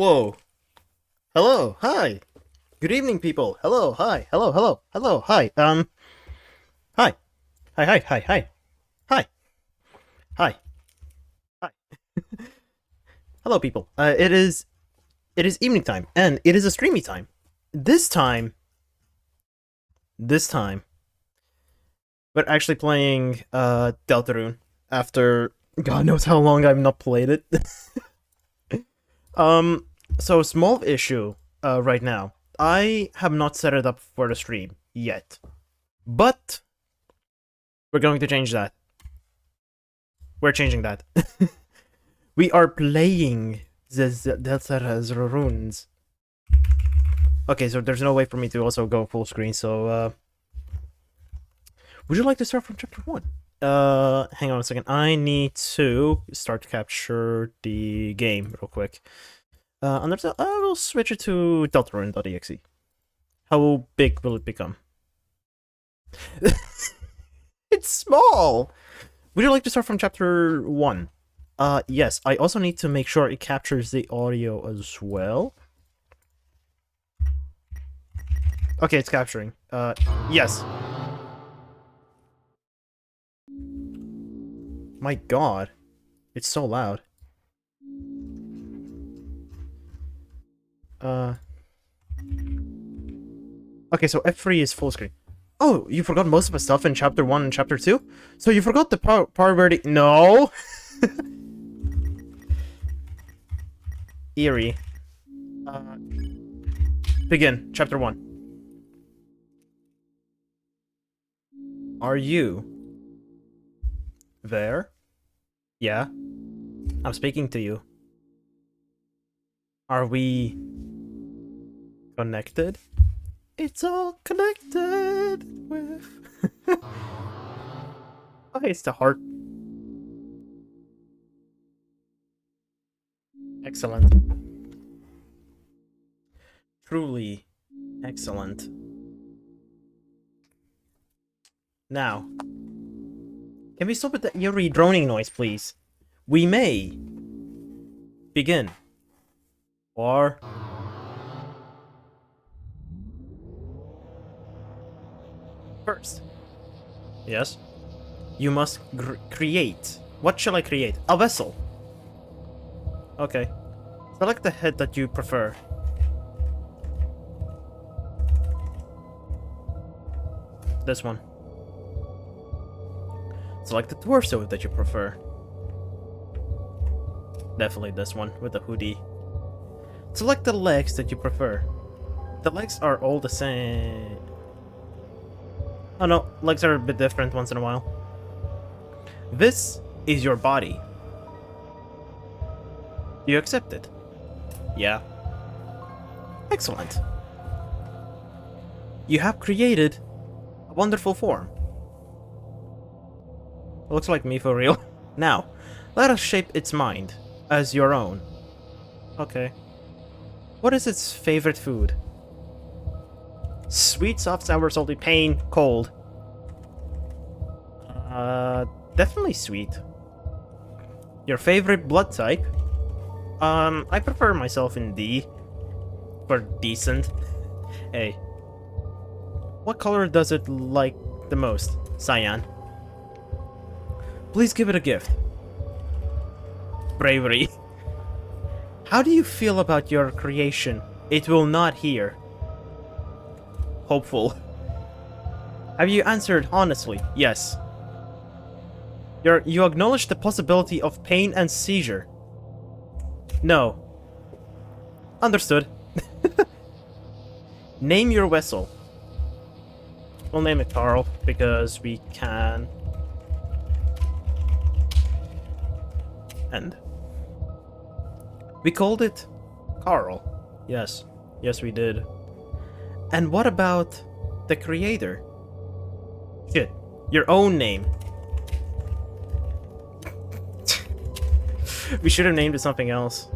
Whoa. Hello. Hi. Good evening, people. Hello. Hi. Hello. Hello. Hello. Hi. Hi. Hi. Hi. Hi. Hi. Hi. Hi. Hi. Hello, people. It is evening time, and it is a streamy time. This time, we're actually playing Deltarune after God knows how long I've not played it. um, so small issue right now. I have not set it up for the stream yet, but we're going to change that. We're changing that. We are playing the Deltarunes. Okay, so there's no way for me to also go full screen, so would you like to start from chapter 1? Hang on a second. I need to start to capture the game real quick. And I will switch it to deltarune.exe. How big will it become? It's small! Would you like to start from chapter 1? Yes. I also need to make sure it captures the audio as well. Okay, it's capturing. Yes. My god. It's so loud. Okay, so F3 is full screen. Oh, you forgot most of the stuff in chapter 1 and chapter 2? So you forgot the part where the... No! Eerie. Begin, chapter 1. Are you... there? Yeah? I'm speaking to you. Are we... connected? It's all connected with... Okay, it's the heart. Excellent. Truly excellent. Now, can we stop with the eerie droning noise, please? We may begin. Or... first. Yes? You must create. What shall I create? A vessel. Okay. Select the head that you prefer. This one. Select the torso that you prefer. Definitely this one with the hoodie. Select the legs that you prefer. The legs are all the same. Oh no, legs are a bit different once in a while. This is your body. Do you accept it? Yeah. Excellent. You have created a wonderful form. It looks like me for real. Now, let us shape its mind as your own. Okay. What is its favorite food? Sweet, soft, sour, salty, pain, cold. Definitely sweet. Your favorite blood type? I prefer myself in D. For decent. Hey. What color does it like the most? Cyan. Please give it a gift. Bravery. How do you feel about your creation? It will not hear. Hopeful. Have you answered honestly? Yes. You acknowledge the possibility of pain and seizure? No. Understood. Name your vessel. We'll name it Carl, because we can. And we called it Carl. Yes. Yes, we did. And what about the creator? Shit. Your own name. We should have named it something else.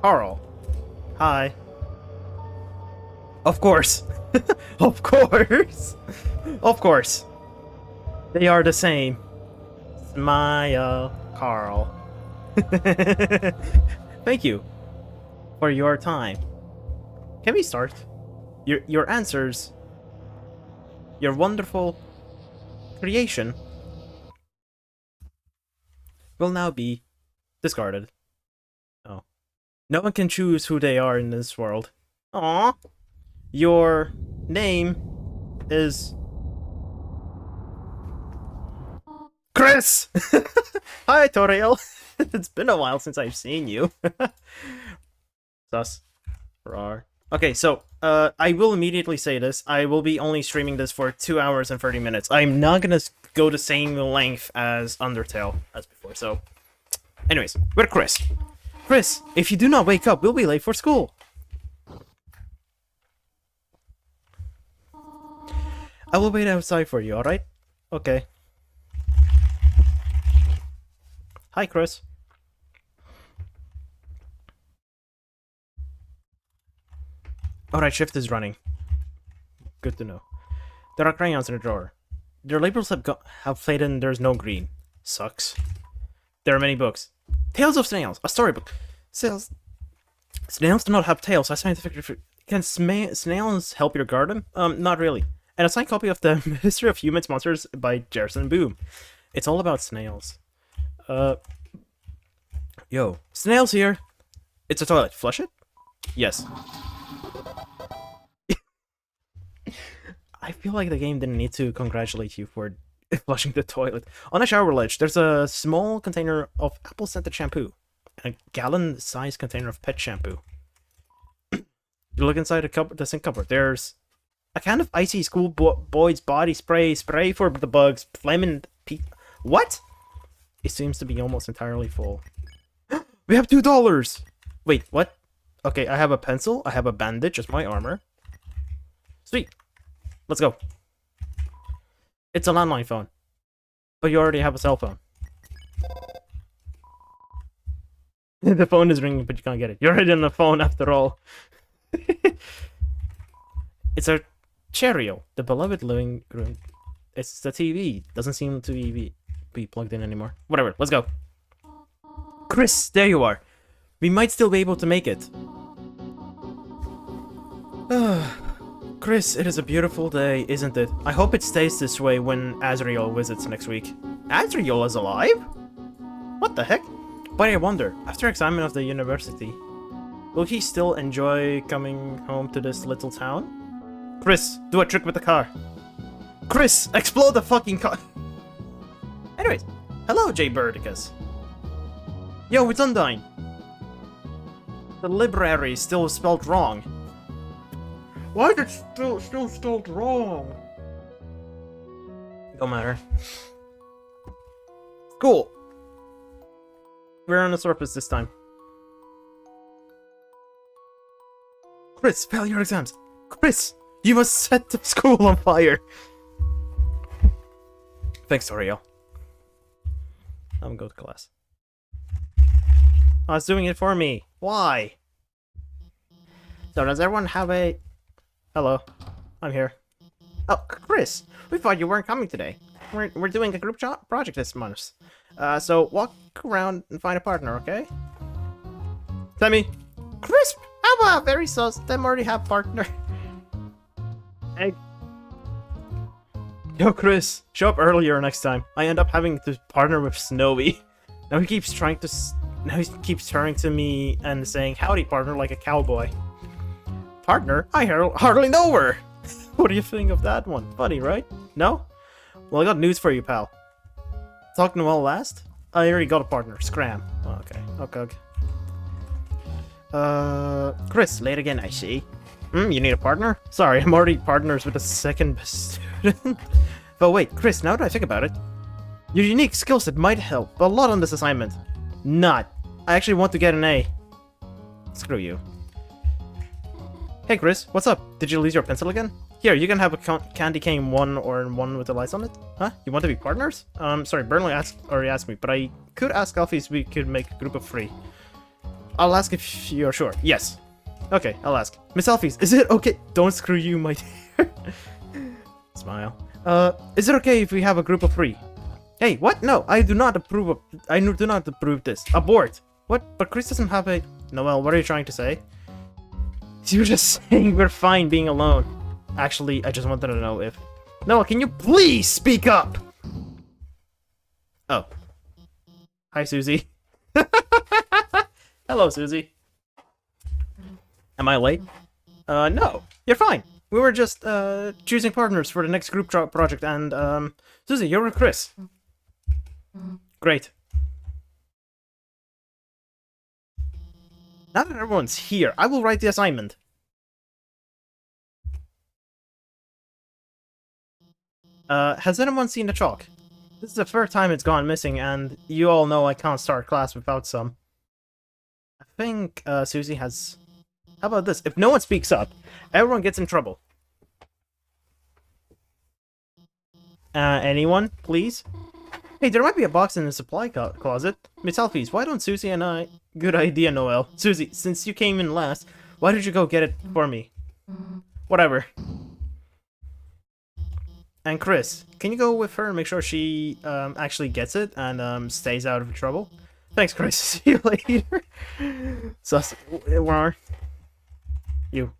Carl. Hi. Of course. Of course. Of course. They are the same. Smile, Carl. Thank you. for your time. Can we start? Your answers, your wonderful creation, will now be discarded. Oh. No one can choose who they are in this world. Aww. Your name is... Chris! Hi, Toriel! It's been a while since I've seen you. Sus. Rar. Okay, so, I will immediately say this. I will be only streaming this for 2 hours and 30 minutes. I'm not gonna go the same length as Undertale as before, so... Anyways, we're Chris. Chris, if you do not wake up, we'll be late for school. I will wait outside for you, alright? Okay. Hi, Chris. Alright, shift is running. Good to know. There are crayons in the drawer. Their labels have faded and there's no green. Sucks. There are many books. Tales of Snails, a storybook. Snails do not have tails. A scientific... Can snails help your garden? Not really. And a signed copy of the History of Humans Monsters by Jerson Boom. It's all about snails. Yo, snails here. It's a toilet. Flush it? Yes. I feel like the game didn't need to congratulate you for flushing the toilet. On a shower ledge, there's a small container of apple-scented shampoo. And a gallon-sized container of pet shampoo. You look inside the sink cupboard. There's a can of icy schoolboy's body spray for the bugs. Flaming what? It seems to be almost entirely full. We have $2! Wait, what? Okay, I have a pencil. I have a bandage as my armor. Sweet. Let's go. It's a landline phone. But you already have a cell phone. The phone is ringing, but you can't get it. You're already on the phone after all. It's a Cheerio, the beloved living room. It's the TV. Doesn't seem to be plugged in anymore. Whatever, let's go. Chris, there you are. We might still be able to make it. Chris, it is a beautiful day, isn't it? I hope it stays this way when Azrael visits next week. Azrael is alive? What the heck? But I wonder, after exam of the university, will he still enjoy coming home to this little town? Chris, do a trick with the car. Chris, explode the fucking car. Anyways, hello, J. Birdicus. Yo, it's Undyne. The library is still spelled wrong. Why is it still spelled wrong? Don't matter. Cool. We're on the surface this time. Chris, fail your exams. Chris, you must set the school on fire. Thanks, Toriel. I'm gonna go to class. Oh, it's doing it for me. Why? So does everyone have a... Hello. I'm here. Oh, Chris, we thought you weren't coming today. We're doing a group project this month. So walk around and find a partner, okay? Sammy. Crisp! How about very sus? Them already have partner. Hey. Yo, Chris, show up earlier next time. I end up having to partner with Snowy. Now he keeps turning to me and saying, "Howdy, partner," like a cowboy. Partner? I hardly know her. What do you think of that one? Funny, right? No? Well, I got news for you, pal. Talking well last? I already got a partner. Scram. Oh, okay. Chris, late again, I see. You need a partner? Sorry, I'm already partners with the second best student. But wait, Chris, now that I think about it, your unique skill set might help a lot on this assignment. Not. I actually want to get an A. Screw you. Hey, Chris, what's up? Did you lose your pencil again? Here, you can have a candy cane one or one with the lights on it. Huh? You want to be partners? Sorry, Burnley already asked me, but I could ask Alfie if we could make a group of 3. I'll ask if you're sure. Yes. Okay, I'll ask. Miss Alfies, is it okay? Don't screw you, my dear. Smile. Is it okay if we have a group of 3? Hey, what? No, I do not approve this. Abort. What? But Chris doesn't have a... Noel, what are you trying to say? You were just saying we're fine being alone. Actually, I just wanted to know if... Noel, can you please speak up? Oh. Hi, Susie. Hello, Susie. Am I late? No. You're fine. We were just, choosing partners for the next group project, and, Susie, you're with Chris. Great. Now that everyone's here, I will write the assignment. Has anyone seen the chalk? This is the third time it's gone missing, and you all know I can't start class without some. I think, Susie has... How about this? If no one speaks up, everyone gets in trouble. Anyone, please? Hey, there might be a box in the supply closet. Miss Alphys, why don't Susie and I... Good idea, Noel. Susie, since you came in last, why did you go get it for me? Whatever. And Chris, can you go with her and make sure she actually gets it and stays out of trouble? Thanks, Chris. See you later. Sus, where are you?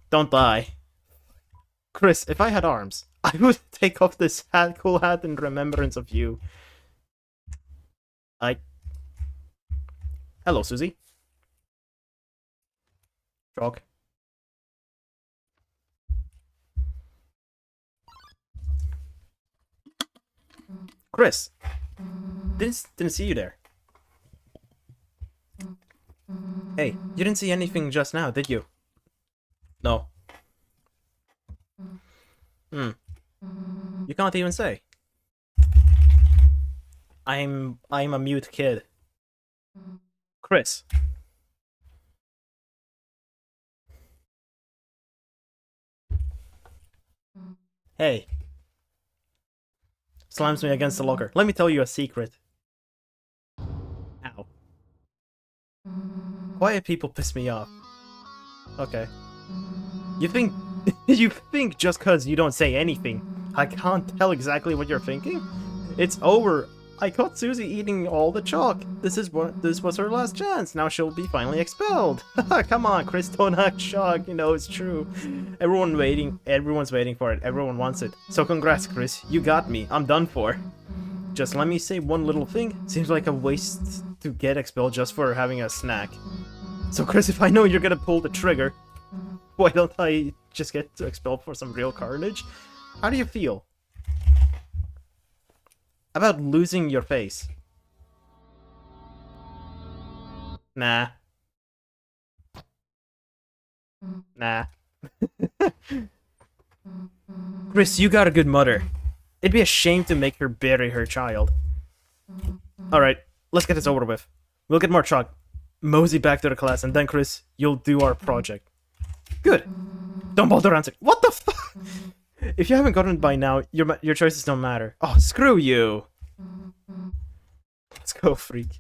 Don't die. Chris, if I had arms, I would take off this cool hat in remembrance of you. Hello, Susie. Chalk. Chris, didn't see you there. Hey, you didn't see anything just now, did you? No. You can't even say. I'm a mute kid. Chris. Hey. Slams me against the locker. Let me tell you a secret. Ow. Quiet people piss me off. Okay. You think just cause you don't say anything, I can't tell exactly what you're thinking? It's over. I caught Susie eating all the chalk. This was her last chance. Now she'll be finally expelled. Come on, Chris, don't act shocked. You know it's true. Everyone's waiting for it. Everyone wants it. So congrats, Chris. You got me. I'm done for. Just let me say one little thing. Seems like a waste to get expelled just for having a snack. So Chris, if I know you're gonna pull the trigger, why don't I just get expelled for some real carnage? How do you feel about losing your face? Nah. Nah. Chris, you got a good mother. It'd be a shame to make her bury her child. Alright, let's get this over with. We'll get more chalk, mosey back to the class, and then Chris, you'll do our project. Good. Don't bother answering. What the fuck? If you haven't gotten it by now, your choices don't matter. Oh, screw you. Let's go, freak.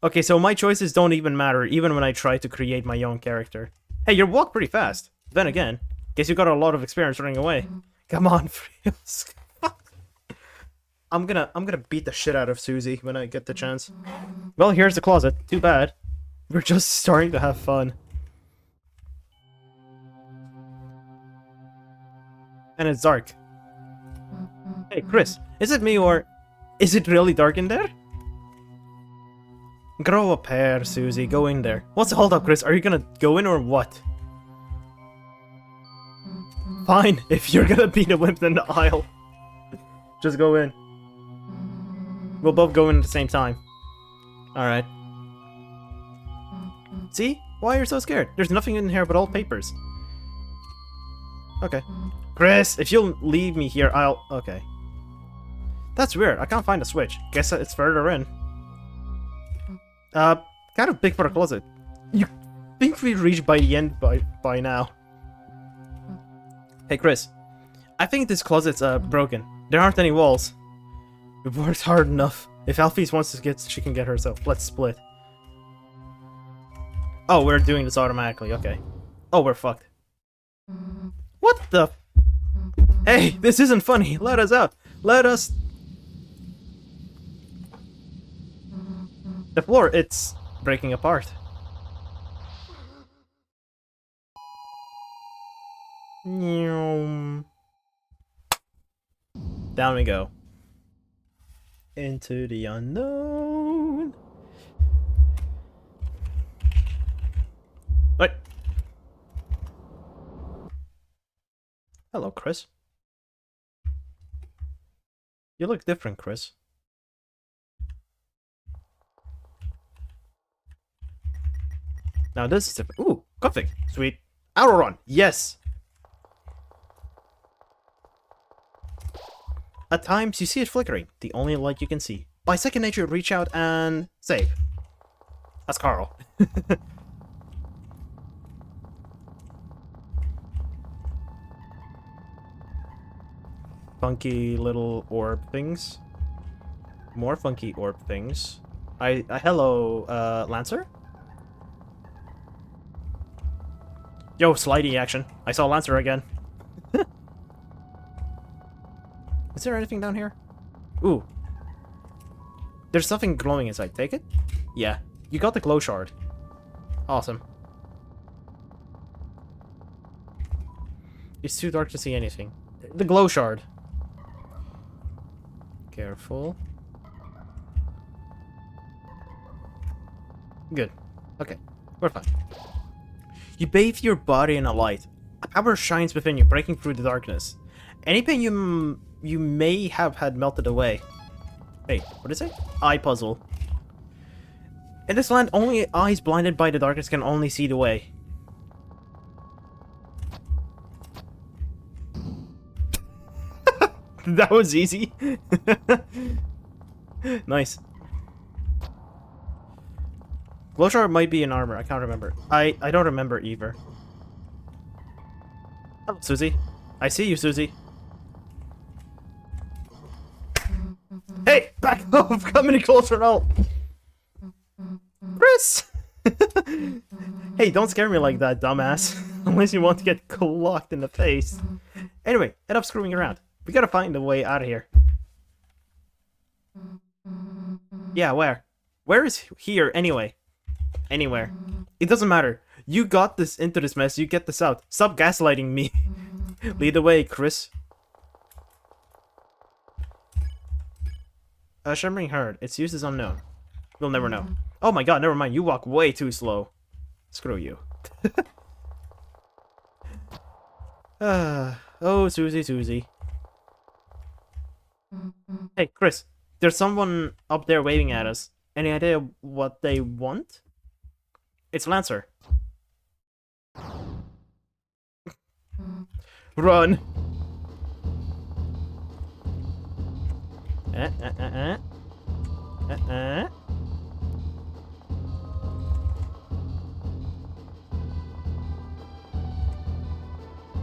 Okay, so my choices don't even matter, even when I try to create my own character. Hey, you walk pretty fast. Then again, guess you got a lot of experience running away. Come on, Frios. I'm gonna beat the shit out of Susie when I get the chance. Well, here's the closet. Too bad. We're just starting to have fun. And it's dark. Hey, Chris, is it me or is it really dark in there? Grow a pair, Susie. Go in there. What's the hold up, Chris? Are you gonna go in or what? Fine, if you're gonna be the wimp in the aisle. Just go in. We'll both go in at the same time. Alright. See? Why are you so scared? There's nothing in here but old papers. Okay. Chris, if you'll leave me here, I'll... Okay. That's weird. I can't find a switch. Guess it's further in. Kind of big for a closet. You think we reached by the end by now? Hey, Chris. I think this closet's broken. There aren't any walls. We've worked hard enough. If Alphys wants to get, she can get herself. Let's split. Oh, we're doing this automatically. Okay. Oh, we're fucked. What the? Hey, this isn't funny. Let us out. Let us. The floor, it's breaking apart. Down we go. Into the unknown. Wait. Hello, Chris. You look different, Chris. Now this is different. Ooh, config. Sweet. Arrow run. Yes. At times, you see it flickering, the only light you can see. By second nature, reach out and save. That's Carl. Funky little orb things. More funky orb things. Hello, Lancer? Yo, slidey action. I saw Lancer again. Is there anything down here? Ooh. There's something glowing inside. Take it? Yeah. You got the glow shard. Awesome. It's too dark to see anything. The glow shard. Careful. Good. Okay. We're fine. You bathe your body in a light. A power shines within you, breaking through the darkness. Any pain you may have had melted away. Hey, what is it? Eye puzzle. In this land, only eyes blinded by the darkness can only see the way. That was easy. Nice. Glow shard might be in armor. I can't remember. I don't remember either. Hello, Susie. I see you, Susie. Hey, back off! Coming closer now. Chris! Hey, don't scare me like that, dumbass. Unless you want to get clocked in the face. Anyway, enough screwing around. We gotta find a way out of here. Yeah, where? Where is here, anyway? Anywhere. It doesn't matter. You got this into this mess, you get this out. Stop gaslighting me. Lead the way, Chris. A shimmering herd. Its use is unknown. We'll never know. Oh my god, never mind. You walk way too slow. Screw you. Oh, Susie, Susie. Hey, Chris. There's someone up there waving at us. Any idea what they want? It's Lancer. Run!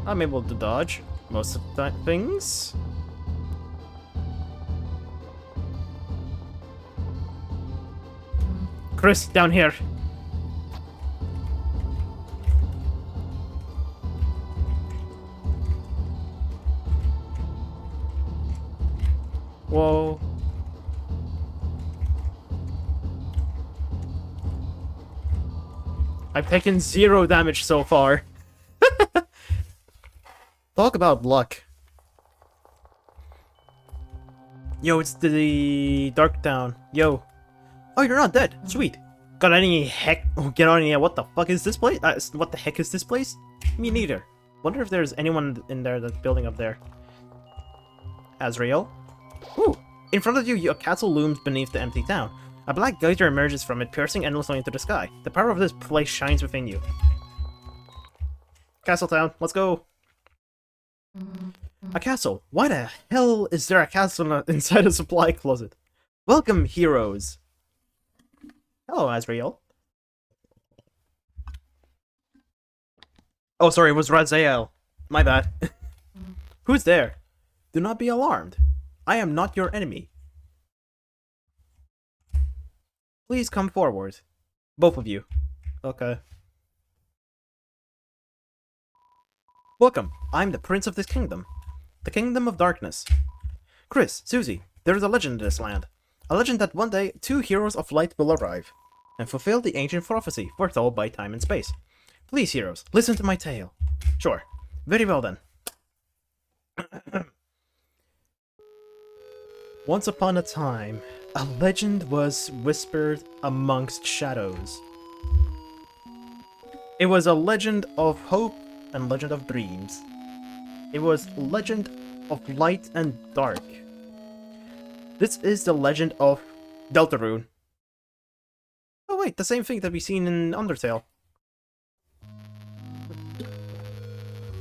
I'm able to dodge most of the things. Chris, down here. Whoa. I've taken 0 damage so far. Talk about luck. Yo, it's the Dark Town. Yo. Oh, you're not dead. Sweet. Got any heck? Oh, get on here. What the fuck is this place? What the heck is this place? Me neither. Wonder if there's anyone in there that's building up there. Azrael. Ooh. In front of you, a castle looms beneath the empty town. A black geyser emerges from it, piercing endlessly into the sky. The power of this place shines within you. Castle Town, let's go. A castle. Why the hell is there a castle inside a supply closet? Welcome, heroes. Hello, Azrael. Oh, sorry, it was Raziel. My bad. Who's there? Do not be alarmed. I am not your enemy. Please come forward. Both of you. Okay. Welcome. I'm the prince of this kingdom. The kingdom of darkness. Chris, Susie, there is a legend in this land. A legend that one day 2 heroes of light will arrive and fulfill the ancient prophecy foretold by time and space. Please, heroes, listen to my tale. Sure. Very well then. Once upon a time, a legend was whispered amongst shadows. It was a legend of hope and legend of dreams. It was legend of light and dark. This is the legend of Deltarune. Oh wait, the same thing that we've seen in Undertale.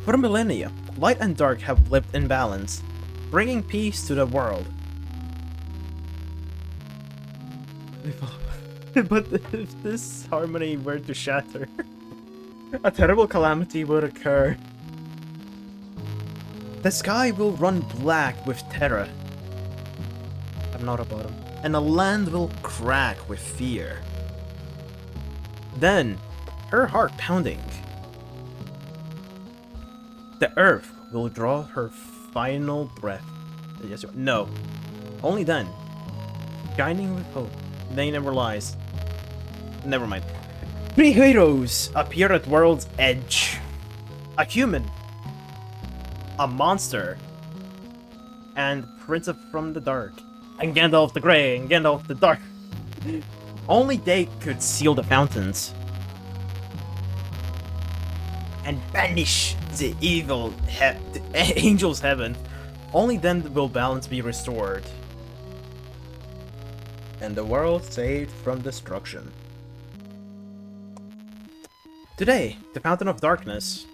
For millennia, light and dark have lived in balance, bringing peace to the world. But if this harmony were to shatter, a terrible calamity would occur. The sky will run black with terror. I'm not about him. And the land will crack with fear. Then, her heart pounding, the earth will draw her final breath. Yes, no. Only then, shining with hope, they never lies. Never mind. 3 heroes appear at world's edge. A human, a monster, and Prince from the Dark, and Gandalf the Grey, and Gandalf the Dark. Only they could seal the fountains and banish the evil the angels' heaven. Only then will balance be restored and the world saved from destruction. Today, the Fountain of Darkness,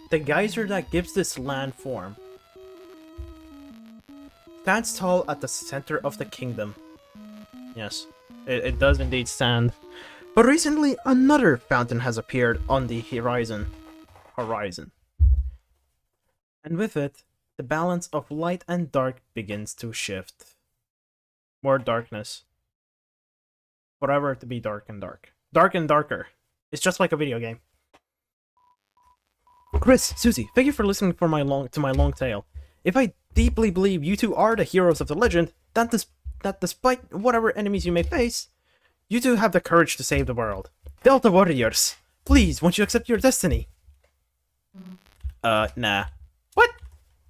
the geyser that gives this land form, stands tall at the center of the kingdom. Yes, it does indeed stand. But recently, another fountain has appeared on the horizon. And with it, the balance of light and dark begins to shift. More darkness. Forever to be dark and dark. Dark and darker. It's just like a video game. Chris, Susie, thank you for listening to my long tale. If I deeply believe you two are the heroes of the legend, that despite whatever enemies you may face, you two have the courage to save the world. Delta Warriors, please, won't you accept your destiny? Nah. What?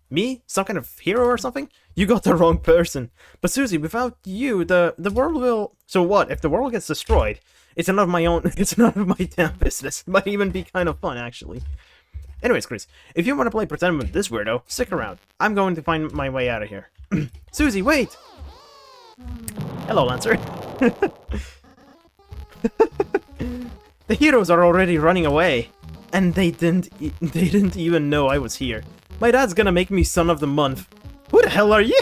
Me? Some kind of hero or something? You got the wrong person. But Susie, without you, the world will... So what? If the world gets destroyed, it's none of my own... It's none of my damn business. It might even be kind of fun, actually. Anyways, Chris, if you want to play pretend with this weirdo, stick around. I'm going to find my way out of here. Susie, wait! Hello, Lancer. The heroes are already running away, and they didn't even know I was here. My dad's gonna make me son of the month. Who the hell are you?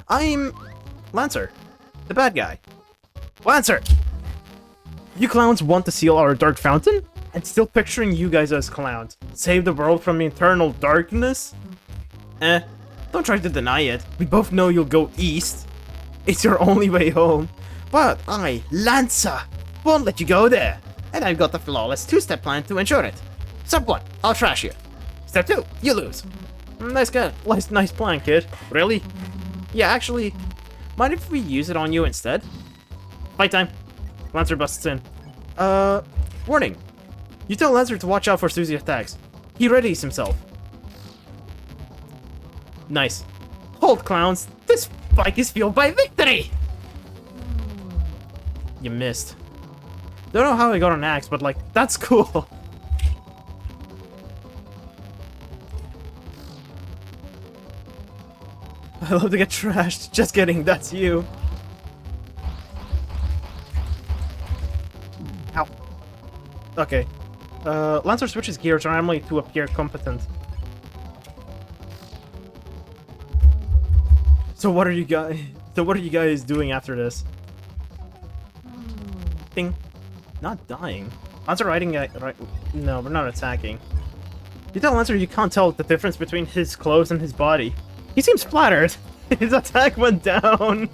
I'm Lancer, the bad guy. Lancer! You clowns want to seal our dark fountain? And still picturing you guys as clowns. Save the world from eternal darkness? Don't try to deny it. We both know you'll go east. It's your only way home. But I, Lancer, won't let you go there. And I've got the flawless 2-step plan to ensure it. Step 1, I'll trash you. Step 2, you lose. Nice plan, kid. Really? Yeah, actually, mind if we use it on you instead? Fight time. Lancer busts in. Warning. You tell Lancer to watch out for Susie attacks. He readies himself. Nice. Hold, clowns. This fight is fueled by victory! You missed. Don't know how I got an axe, but like, that's cool. I love to get trashed. Just kidding, that's you. Ow. Okay. Lancer switches gears randomly to appear competent. So what are you guys doing after this? Ding. Not dying. Lancer riding right. No, we're not attacking. You tell Lancer you can't tell the difference between his clothes and his body. He seems flattered. His attack went down.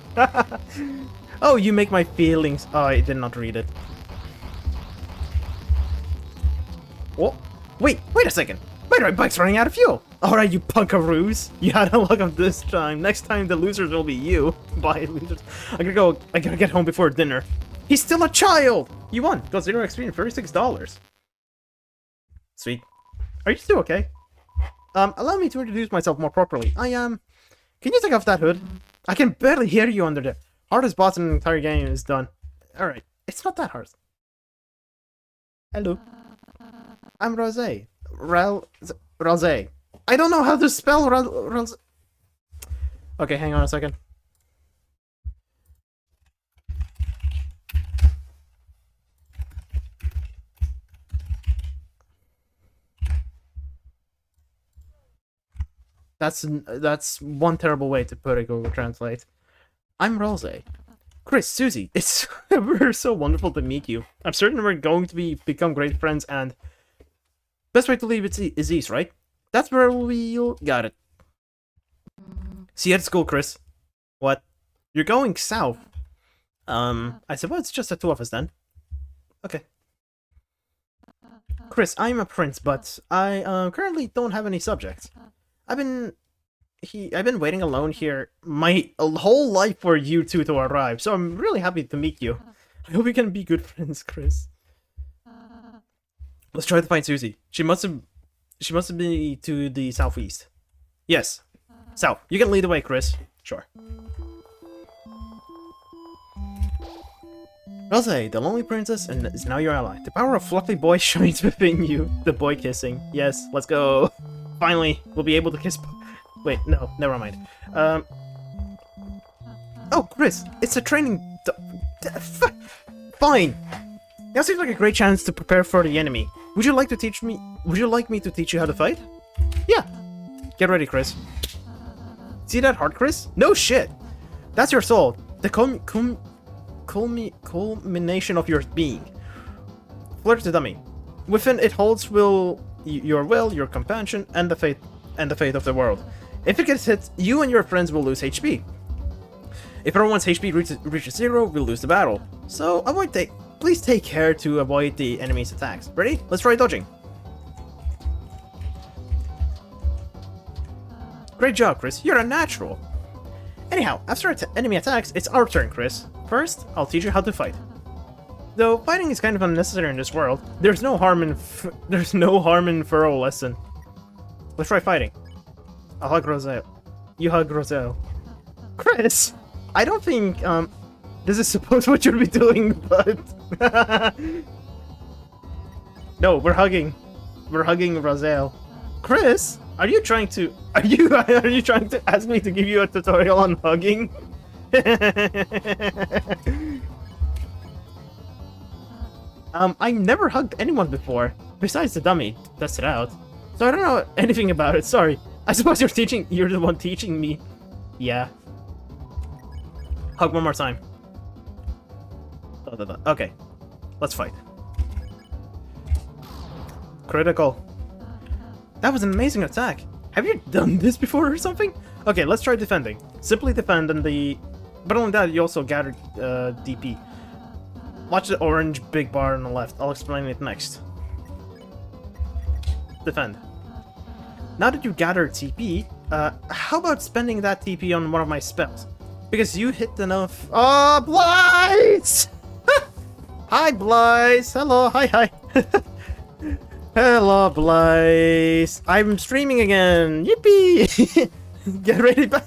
Oh, you make my feelings. Oh, I did not read it. Oh, wait a second. My right bike's running out of fuel. Alright, you punkaroos. You had a luck of this time. Next time the losers will be you. Bye, losers. I gotta get home before dinner. He's still a child! You won. Goes dinner experience $36. Sweet. Are you still okay? Allow me to introduce myself more properly. Can you take off that hood? I can barely hear you under there. Hardest boss in the entire game is done. Alright. It's not that hard. Hello. I'm Rose. Rose. I don't know how to spell Rose. Okay, hang on a second. That's one terrible way to put it, Google Translate. I'm Rose. Chris, Susie, we're so wonderful to meet you. I'm certain we're going to become great friends, and best way to leave it is east, right? That's where we'll got it. See you at school, Chris. What? You're going south. I suppose it's just the two of us then. Okay. Chris, I'm a prince, but I currently don't have any subjects. I've been waiting alone here my whole life for you two to arrive, so I'm really happy to meet you. I hope we can be good friends, Chris. Let's try to find Susie. She must have been to the southeast. Yes. South. You can lead the way, Chris. Sure. Rose, the lonely princess, and is now your ally. The power of fluffy boy shines within you. The boy kissing. Yes, let's go. Finally, we'll be able to kiss. Wait, no, never mind. Oh, Chris, it's a training. Fine. Now seems like a great chance to prepare for the enemy. Would you like me to teach you how to fight? Yeah. Get ready, Chris. See that heart, Chris? No shit. That's your soul. The culmination of your being. Flirt the dummy. Within it holds your compassion, and the fate of the world. If it gets hit, you and your friends will lose HP. If everyone's HP reaches 0, we'll lose the battle. So please take care to avoid the enemy's attacks. Ready? Let's try dodging. Great job, Chris. You're a natural. Anyhow, after enemy attacks, it's our turn, Chris. First, I'll teach you how to fight. Though fighting is kind of unnecessary in this world, there's no harm in thorough lesson. Let's try fighting. I'll hug Roselle. You hug Roselle. Chris, I don't think this is supposed what you'd be doing, but no, we're hugging. We're hugging Roselle. Chris, are you trying to ask me to give you a tutorial on hugging? I never hugged anyone before, besides the dummy. Test it out. So I don't know anything about it, sorry. I suppose you're the one teaching me. Yeah. Hug one more time. Okay. Let's fight. Critical. That was an amazing attack. Have you done this before or something? Okay, let's try defending. Simply defend but only that you also gather DP. Watch the orange big bar on the left. I'll explain it next. Defend. Now that you gather TP, how about spending that TP on one of my spells? Because you hit enough. Oh, Blaze! Hi, Blaze! Hello, hi. Hello, Blaze! I'm streaming again! Yippee! Get ready back.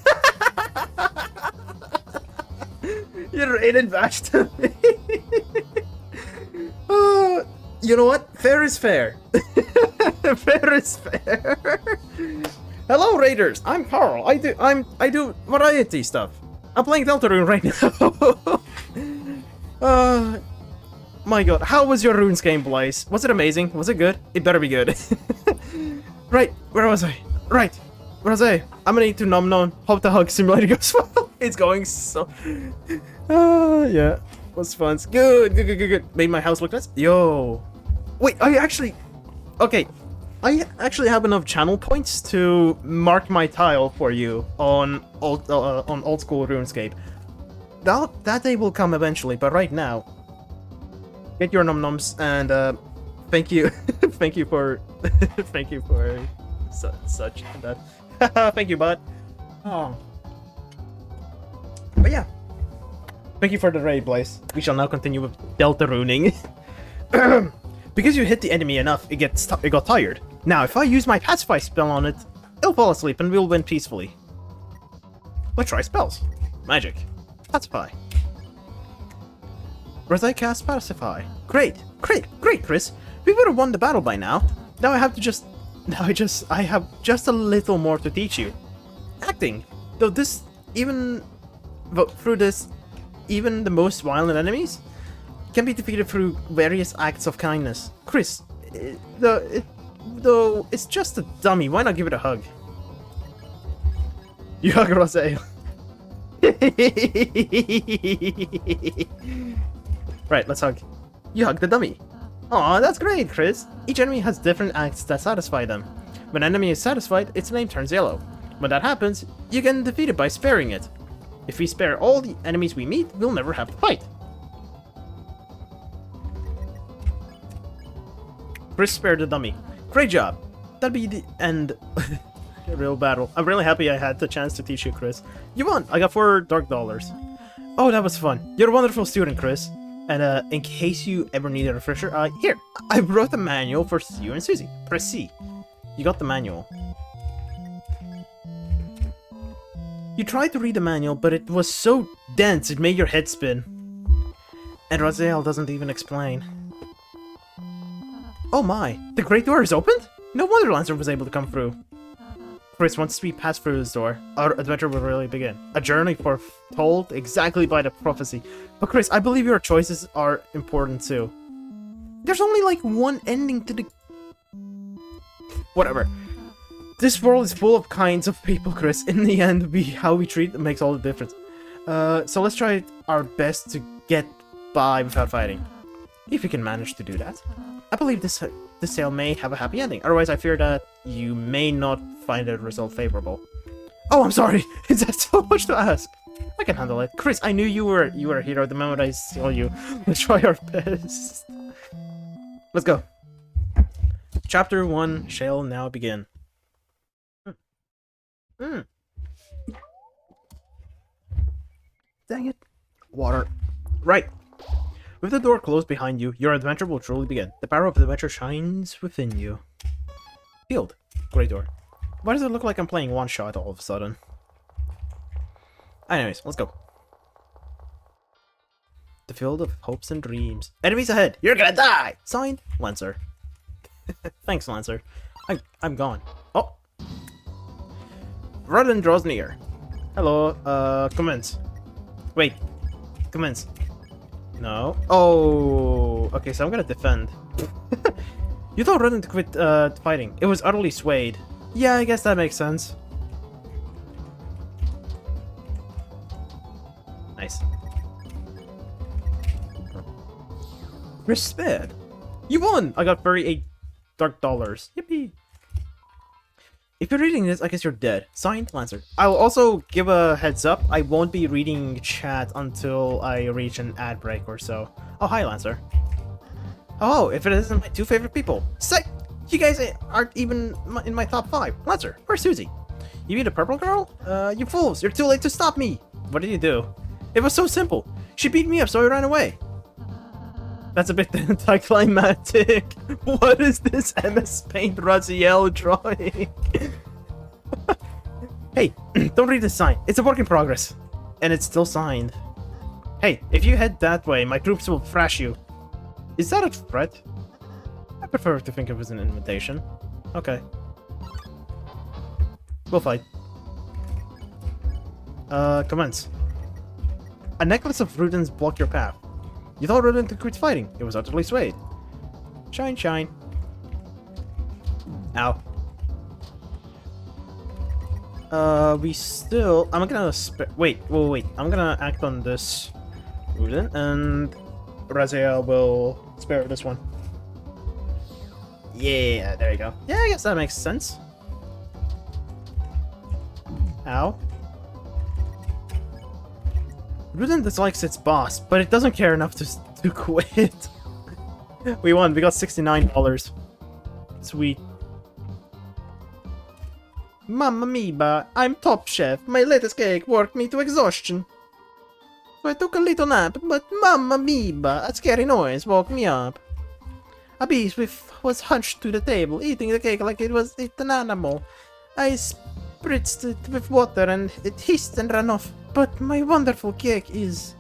You raided back to me. You know what? Fair is fair. Fair is fair. Hello, raiders. I'm Carl. I do variety stuff. I'm playing Deltarune right now. My God, how was your runes game, Blaze? Was it amazing? Was it good? It better be good. Right, where was I? Right, where was I? I'm gonna need to nom. Hope the hug simulator goes well. It's going so. Yeah, was fun. Good. Made my house look nice. Yo, wait, I actually have enough channel points to mark my tile for you on old school RuneScape. That day will come eventually, but right now, get your nom-noms and thank you, thank you for such that. Thank you, bud. Oh. But yeah. Thank you for the raid, Blaze. We shall now continue with Deltaruning. Because you hit the enemy enough, it got tired. Now, if I use my Pacify spell on it, it'll fall asleep and we'll win peacefully. Let's try spells. Magic. Pacify. Whereas I cast Pacify. Great, Chris. We would have won the battle by now. Now I have just a little more to teach you. Acting. Though even the most violent enemies can be defeated through various acts of kindness. Chris, though it's just a dummy, why not give it a hug? You hug Rosale. Right, let's hug. You hug the dummy. Aw, that's great, Chris. Each enemy has different acts that satisfy them. When an enemy is satisfied, its name turns yellow. When that happens, you get defeated by sparing it. If we spare all the enemies we meet, we'll never have to fight. Chris spared the dummy. Great job. That'd be the end. A real battle. I'm really happy I had the chance to teach you, Chris. You won! I got $4 dark dollars. Oh, that was fun. You're a wonderful student, Chris. And in case you ever need a refresher, here, I wrote the manual for you and Susie. Press C. You got the manual. You tried to read the manual, but it was so dense it made your head spin. And Raziel doesn't even explain. Oh my, the great door is opened? No wonder Lancer was able to come through. Chris, once we pass through this door, our adventure will really begin. A journey foretold exactly by the prophecy. But Chris, I believe your choices are important too. There's only like one ending to the... Whatever. This world is full of kinds of people, Chris. In the end, how we treat them makes all the difference. So let's try our best to get by without fighting. If we can manage to do that. I believe this tale may have a happy ending. Otherwise, I fear that you may not find the result favorable. Oh, I'm sorry. Is that so much to ask? I can handle it. Chris, I knew you were a hero the moment I saw you. Let's try our best. Let's go. Chapter 1 shall now begin. Dang it. Water. Right. With the door closed behind you, your adventure will truly begin. The power of the adventure shines within you. Field. Great door. Why does it look like I'm playing one shot all of a sudden? Anyways, let's go. The field of hopes and dreams. Enemies ahead! You're gonna die! Signed, Lancer. Thanks, Lancer. I'm gone. Oh! Rodden draws near. Hello, commence. Wait. Commence. No. Oh, okay, so I'm gonna defend. You told Rodden to quit fighting. It was utterly swayed. Yeah, I guess that makes sense. Nice. Respect. You won! I got 38 dark dollars. Yippee! If you're reading this, I guess you're dead. Signed, Lancer. I'll also give a heads up. I won't be reading chat until I reach an ad break or so. Oh, hi, Lancer. Oh, if it isn't my two favorite people. Sick! You guys aren't even in my top 5. Lancer, where's Susie? You mean the purple girl? You fools, you're too late to stop me! What did you do? It was so simple. She beat me up, so I ran away. That's a bit anticlimactic. What is this MS Paint Raziel drawing? Hey, don't read the sign. It's a work in progress. And it's still signed. Hey, if you head that way, my troops will thrash you. Is that a threat? I prefer to think of it as an invitation. Okay. We'll fight. Commence. A necklace of rudens block your path. You thought Rodden to quit fighting. It was utterly swayed. Shine, shine. Ow. We still... I'm gonna... Wait. I'm gonna act on this Ruden, and Raziel will spare this one. Yeah, there you go. Yeah, I guess that makes sense. Ow. Ruden dislikes its boss, but it doesn't care enough to quit. We won. We got $69. Sweet. Mamma mia, I'm top chef. My latest cake worked me to exhaustion. So I took a little nap, but mamma mia, a scary noise woke me up. A beast was hunched to the table, eating the cake like it was an animal. I spritzed it with water and it hissed and ran off. But my wonderful cake is...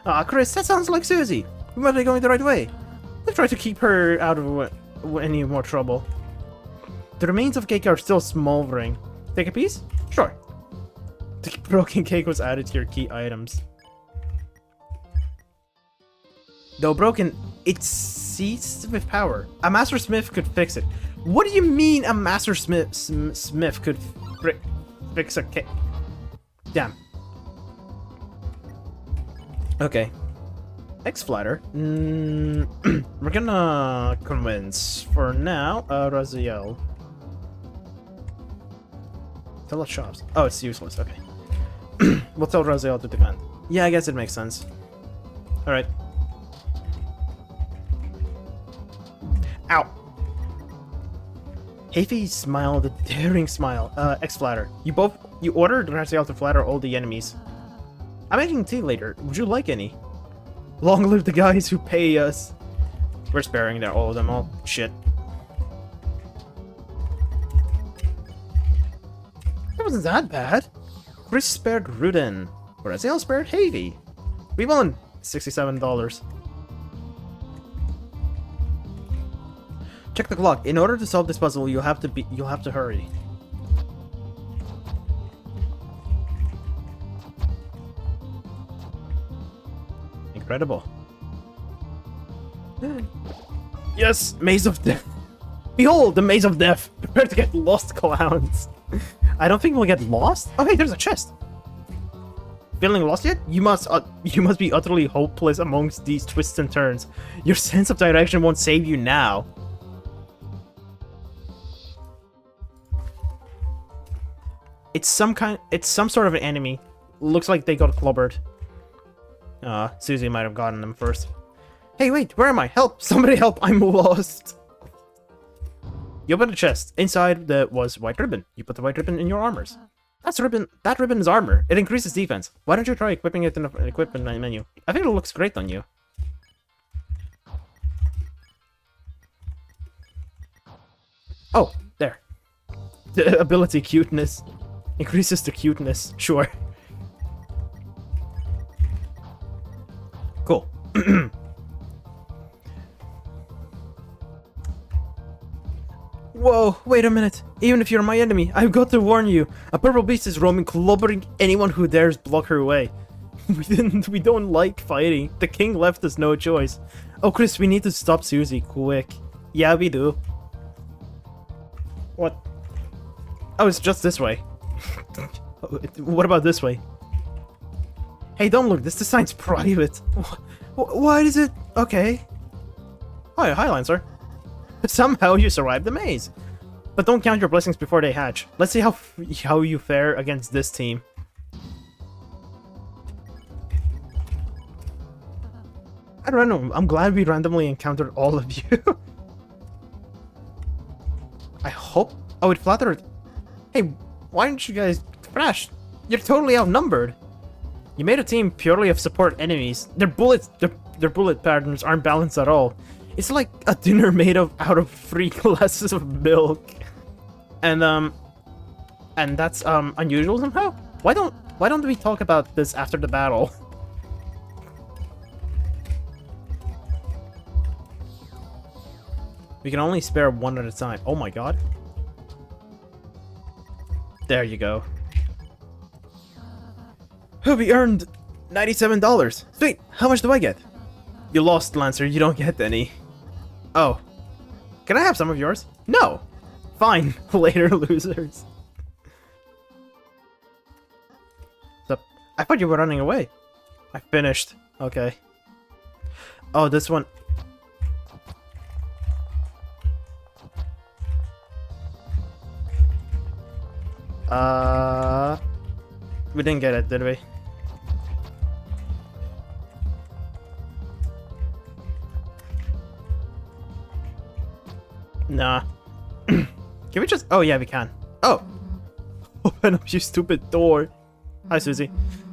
Ah, Chris, that sounds like Susie. We might be going the right way. Let's try to keep her out of any more trouble. The remains of cake are still smoldering. Take a piece? Sure. The broken cake was added to your key items. Though broken, it ceased with power. A master smith could fix it. What do you mean a master smith could fix a cake? Damn. Okay. X-Flatter. We're gonna convince, for now, Raziel. Tell us shops. Oh, it's useless. Okay. We'll tell Raziel to defend. Yeah, I guess it makes sense. Alright. Ow! Heifei smiled a daring smile. X-Flatter. You ordered Raziel to flatter all the enemies. I'm making tea later. Would you like any? Long live the guys who pay us. We're sparing all of them all. Shit. That wasn't that bad. Chris spared Rudin. Raziel spared Heifei. We won $67. Check the clock. In order to solve this puzzle, you'll have to hurry. Incredible. Yes, Maze of Death. Behold, the Maze of Death. Prepare to get lost, clowns. I don't think we'll get lost. Oh, hey, there's a chest. Feeling lost yet? You must be utterly hopeless amongst these twists and turns. Your sense of direction won't save you now. It's some sort of an enemy. Looks like they got clobbered. Susie might have gotten them first. Hey, wait, where am I? Help! Somebody help! I'm lost! You open the chest. Inside was white ribbon. You put the white ribbon in your armors. That ribbon is armor. It increases defense. Why don't you try equipping it in the equipment menu? I think it looks great on you. Oh, there. The ability cuteness. Increases the cuteness. Sure. Cool. Whoa, wait a minute. Even if you're my enemy, I've got to warn you. A purple beast is roaming, clobbering anyone who dares block her way. We don't like fighting. The king left us no choice. Oh, Chris, we need to stop Susie, quick. Yeah, we do. What? Oh, it's just this way. What about this way? Hey, don't look, this sign's private. Why is it? Okay. Oh, hi, Lancer. Somehow you survived the maze. But don't count your blessings before they hatch. Let's see how you fare against this team. I don't know, I'm glad we randomly encountered all of you. I hope... Oh, it flattered... Hey, why didn't you guys crash? You're totally outnumbered. You made a team purely of support enemies. Their bullet patterns aren't balanced at all. It's like a dinner made out of 3 glasses of milk. And that's unusual somehow? Why don't we talk about this after the battle? We can only spare one at a time. Oh my god. There you go. We earned $97. Sweet, how much do I get? You lost, Lancer, you don't get any. Oh. Can I have some of yours? No! Fine, later, losers. So, I thought you were running away. I finished. Okay. Oh, this one... We didn't get it, did we? Nah. Can we just... Oh, yeah, we can. Oh! Open up, you stupid door. Hi, Susie.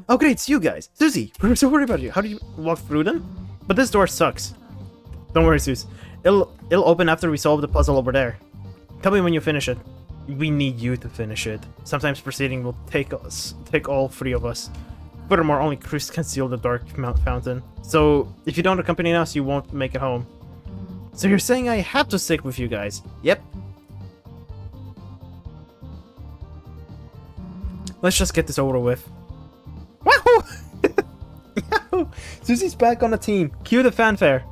Oh, great, it's you guys. Susie, we're so worried about you. How do you walk through them? But this door sucks. Don't worry, Susie. It'll open after we solve the puzzle over there. Tell me when you finish it. We need you to finish it. Sometimes proceeding will take all three of us. Furthermore, only Chris can seal the dark fountain. So, if you don't accompany us, you won't make it home. So you're saying I have to stick with you guys? Yep. Let's just get this over with. Wahoo! Yahoo! Susie's back on the team. Cue the fanfare.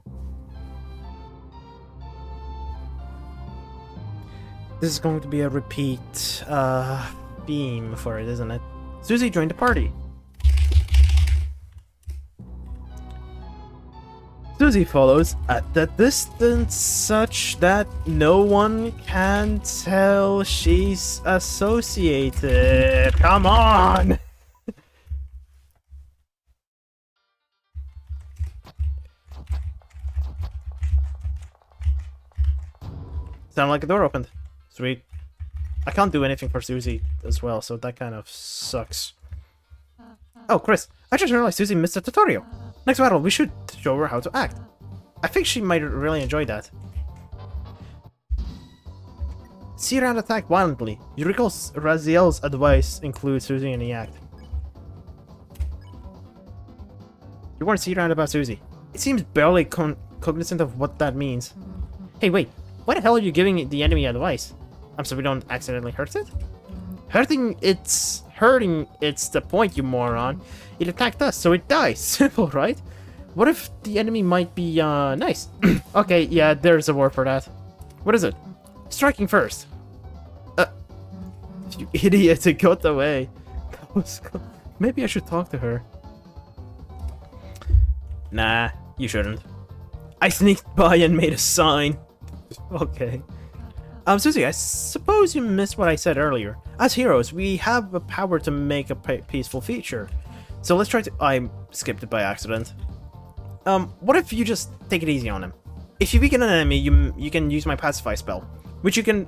This is going to be a repeat theme for it, isn't it? Susie joined the party. Susie follows at the distance such that no one can tell she's associated. Come on! Sound like a door opened. Sweet. I can't do anything for Susie as well, so that kind of sucks. Oh, Chris, I just realized Susie missed a tutorial. Next battle, we should show her how to act. I think she might really enjoy that. See around attack violently. You recall Raziel's advice includes Susie in the act. You weren't see around about Susie. It seems barely cognizant of what that means. Hey, wait. Why the hell are you giving the enemy advice? So we don't accidentally hurt it? Hurting it's the point, you moron. It attacked us, so it dies. Simple, right? What if the enemy might be, nice? Okay, yeah, there's a word for that. What is it? Striking first. You idiot, it got away. Maybe I should talk to her. Nah, you shouldn't. I sneaked by and made a sign. Okay. Susie, I suppose you missed what I said earlier. As heroes, we have the power to make a peaceful future. So let's try to... I skipped it by accident. What if you just take it easy on him? If you weaken an enemy, you can use my pacify spell, which can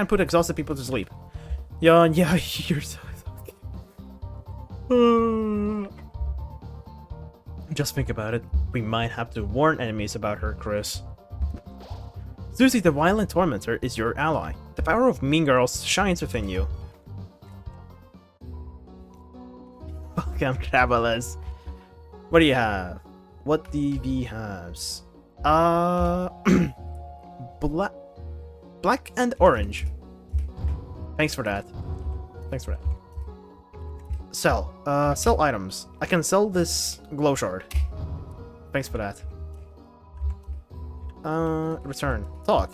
put exhausted people to sleep. Yeah, you're so... Just think about it. We might have to warn enemies about her, Chris. Susie, the violent tormentor, is your ally. The power of mean girls shines within you. Welcome, travelers. What do you have? What DV has? Black and orange. Thanks for that. Thanks for that. Sell. Sell items. I can sell this glow shard. Thanks for that. Return. Talk.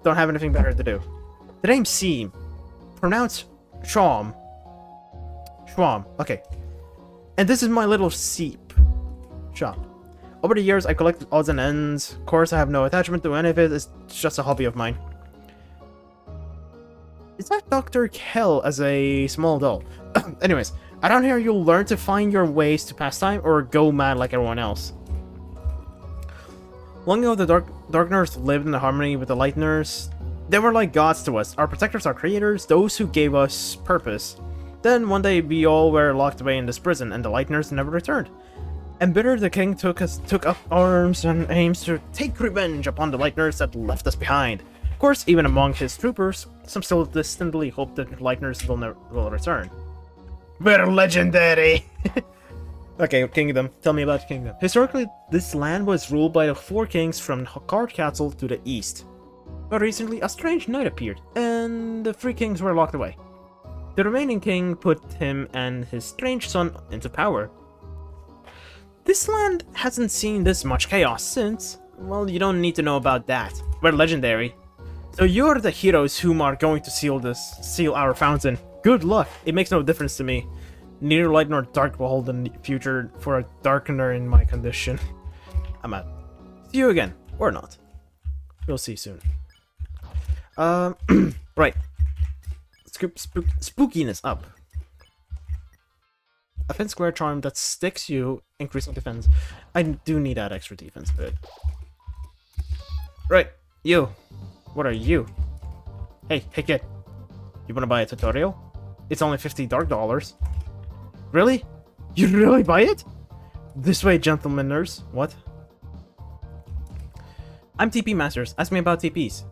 Don't have anything better to do. The name Seam. Pronounce Schwam. Schwam. Okay. And this is my little seep shop. Over the years, I collected odds and ends. Of course, I have no attachment to any of it. It's just a hobby of mine. Is that Dr. Kell as a small doll? Anyways, around here you'll learn to find your ways to pass time or go mad like everyone else. Long ago, the Darkners lived in harmony with the Lightners. They were like gods to us, our protectors, our creators, those who gave us purpose. Then one day we all were locked away in this prison, and the Lightners never returned. Embittered, the king took up arms and aims to take revenge upon the Lightners that left us behind. Of course, even among his troopers, some still distantly hope that the Lightners will return. We're legendary! Okay, Kingdom. Tell me about Kingdom. Historically, this land was ruled by the 4 kings from Card Castle to the east. But recently, a strange knight appeared, and the 3 kings were locked away. The remaining king put him and his strange son into power. This land hasn't seen this much chaos since. Well, you don't need to know about that. We're legendary. So you're the heroes whom are going to seal our fountain. Good luck. It makes no difference to me. Neither light nor dark will hold the future for a darkener in my condition. I'm out. See you again. Or not. We'll see soon. Right. Spookiness up. Offense square charm that sticks you, increasing defense. I do need that extra defense bit. Right. You. What are you? Hey kid. You wanna buy a tutorial? It's only 50 dark dollars. Really? You really buy it? This way, gentlemen nurse. What? I'm TP Masters. Ask me about TPs.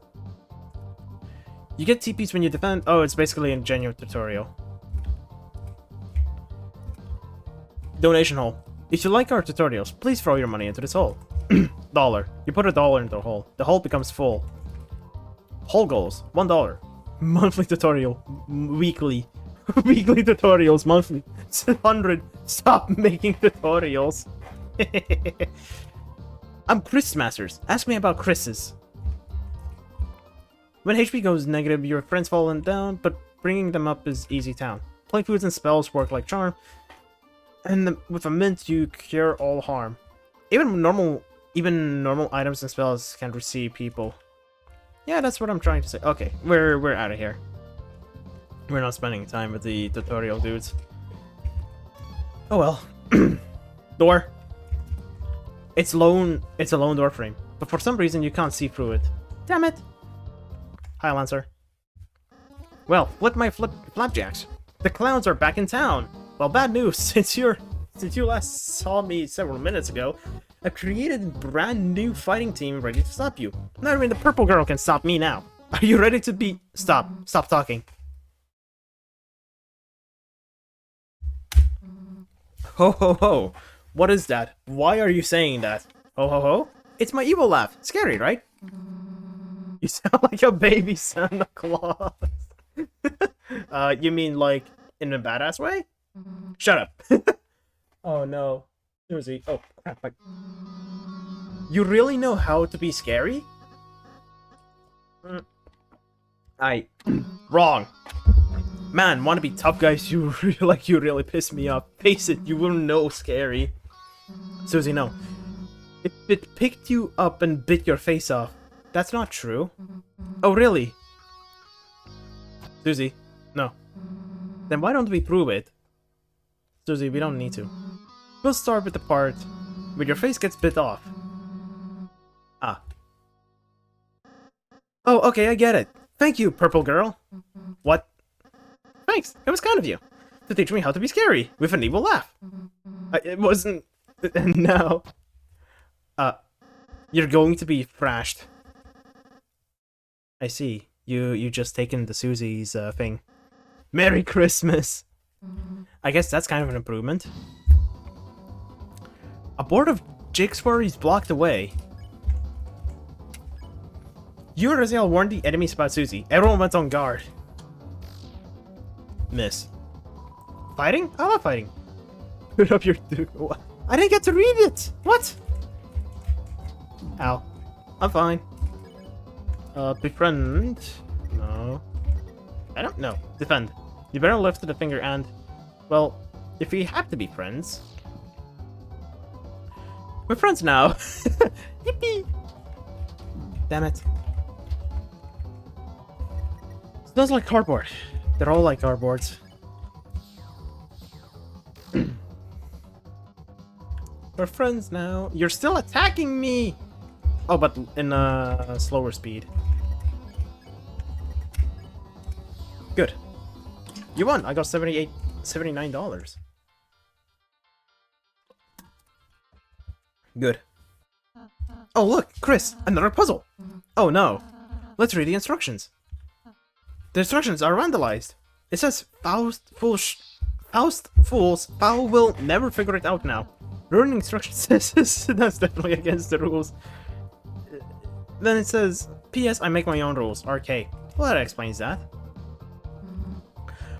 You get TPs when you defend. Oh, it's basically a genuine tutorial. Donation hole. If you like our tutorials, please throw your money into this hole. $1. You put $1 into the hole. The hole becomes full. Hole goals. $1. Monthly tutorial. Weekly. Weekly tutorials. Monthly. 100. Stop making tutorials. I'm Chris Masters. Ask me about Chris's. When HP goes negative, your friends fall down, but bringing them up is easy town. Plague foods and spells work like charm, and with a mint you cure all harm. Even normal items and spells can receive people. Yeah, that's what I'm trying to say. Okay, we're out of here. We're not spending time with the tutorial dudes. Oh well. Door. It's a lone door frame, but for some reason you can't see through it. Damn it. Hi, Lancer. Well, flip my flapjacks. The clowns are back in town. Well, bad news. Since you last saw me several minutes ago, I've created a brand new fighting team ready to stop you. Not even the purple girl can stop me now. Are you ready to be... Stop talking. Ho ho ho. What is that? Why are you saying that? Ho ho ho? It's my evil laugh. Scary, right? You sound like a baby Santa Claus. You mean like in a badass way? Shut up. Oh no. Seriously. Oh crap. You really know how to be scary? Wrong. Man, wanna be tough guys, you really piss me off. Face it, you wouldn't know scary. Susie, no. If it picked you up and bit your face off, that's not true. Oh, really? Susie, no. Then why don't we prove it? Susie, we don't need to. We'll start with the part where your face gets bit off. Ah. Oh, okay, I get it. Thank you, purple girl. What? Thanks, it was kind of you. To teach me how to be scary, with an evil laugh. It wasn't... No. You're going to be thrashed. I see. You just taken the Susie's thing. Merry Christmas! I guess that's kind of an improvement. A board of Jigsaw blocked away. You and Raziel warned the enemies about Susie. Everyone went on guard. Miss. Fighting? I love fighting. Put up your... What? I didn't get to read it! What? Ow. I'm fine. Befriend? No. I don't know. Defend. You better lift the finger and... Well, if we have to be friends... We're friends now! Yippee! Damn it. Smells like cardboard. They're all like cardboards. We're friends now. You're still attacking me! Oh, but in a slower speed. Good. You won! I got $79. Good. Oh look, Chris! Another puzzle! Oh no. Let's read the instructions. The instructions are vandalized. It says, Faust fools, Foul will never figure it out now. Ruining instructions says that's definitely against the rules. Then it says, P.S. I make my own rules, RK. Well, that explains that.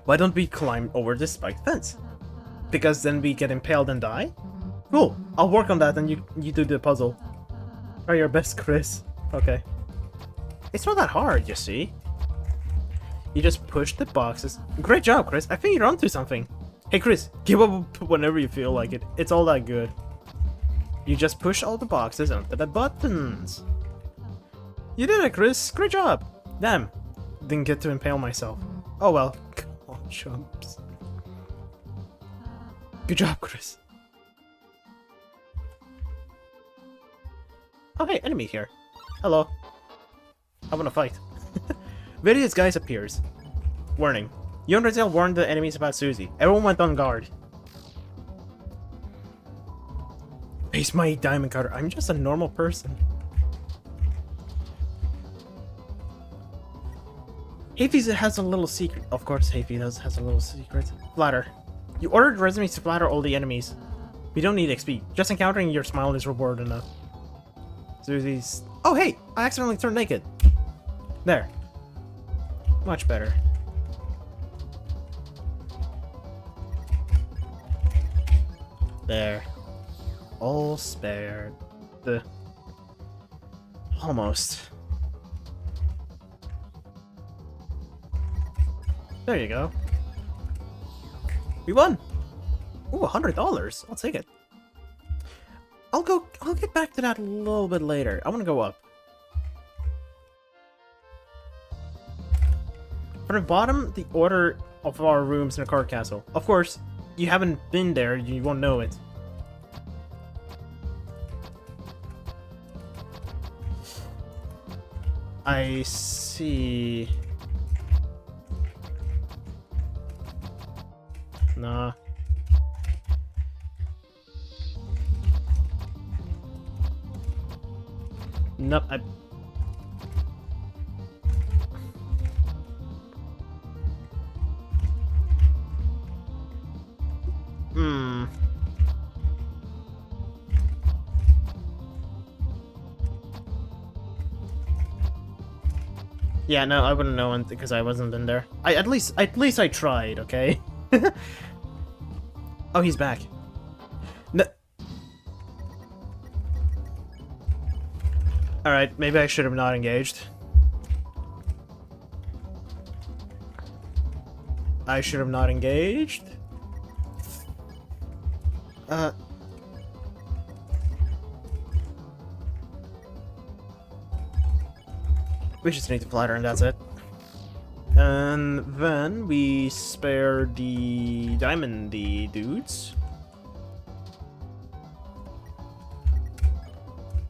Why don't we climb over this spiked fence? Because then we get impaled and die? Cool, I'll work on that and you do the puzzle. Try your best, Chris. Okay. It's not that hard, you see. You just push the boxes. Great job, Chris. I think you're onto something. Hey, Chris, give up whenever you feel like it. It's all that good. You just push all the boxes onto the buttons. You did it, Chris. Great job. Damn. Didn't get to impale myself. Oh well. Come on, chumps. Good job, Chris. Oh, hey, enemy here. Hello. I wanna fight. Various guys appears. Warning. You and Brazil warned the enemies about Susie. Everyone went on guard. Face my diamond cutter. I'm just a normal person. Hafey has a little secret. Of course, Hafey has a little secret. Flatter. You ordered resumes to flatter all the enemies. We don't need XP. Just encountering your smile is reward enough. Susie's... Oh, hey! I accidentally turned naked. There. Much better. There. All spared. Almost. There you go. We won! Ooh, $100. I'll take it. I'll get back to that a little bit later. I want to go up. From the bottom, the order of our rooms in the card castle. Of course, you haven't been there, you won't know it. I see. Nah. Nope, Yeah, no, I wouldn't know because I wasn't in there. At least I tried, okay? Oh, he's back. No. Alright, maybe I should have not engaged. I should have not engaged. We just need to flatter and that's it. And then we spare the diamondy dudes.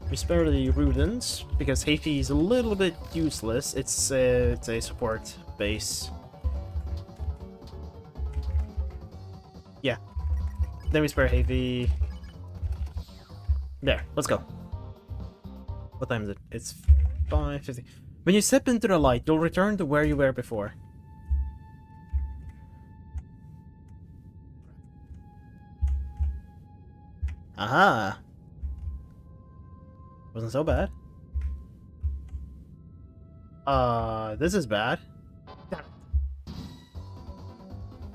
We spare the Rudens because Hafey is a little bit useless. It's a support base. Yeah. Then we spare Hafey. There, let's go. What time is it? It's 5:50. When you step into the light, you'll return to where you were before. Aha! Wasn't so bad. This is bad.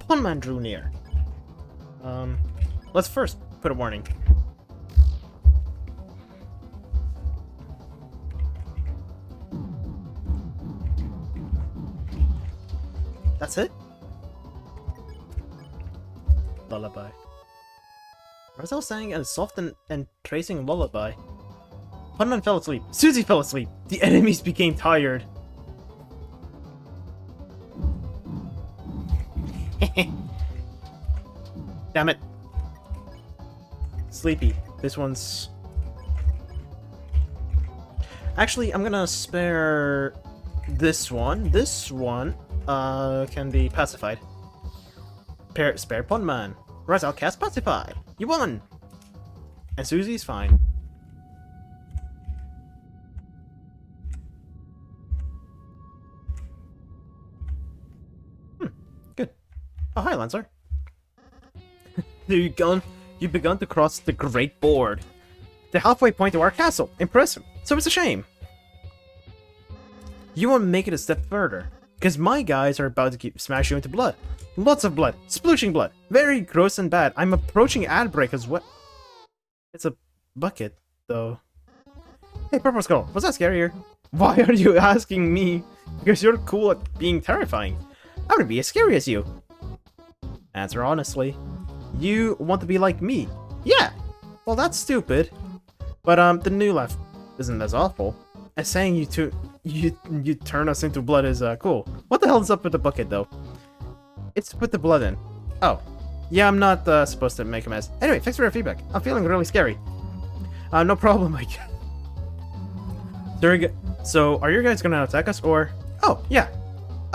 Punman drew near. Let's first put a warning. That's it? Lullaby. Marcel sang a soft and tracing lullaby. Punman fell asleep. Susie fell asleep. The enemies became tired. Damn it. Sleepy. This one's... Actually, I'm gonna spare this one. This one can be pacified. Spare Punman. Right, I'll cast Pacify. You won! And Susie's fine. Good. Oh, hi, Lancer. You've begun to cross the Great Board. The halfway point to our castle. Impressive. So it's a shame. You want to make it a step further. Because my guys are about to smash you into blood. Lots of blood. Splooshing blood. Very gross and bad. I'm approaching ad break as well. It's a bucket, though. Hey, Purple Skull. Was that scarier? Why are you asking me? Because you're cool at being terrifying. I would be as scary as you. Answer honestly. You want to be like me? Yeah. Well, that's stupid. But the new life isn't as awful. As saying you turn us into blood is cool. What the hell is up with the bucket though? It's to put the blood in. Oh. Yeah, I'm not supposed to make a mess. Anyway, thanks for your feedback. I'm feeling really scary. No problem, I guess. So are you guys gonna attack us or? Oh, yeah.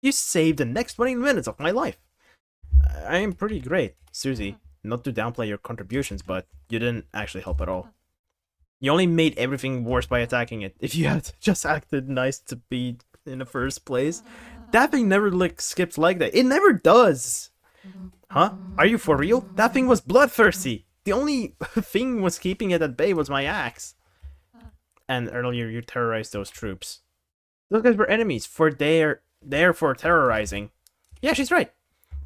You saved the next 20 minutes of my life. I am pretty great, Susie. Not to downplay your contributions, but you didn't actually help at all. You only made everything worse by attacking it. If you had just acted nice to be in the first place, that thing never skips like that. It never does. Huh? Are you for real? That thing was bloodthirsty. The only thing was keeping it at bay was my axe. And earlier you terrorized those troops. Those guys were enemies, for they're there for terrorizing. Yeah, she's right.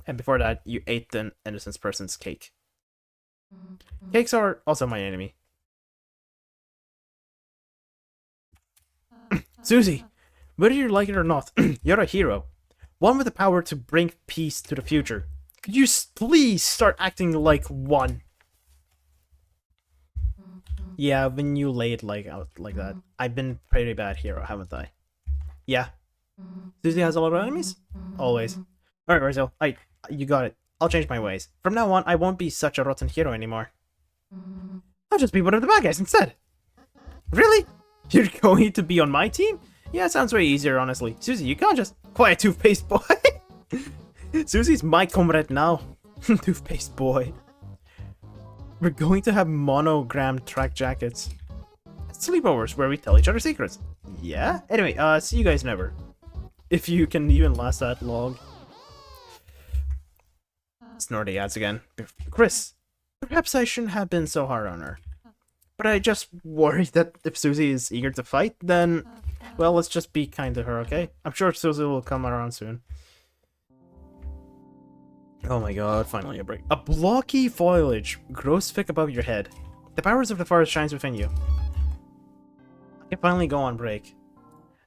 And before that, you ate an innocent person's cake. Cakes are also my enemy. Susie, whether you like it or not, you're a hero. One with the power to bring peace to the future. Could you please start acting like one? Yeah, when you lay it out like that. I've been pretty bad hero, haven't I? Yeah. Susie has a lot of enemies? Always. Alright, Rizzo, you got it. I'll change my ways. From now on, I won't be such a rotten hero anymore. I'll just be one of the bad guys instead. Really? You're going to be on my team? Yeah, it sounds way easier, honestly. Susie, you can't just... Quiet, toothpaste boy! Susie's my comrade now. Toothpaste boy. We're going to have monogram track jackets. Sleepovers where we tell each other secrets. Yeah? Anyway, see you guys never. If you can even last that long. Snorty ads again. Chris, perhaps I shouldn't have been so hard on her. But I just worry that if Susie is eager to fight, then... Well, let's just be kind to her, okay? I'm sure Susie will come around soon. Oh my god, finally a break. A blocky foliage grows thick above your head. The powers of the forest shines within you. I can finally go on break.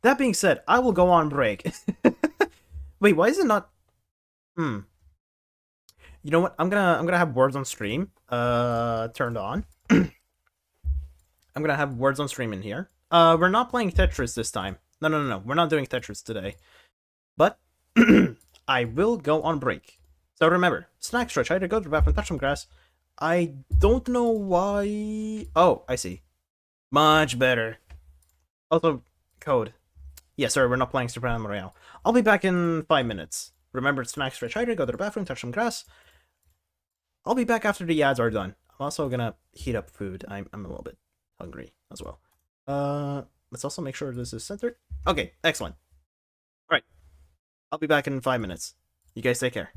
That being said, I will go on break. Wait, why is it not... You know what? I'm gonna have words on stream turned on. I'm gonna have words on stream in here. We're not playing Tetris this time. No. We're not doing Tetris today. But I will go on break. So remember, snack stretch. I had to go to the bathroom, touch some grass. I don't know why. Oh, I see. Much better. Also, code. Yes, sir. We're not playing Super Animal Royale. I'll be back in 5 minutes. Remember, snack stretch. I had to go to the bathroom, touch some grass. I'll be back after the ads are done. I'm also gonna heat up food. I'm a little bit hungry as well. Let's also make sure this is centered. Okay, excellent. All right, I'll be back in 5 minutes. You guys take care.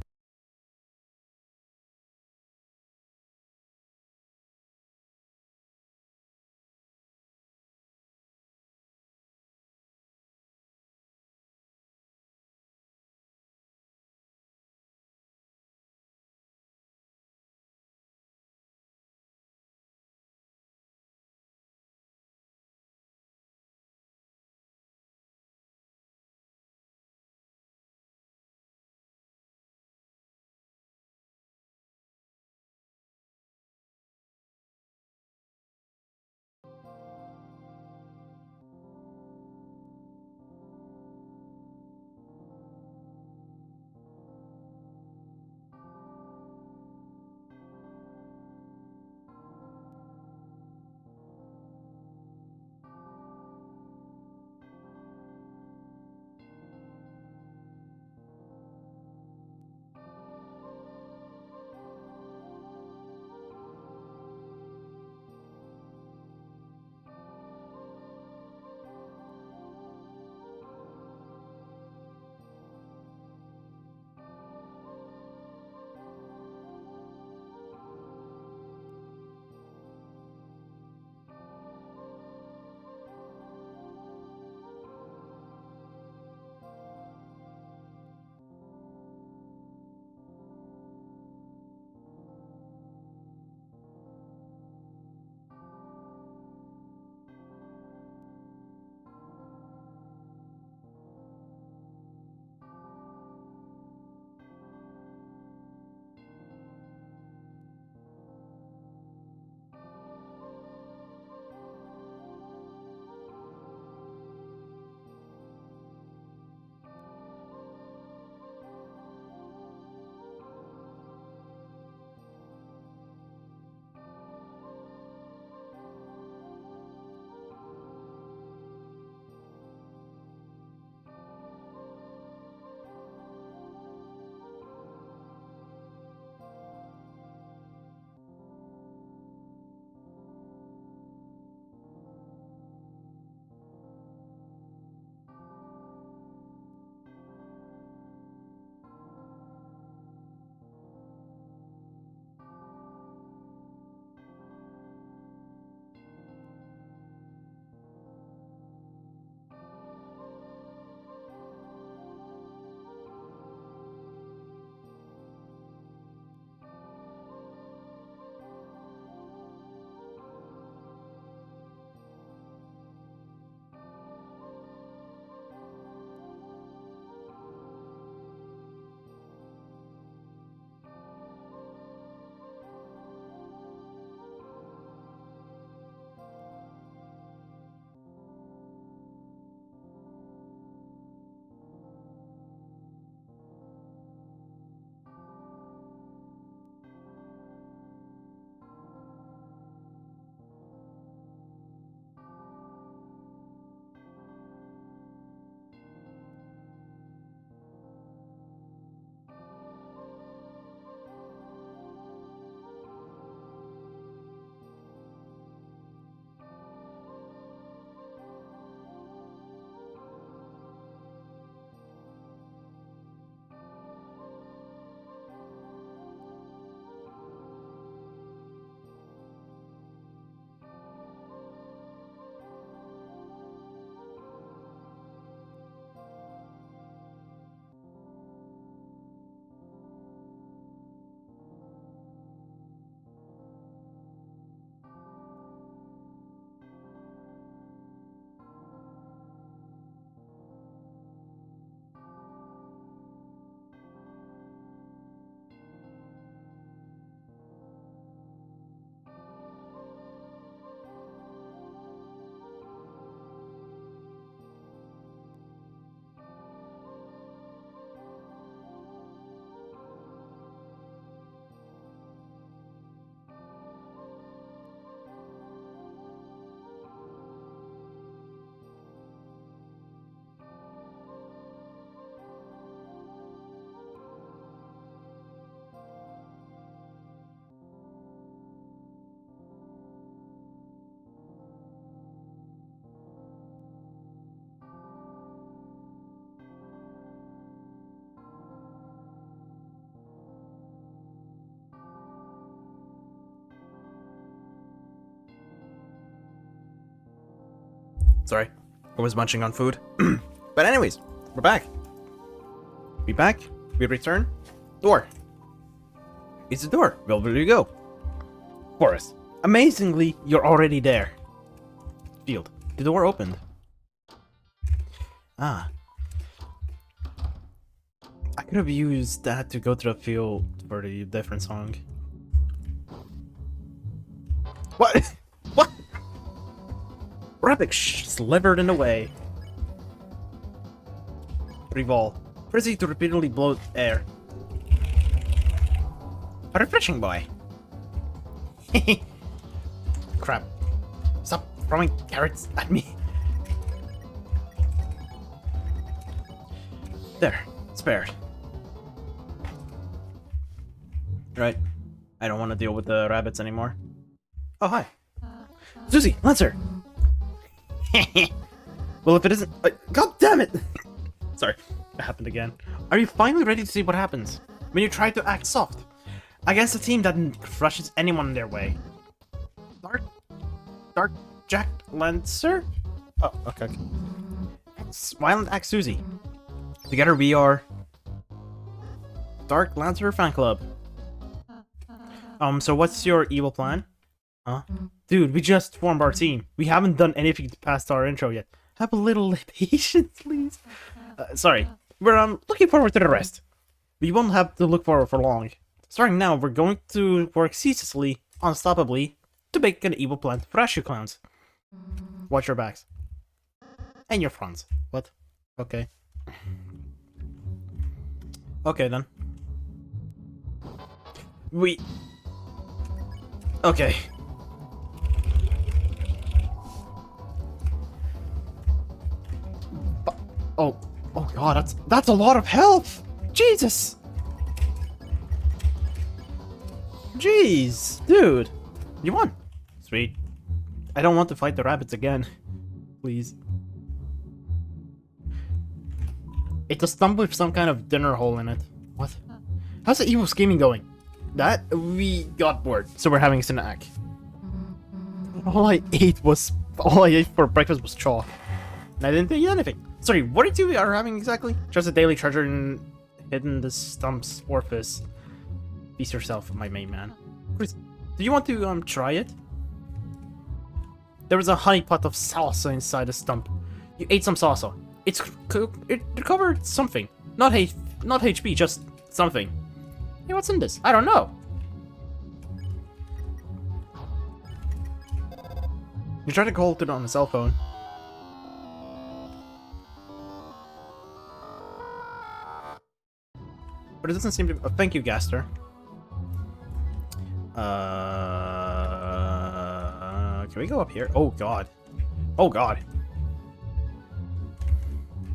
Sorry, I was munching on food. But anyways, we're back. We back. We return. Door. It's the door. Well, there you go. Forest. Amazingly, you're already there. Field. The door opened. Ah. I could have used that to go to the field for the different song. What? What? Rabbit slivered in the way. Revolve. Frizzy to repeatedly blow air. A refreshing boy. Crap. Stop throwing carrots at me. There. Spared. Right. I don't want to deal with the rabbits anymore. Oh, hi. Susie, Lancer! Well, if it isn't... God damn it! Sorry, that happened again. Are you finally ready to see what happens when you try to act soft against a team that crushes anyone in their way? Dark Jack Lancer? Oh, okay. Violent Axe Susie. Together we are... Dark Lancer Fan Club. So what's your evil plan? Huh? Dude, we just formed our team. We haven't done anything past our intro yet. Have a little patience, please. Sorry. We're looking forward to the rest. We won't have to look forward for long. Starting now, we're going to work ceaselessly, unstoppably, to make an evil plan to thrash you clowns. Watch your backs. And your fronts. What? Okay. Okay, then. Okay. Oh god, that's a lot of health! Jesus! Jeez, dude. You won. Sweet. I don't want to fight the rabbits again. Please. It's a stump with some kind of dinner hole in it. What? How's the evil scheming going? That? We got bored, so we're having a snack. All I ate for breakfast was chalk. And I didn't eat anything. Sorry, what are you are having exactly? Just a daily treasure hidden in the stump's orifice. Feast yourself, my main man. Chris, do you want to try it? There was a honey pot of salsa inside the stump. You ate some salsa. It recovered something. Not HP, just something. Hey, what's in this? I don't know. You tried to call it on the cell phone. But it doesn't seem to... Oh, thank you, Gaster. Can we go up here? Oh, God. Oh, God.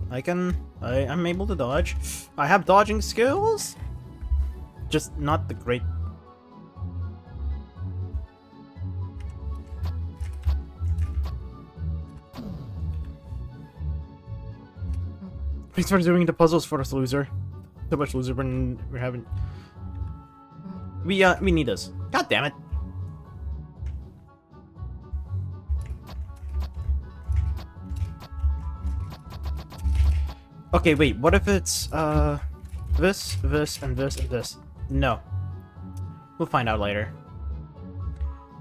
I'm able to dodge. I have dodging skills. Just not the great... Thanks for doing the puzzles for us, loser. So much loser when we're having... We need this. God damn it. Okay, wait, what if it's, this, and this, and this? No. We'll find out later.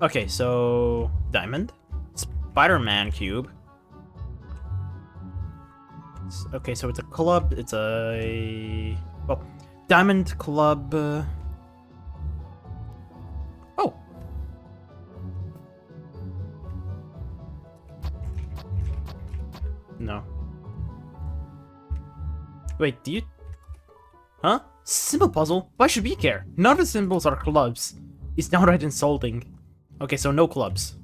Okay, so... Diamond? Spider-Man cube. Okay, so it's a club, it's a... Well, diamond club... Oh! No. Wait, do you... Huh? Symbol puzzle? Why should we care? None of the symbols are clubs. It's downright insulting. Okay, so no clubs.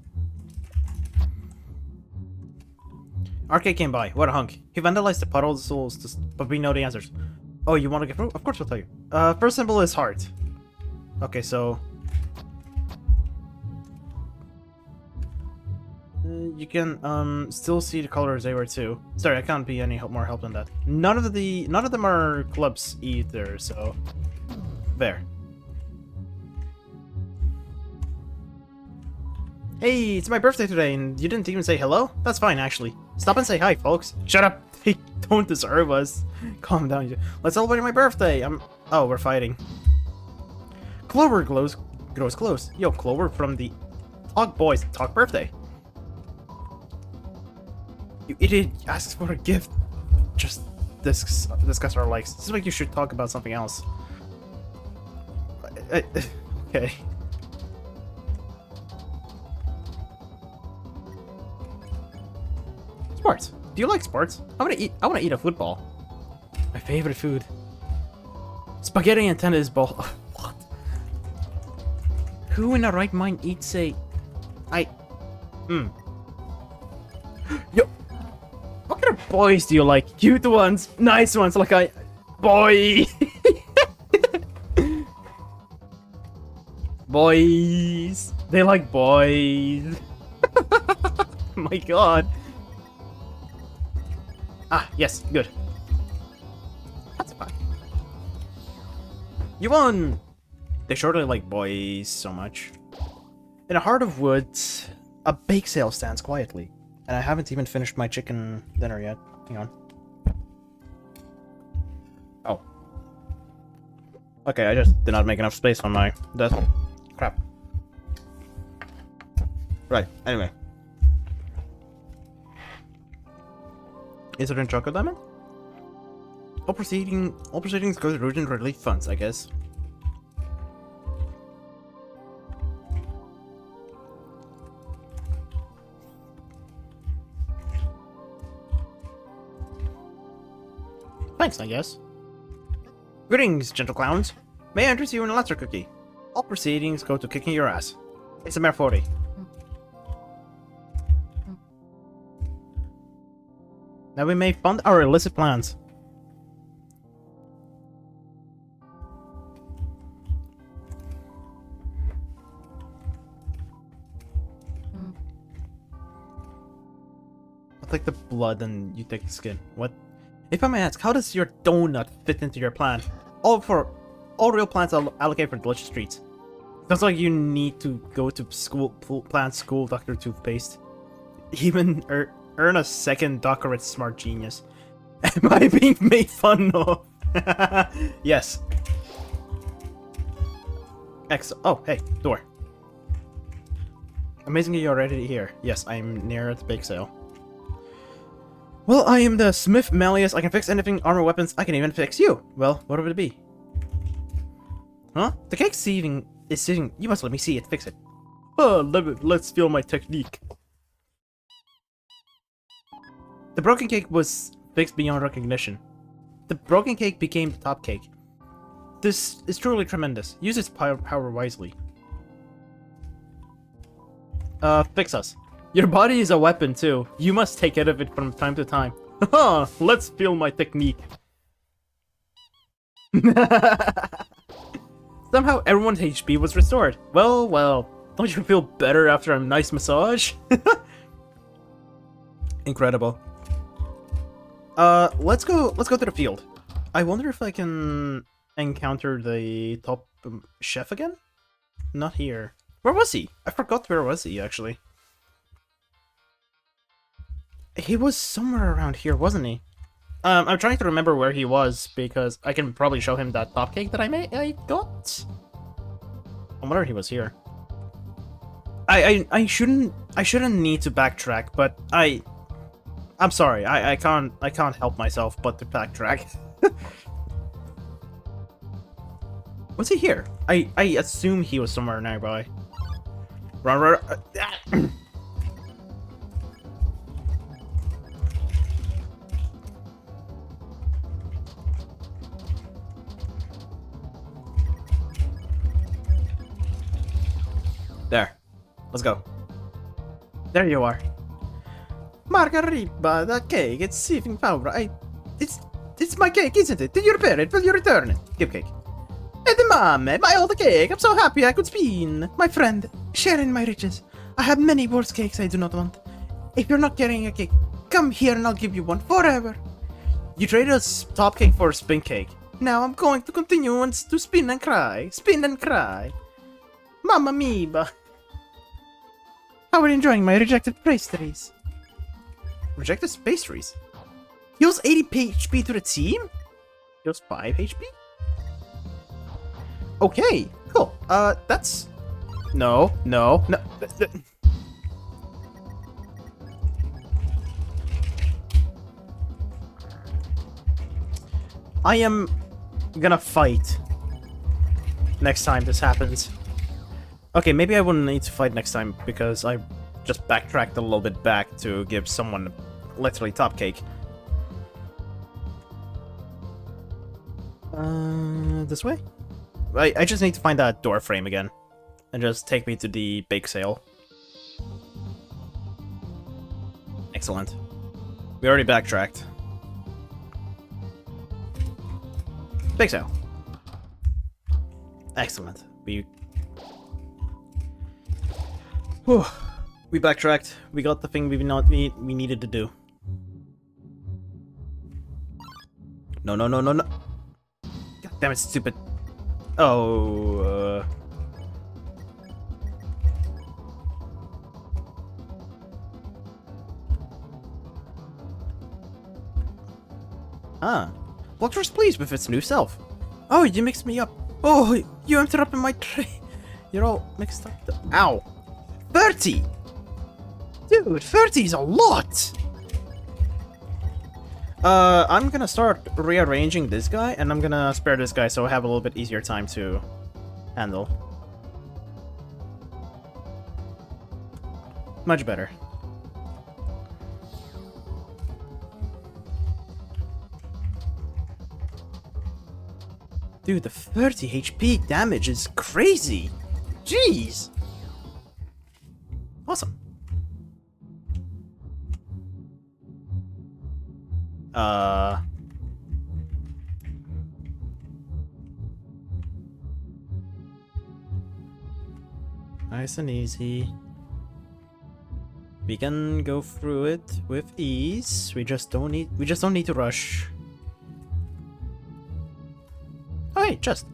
Arcade came by. What a hunk. He vandalized the puddles, but we know the answers. Oh, you want to get through? Of course we'll tell you. First symbol is heart. Okay, so... you can, still see the colors they were too. Sorry, I can't be any more help than that. None of them are clubs either, so... There. Hey, it's my birthday today, and you didn't even say hello? That's fine, actually. Stop and say hi, folks. Shut up. They don't deserve us. Calm down. Let's celebrate my birthday. Oh, we're fighting. Clover grows close. Yo, Clover from the Talk Boys Talk birthday. You idiot asks for a gift. Just discuss our likes. This is like you should talk about something else. Okay. Sports. Do you like sports? I wanna eat a football. My favorite food. Spaghetti and tennis ball. What? Who in their right mind eats a... Yo! What kind of boys do you like? Cute ones, nice ones, like boy! Boys! They like boys! My god! Ah, yes, good. That's fine. You won! They surely like boys so much. In the heart of woods, a bake sale stands quietly. And I haven't even finished my chicken dinner yet. Hang on. Oh. Okay, I just did not make enough space on my desk. Crap. Right, anyway. Is it in Choco Diamond? All proceedings go to root and relief funds, I guess. Thanks, I guess. Greetings, gentle clowns. May I interest you in a lesser cookie? All proceedings go to kicking your ass. It's a mere 40. Now we may fund our illicit plans. I'll take the blood and you take the skin. What? If I may ask, how does your donut fit into your plan? All real plants are allocated for delicious treats. Sounds like you need to go to school, plant school Dr. Toothpaste. Even earn a second doctorate, smart genius. Am I being made fun of? Yes. Oh, hey, door. Amazingly, you're already here. Yes, I'm near the bake sale. Well, I am the Smith Malleus. I can fix anything, armor, weapons. I can even fix you. Well, what would it be? Huh? The cake is sitting. You must let me see it. Fix it. Oh, let's feel my technique. The broken cake was fixed beyond recognition. The broken cake became the top cake. This is truly tremendous. Use its power wisely. Fix us. Your body is a weapon too. You must take care of it from time to time. Haha, let's feel my technique. Somehow everyone's HP was restored. Well, don't you feel better after a nice massage? Incredible. Let's go to the field. I wonder if I can encounter the top chef again? Not here. Where was he? I forgot where was he actually. He was somewhere around here, wasn't he? I'm trying to remember where he was because I can probably show him that top cake that I got. I wonder if he was here. I shouldn't need to backtrack, but I'm sorry. I can't help myself but to backtrack. Was he here? I assume he was somewhere nearby. Run. There. Let's go. There you are. Margarita, the cake, it's sieving powder. It's my cake, isn't it? Did you repair it? Will you return it? Give cake. Edamame, my old cake. I'm so happy I could spin. My friend, sharing my riches. I have many worse cakes I do not want. If you're not getting a cake, come here and I'll give you one forever. You traded a top cake for a spin cake. Now I'm going to continue to spin and cry. Spin and cry. Mamma mia. How are you enjoying my rejected pastries? Rejected pastries. Heals 80 HP to the team? Heals 5 HP? Okay, cool. That's... No. I am gonna fight next time this happens. Okay, maybe I wouldn't need to fight next time because I just backtracked a little bit back to give someone literally top cake. This way? I just need to find that door frame again. And just take me to the bake sale. Excellent. We already backtracked. Bake sale. Excellent. Whew. We backtracked. We got the thing we needed to do. No. God damn it, stupid. Oh, Blockter's pleased with its new self. Oh, you mixed me up. Oh, you interrupted my tray. You're all mixed up. Ow. 30! Dude, 30 is a lot! I'm gonna start rearranging this guy, and I'm gonna spare this guy so I have a little bit easier time to handle. Much better. Dude, the 30 HP damage is crazy! Jeez! Awesome. Nice and easy. We can go through it with ease. We just don't need to rush. Oh hey, chest.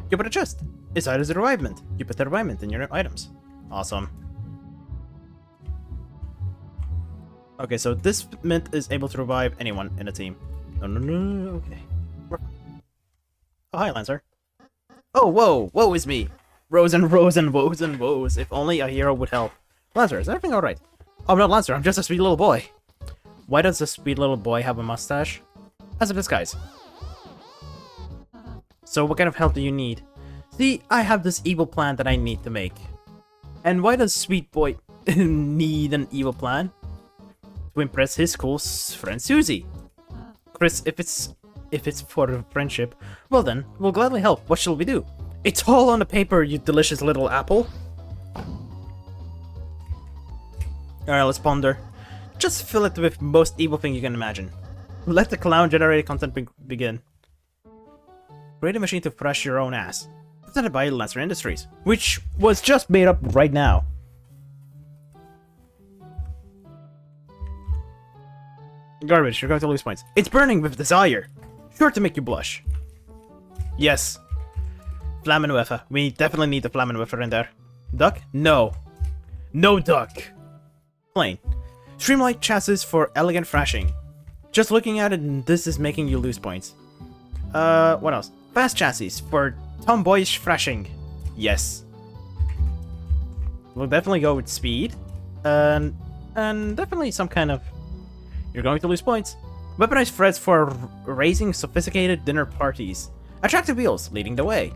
You put a chest. Inside is a revivement. You put the revivement in your items. Awesome. Okay, so this mint is able to revive anyone in a team. No, okay. Oh, hi, Lancer. Oh, whoa, woe is me. Rows and rows and woes and woes. If only a hero would help. Lancer, is everything alright? Oh, I'm not Lancer, I'm just a sweet little boy. Why does this sweet little boy have a mustache? As a disguise. So what kind of help do you need? See, I have this evil plan that I need to make. And why does sweet boy need an evil plan? To impress his cool friend Susie. Chris, if it's for friendship, well then, we'll gladly help. What shall we do? It's all on the paper, you delicious little apple. Alright, let's ponder. Just fill it with most evil thing you can imagine. Let the clown-generated content begin. Create a machine to thrash your own ass. Presented by Lancer Industries, which was just made up right now. Garbage, you're going to lose points. It's burning with desire. Sure to make you blush. Yes. Flammenwerfer. We definitely need the Flammenwerfer in there. Duck? No. No duck. Plain. Streamlined chassis for elegant thrashing. Just looking at it, this is making you lose points. What else? Fast chassis for tomboyish thrashing. Yes. We'll definitely go with speed. And definitely some kind of... You're going to lose points. Weaponized threads for raising sophisticated dinner parties. Attractive wheels leading the way.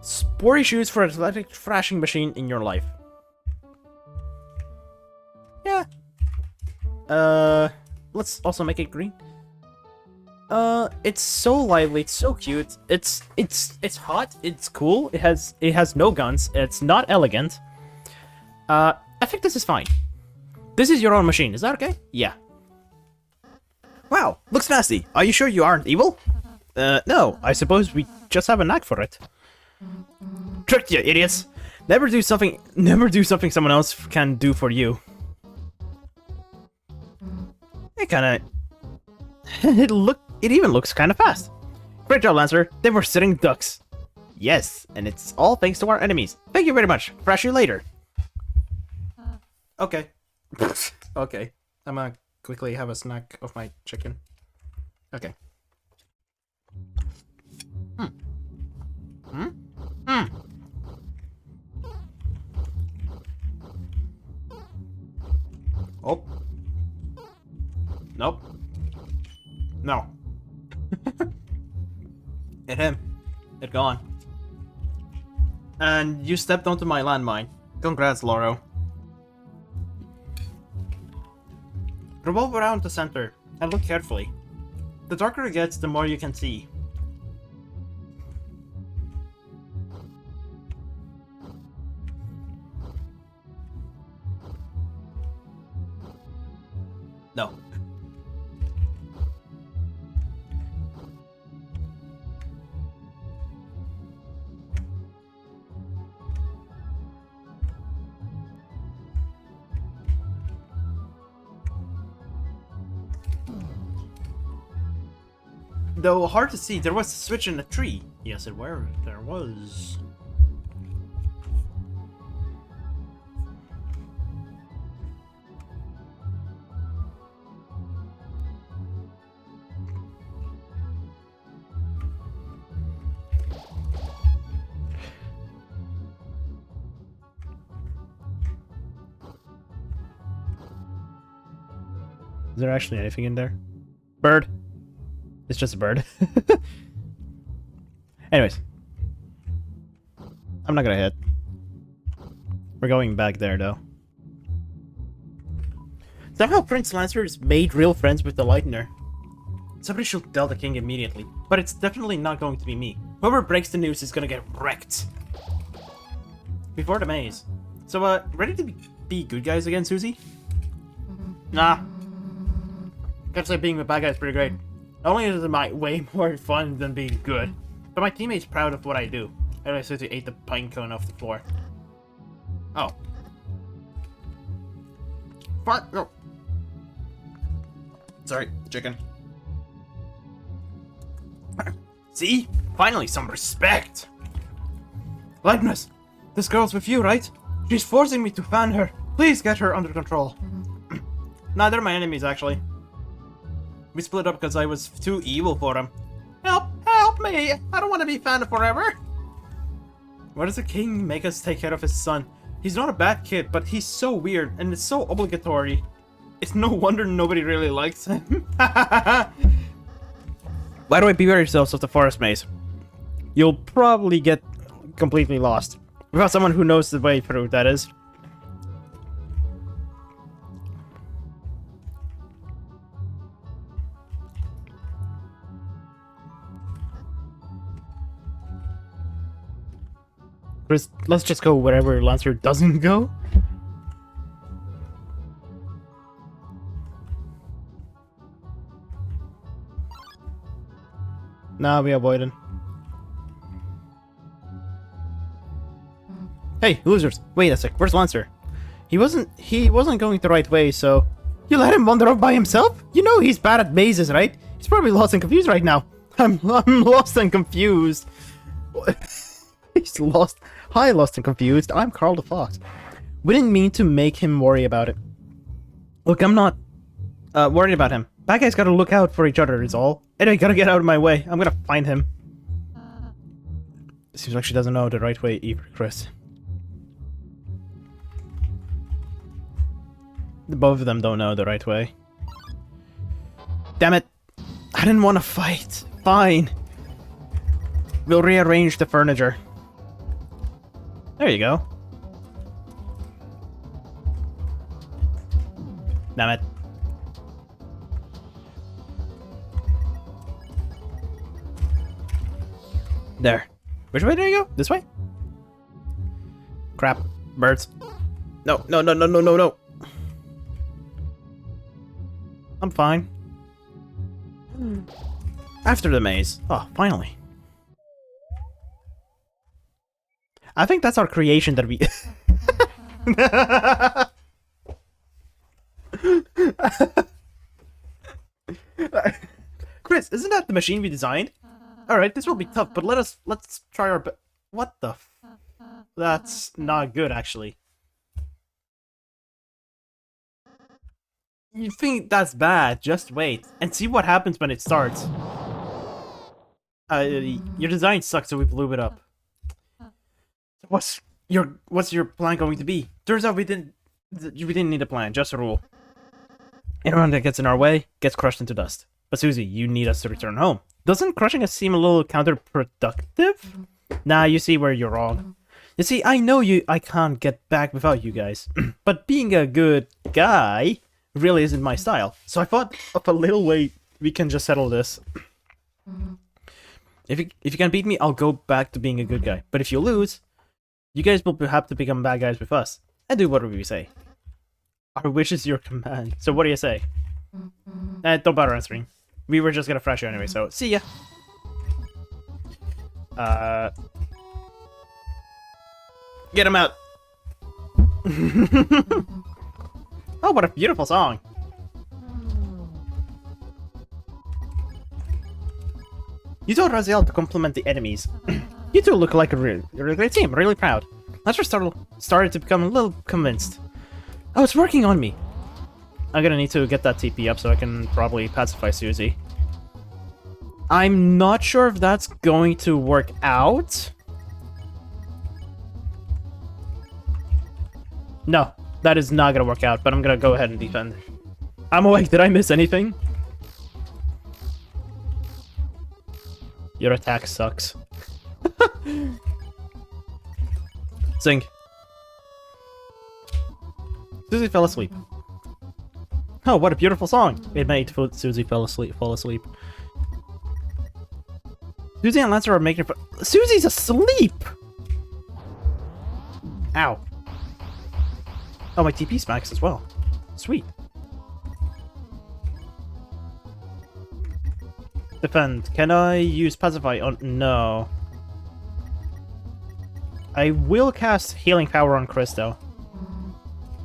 Sporty shoes for athletic thrashing machine in your life. Yeah. Let's also make it green. It's so lively, it's so cute. It's hot, it's cool. It has no guns. It's not elegant. I think this is fine. This is your own machine. Is that okay? Yeah. Wow, looks nasty. Are you sure you aren't evil? No. I suppose we just have a knack for it. Tricked you, idiots. Never do something someone else can do for you. It kinda... It even looks kinda fast. Great job, Lancer. They were sitting ducks. Yes, and it's all thanks to our enemies. Thank you very much. Thrash you later. Okay. Okay. I'm gonna quickly have a snack of my chicken. Okay. Hmm? Hmm? Oh. Nope. No. Hit him. It gone. And you stepped onto my landmine. Congrats, Loro. Revolve around the center and look carefully. The darker it gets, the more you can see. No. Though hard to see, there was a switch in the tree. Yes, there was. Is there actually anything in there? Bird. It's just a bird. Anyways. I'm not gonna hit. We're going back there, though. Somehow Prince Lancer's made real friends with the Lightner. Somebody should tell the king immediately, but it's definitely not going to be me. Whoever breaks the news is gonna get wrecked. Before the maze. So, ready to be good guys again, Susie? Nah. Gotta say, being the bad guy is pretty great. Not only is it way more fun than being good, but my teammate's proud of what I do. Anyway, Susie ate the pine cone off the floor. Oh. Fuck, no. Sorry, chicken. See? Finally, some respect! Lightness! This girl's with you, right? She's forcing me to fan her. Please get her under control. Nah, they're my enemies, actually. We split up because I was too evil for them. Help me! I don't want to be fanned forever! Why does the king make us take care of his son? He's not a bad kid, but he's so weird, and it's so obligatory. It's no wonder nobody really likes him. By the way, beware yourselves of the forest maze. You'll probably get completely lost. Without someone who knows the way through, that is. Let's just go wherever Lancer doesn't go. Nah, we avoided. Hey, losers! Wait a sec. Where's Lancer? He wasn't going the right way, so you let him wander off by himself? You know he's bad at mazes, right? He's probably lost and confused right now. I'm lost and confused. He's lost. Hi, lost and confused. I'm Carl the Fox. We didn't mean to make him worry about it. Look, I'm not worried about him. Bad guys gotta look out for each other, is all. Anyway, gotta get out of my way. I'm gonna find him. Seems like she doesn't know the right way either, Chris. Both of them don't know the right way. Damn it! I didn't want to fight. Fine. We'll rearrange the furniture. There you go. Damn it. There. Which way do you go? This way? Crap. Birds. No, no, no, no, no, no, no. I'm fine. After the maze. Oh, finally. I think that's our creation that we... Chris, isn't that the machine we designed? Alright, this will be tough, but let's try our best. What the f... That's not good, actually. You think that's bad? Just wait and see what happens when it starts. Your design sucks, so we blew it up. What's your plan going to be? Turns out we didn't need a plan, just a rule. Anyone that gets in our way gets crushed into dust. But Susie, you need us to return home. Doesn't crushing us seem a little counterproductive? Nah, you see where you're wrong. You see, I know I can't get back without you guys. But being a good guy really isn't my style. So I thought of a little way we can just settle this. If you can beat me, I'll go back to being a good guy. But if you lose, you guys will have to become bad guys with us. And do whatever we say. Our wish is your command. So what do you say? Don't bother answering. We were just gonna thrash you anyway, so see ya. Get him out. Oh, what a beautiful song. You told Raziel to compliment the enemies. You two look like a really great team. Really proud. Lester started to become a little convinced. Oh, it's working on me. I'm gonna need to get that TP up so I can probably pacify Susie. I'm not sure if that's going to work out. No, that is not gonna work out, but I'm gonna go ahead and defend. I'm awake. Did I miss anything? Your attack sucks. Sing. Susie fell asleep. Oh, what a beautiful song! It made Susie fall asleep. Susie and Lancer are making fun. Susie's asleep! Ow. Oh, my TP smacks as well. Sweet. Defend. Can I use Pacify on... No. I will cast Healing Power on Chris, though.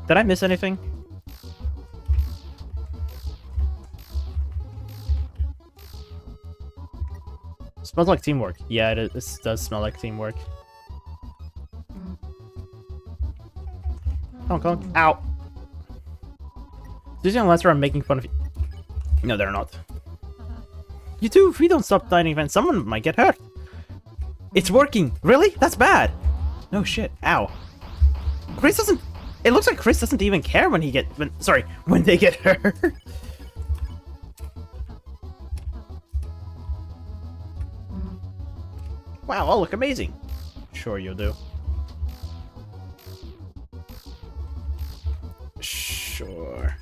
Did I miss anything? Smells like teamwork. Yeah, this does smell like teamwork. Hong Kong. Ow. Susie and Lancer are making fun of you. No, they're not. You two, if we don't stop dying events, someone might get hurt. It's working. Really? That's bad. No shit. Ow. Chris doesn't... It looks like Chris doesn't even care when when they get hurt. Wow, I'll look amazing. Sure you do. Sure.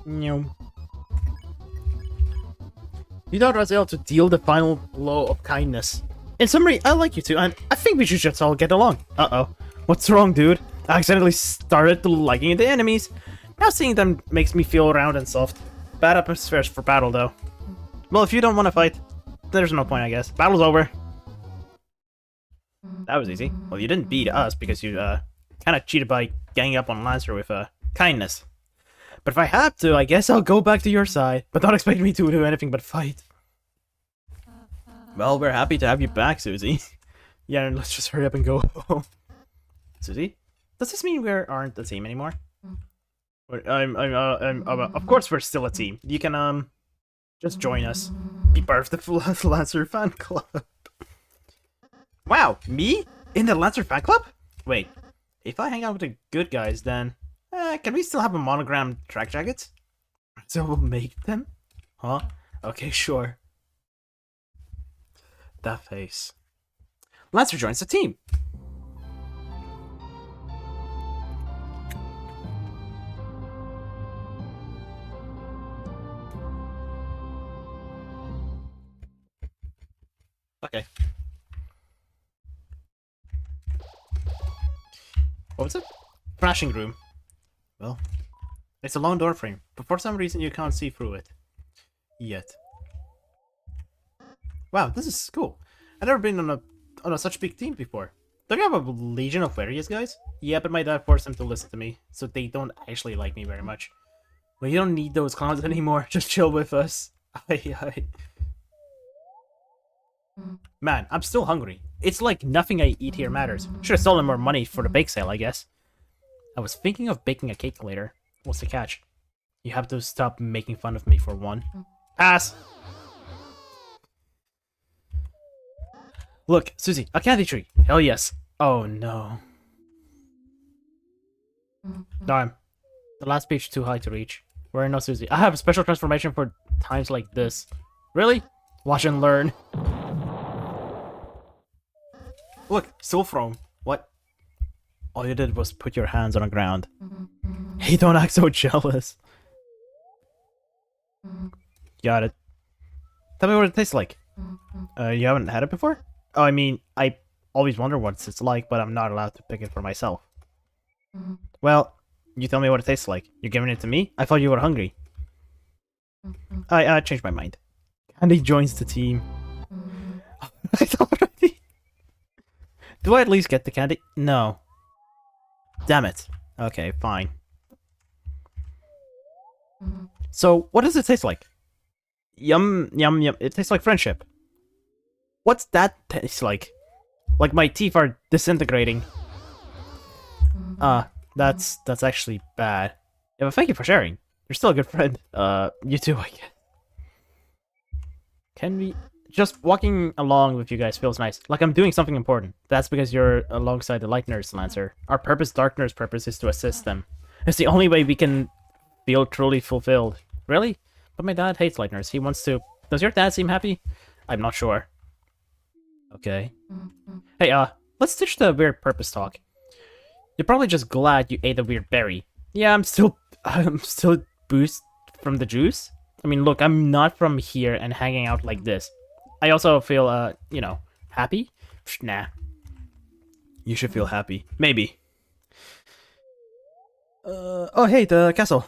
No. You taught Raziel to deal the final blow of kindness. In summary, I like you two, and I think we should just all get along. Uh-oh. What's wrong, dude? I accidentally started liking the enemies. Now seeing them makes me feel round and soft. Bad atmospheres for battle, though. Well, if you don't want to fight, there's no point, I guess. Battle's over. That was easy. Well, you didn't beat us because you, kind of cheated by ganging up on Lancer with, kindness. But if I have to, I guess I'll go back to your side. But don't expect me to do anything but fight. Well, we're happy to have you back, Susie. Yeah, let's just hurry up and go home. Susie? Does this mean we aren't a team anymore? Of course we're still a team. You can, just join us. Be part of the Lancer fan club. Wow, me? In the Lancer fan club? Wait, if I hang out with the good guys, then... can we still have a monogrammed track jackets? So we'll make them? Huh? Okay, sure. That face. Lancer joins the team. Okay. What was it? Crashing room. Well, it's a long door frame, but for some reason you can't see through it. Yet. Wow, this is cool. I've never been on a such big team before. Don't you have a legion of various guys? Yeah, but my dad forced them to listen to me, so they don't actually like me very much. Well, you don't need those clowns anymore. Just chill with us. Man, I'm still hungry. It's like nothing I eat here matters. Should have stolen more money for the bake sale, I guess. I was thinking of baking a cake later. What's the catch? You have to stop making fun of me for one. Pass! Look, Susie, a candy tree. Hell yes. Oh no. Darn. The last page too high to reach. Where no Susie. I have a special transformation for times like this. Really? Watch and learn. Look, still from. What? All you did was put your hands on the ground. Hey, don't act so jealous. Got it. Tell me what it tastes like. You haven't had it before? Oh, I mean, I always wonder what it's like, but I'm not allowed to pick it for myself. Well, you tell me what it tastes like. You're giving it to me? I thought you were hungry. I changed my mind. Candy joins the team. I thought already. Do I at least get the candy? No. Damn it. Okay, fine. So, what does it taste like? Yum, yum, yum. It tastes like friendship. What's that taste like? Like my teeth are disintegrating. That's actually bad. Yeah, but thank you for sharing. You're still a good friend. You too, I guess. Can we... Just walking along with you guys feels nice. Like I'm doing something important. That's because you're alongside the Light Nurse, Lancer. Our purpose, Dark Nurse purpose, is to assist them. It's the only way we can feel truly fulfilled. Really? But my dad hates Light Nurse. He wants to... Does your dad seem happy? I'm not sure. Okay. Hey, let's ditch the weird purpose talk. You're probably just glad you ate a weird berry. Yeah, I'm still boosted from the juice. I mean, look, I'm not from here and hanging out like this. I also feel, you know, happy? Nah. You should feel happy. Maybe. Oh, hey, the castle.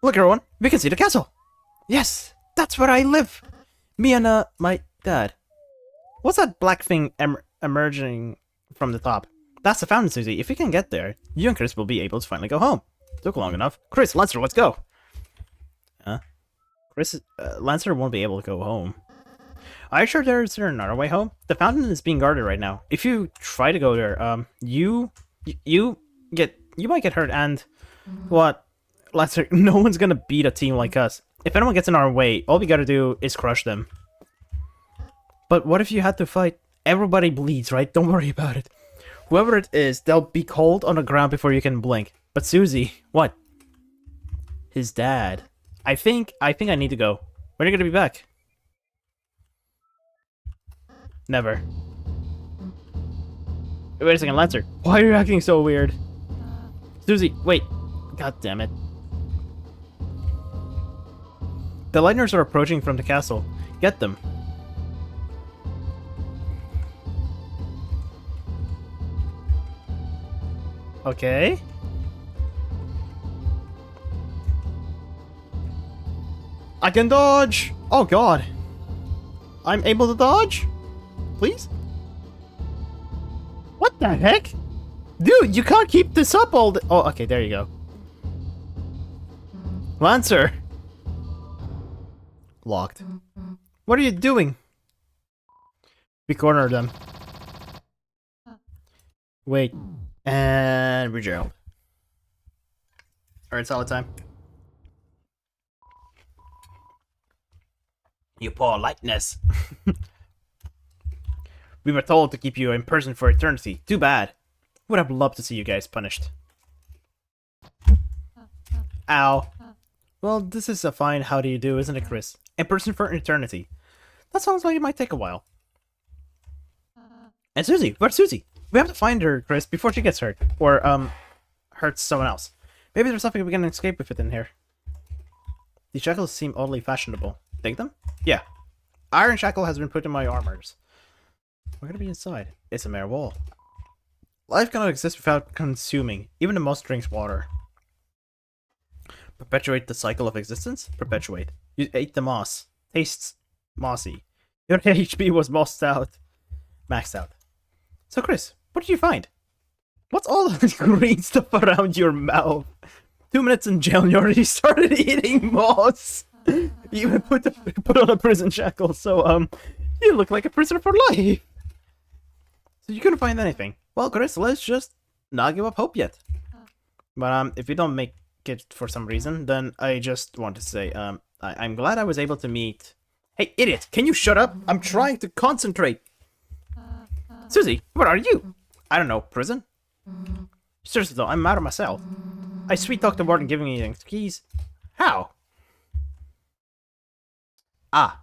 Look, everyone, we can see the castle. Yes, that's where I live. Me and, my dad. What's that black thing emerging from the top? That's the fountain, Susie. If we can get there, you and Chris will be able to finally go home. Took long enough. Chris, Lancer, let's go. Huh? Chris, Lancer won't be able to go home. Are you sure there's another way home? The fountain is being guarded right now. If you try to go there, you might get hurt and... What? Lancer, no one's gonna beat a team like us. If anyone gets in our way, all we gotta do is crush them. But what if you had to fight? Everybody bleeds, right? Don't worry about it. Whoever it is, they'll be cold on the ground before you can blink. But Susie, what? His dad. I think I need to go. When are you gonna be back? Never. Wait a second, Lancer. Why are you acting so weird? Susie, wait. God damn it. The Lightners are approaching from the castle. Get them. Okay. I can dodge! Oh god. I'm able to dodge? Please? What the heck? Dude, you can't keep this up all the— Oh, okay, there you go. Lancer! Locked. What are you doing? We cornered them. Wait. And rejailed. Alright, solid time. You poor lightness. We were told to keep you in prison for eternity. Too bad. Would have loved to see you guys punished. Ow. Well, this is a fine how do you do, isn't it, Chris? In prison for eternity. That sounds like it might take a while. And Susie, where's Susie? We have to find her, Chris, before she gets hurt. Or, hurts someone else. Maybe there's something we can escape with it in here. These shackles seem oddly fashionable. Take them? Yeah. Iron shackle has been put in my armors. We're gonna be inside. It's a mere wall. Life cannot exist without consuming. Even the moss drinks water. Perpetuate the cycle of existence? Perpetuate. You ate the moss. Tastes mossy. Your HP was maxed out. So Chris, what did you find? What's all the green stuff around your mouth? 2 minutes in jail and you already started eating moss. You even put on a prison shackle, so you look like a prisoner for life. So you couldn't find anything. Well, Chris, let's just not give up hope yet. But if you don't make it for some reason, then I just want to say, I'm glad I was able to meet... Hey, idiot, can you shut up? I'm trying to concentrate. Susie, where are you? I don't know, prison? Seriously though, I'm mad at myself. I sweet-talked the warden giving me the keys. How? Ah.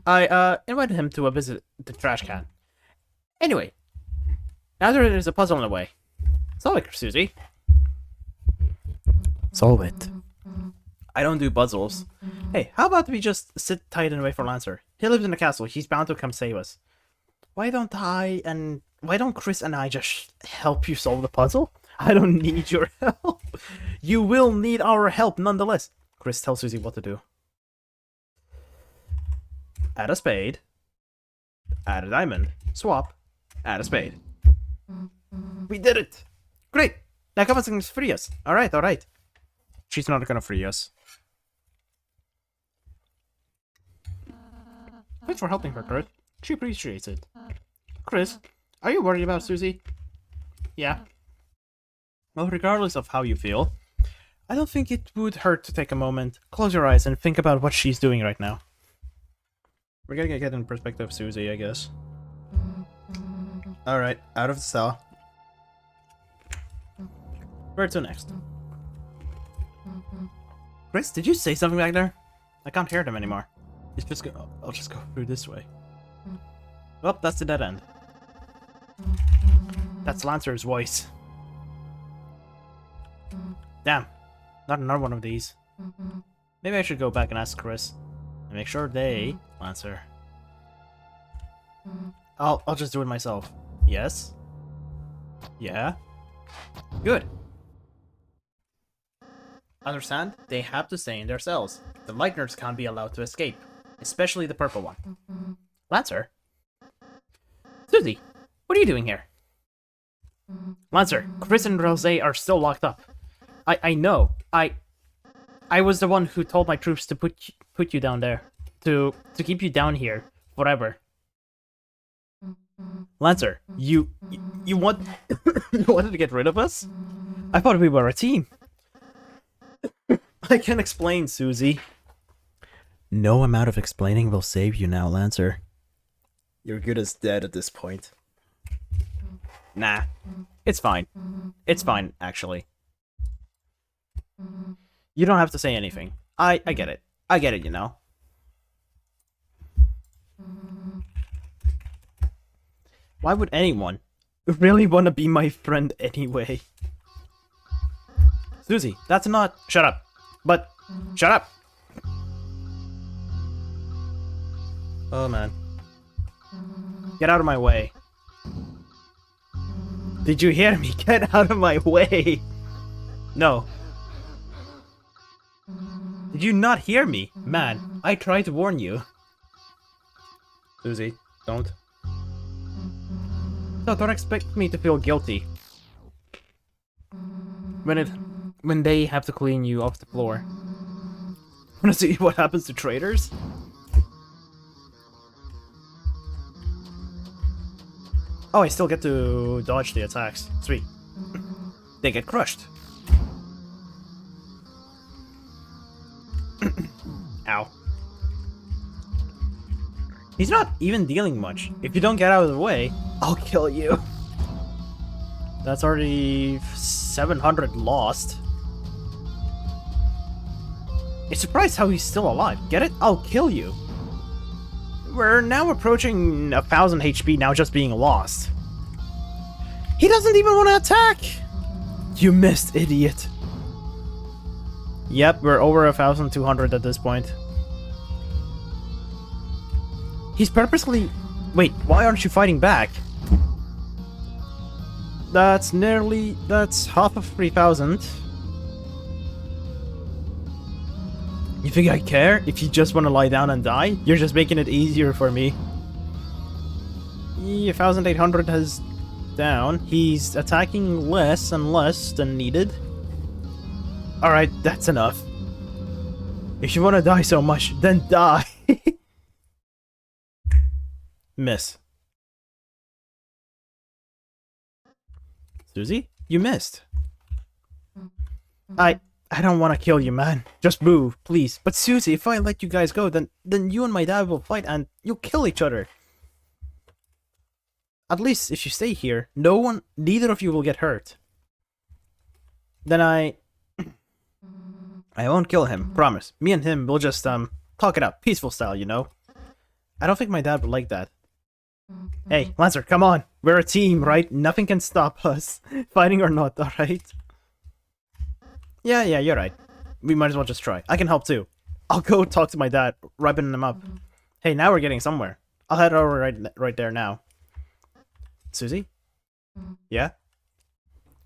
I invited him to a visit the trash can. Anyway, now there is a puzzle in the way. Solve it, Susie. Solve it. I don't do puzzles. Hey, how about we just sit tight and wait for Lancer? He lives in the castle. He's bound to come save us. Why don't Chris and I just help you solve the puzzle? I don't need your help. You will need our help nonetheless. Chris, tell Susie what to do. Add a spade. Add a diamond. Swap. Add a spade. We did it! Great! Now come on and free us. Alright, alright. She's not gonna free us. Thanks for helping her, Chris. She appreciates it. Chris, are you worried about Susie? Yeah. Well, regardless of how you feel, I don't think it would hurt to take a moment, close your eyes, and think about what she's doing right now. We're gonna get in perspective of Susie, I guess. Alright, out of the cell. Where to next? Chris, did you say something back there? I can't hear them anymore. I'll just go through this way. Well, that's the dead end. That's Lancer's voice. Damn, not another one of these. Maybe I should go back and ask Chris and make sure they Lancer. I'll just do it myself. Yes. Yeah. Good. Understand? They have to stay in their cells. The Lightners can't be allowed to escape, especially the purple one. Lancer? Susie, what are you doing here? Lancer, Chris and Rose are still locked up. I know. I was the one who told my troops to put you down there. To keep you down here forever. Lancer, you want you wanted to get rid of us? I thought we were a team. I can explain, Susie. No amount of explaining will save you now, Lancer. You're good as dead at this point. Nah, it's fine. It's fine, actually. You don't have to say anything. I get it. I get it, you know. Why would anyone really want to be my friend anyway? Susie, that's not... Shut up. But, shut up! Oh, man. Get out of my way. Did you hear me? Get out of my way! No. Did you not hear me? Man, I tried to warn you. Susie, don't. No, don't expect me to feel guilty. When they have to clean you off the floor. Wanna see what happens to traitors? Oh, I still get to dodge the attacks. Sweet. They get crushed. Ow. He's not even dealing much. If you don't get out of the way, I'll kill you. That's already 700 lost. It's surprised how he's still alive. Get it? I'll kill you. We're now approaching 1000 HP now just being lost. He doesn't even want to attack! You missed, idiot. Yep, we're over 1200 at this point. He's purposely... Wait, why aren't you fighting back? That's half of 3000. You think I care if you just want to lie down and die? You're just making it easier for me. 1800 has down. He's attacking less and less than needed. Alright, that's enough. If you want to die so much, then die. Miss. Susie, you missed. I don't want to kill you, man. Just move, please. But Susie, if I let you guys go, then you and my dad will fight and you'll kill each other. At least if you stay here, neither of you will get hurt. Then I won't kill him, promise. Me and him will just talk it out, peaceful style, you know. I don't think my dad would like that. Hey, Lancer, come on. We're a team, right? Nothing can stop us, fighting or not, alright? Yeah, you're right. We might as well just try. I can help too. I'll go talk to my dad, ripen him up. Hey, now we're getting somewhere. I'll head over right there now. Susie? Yeah?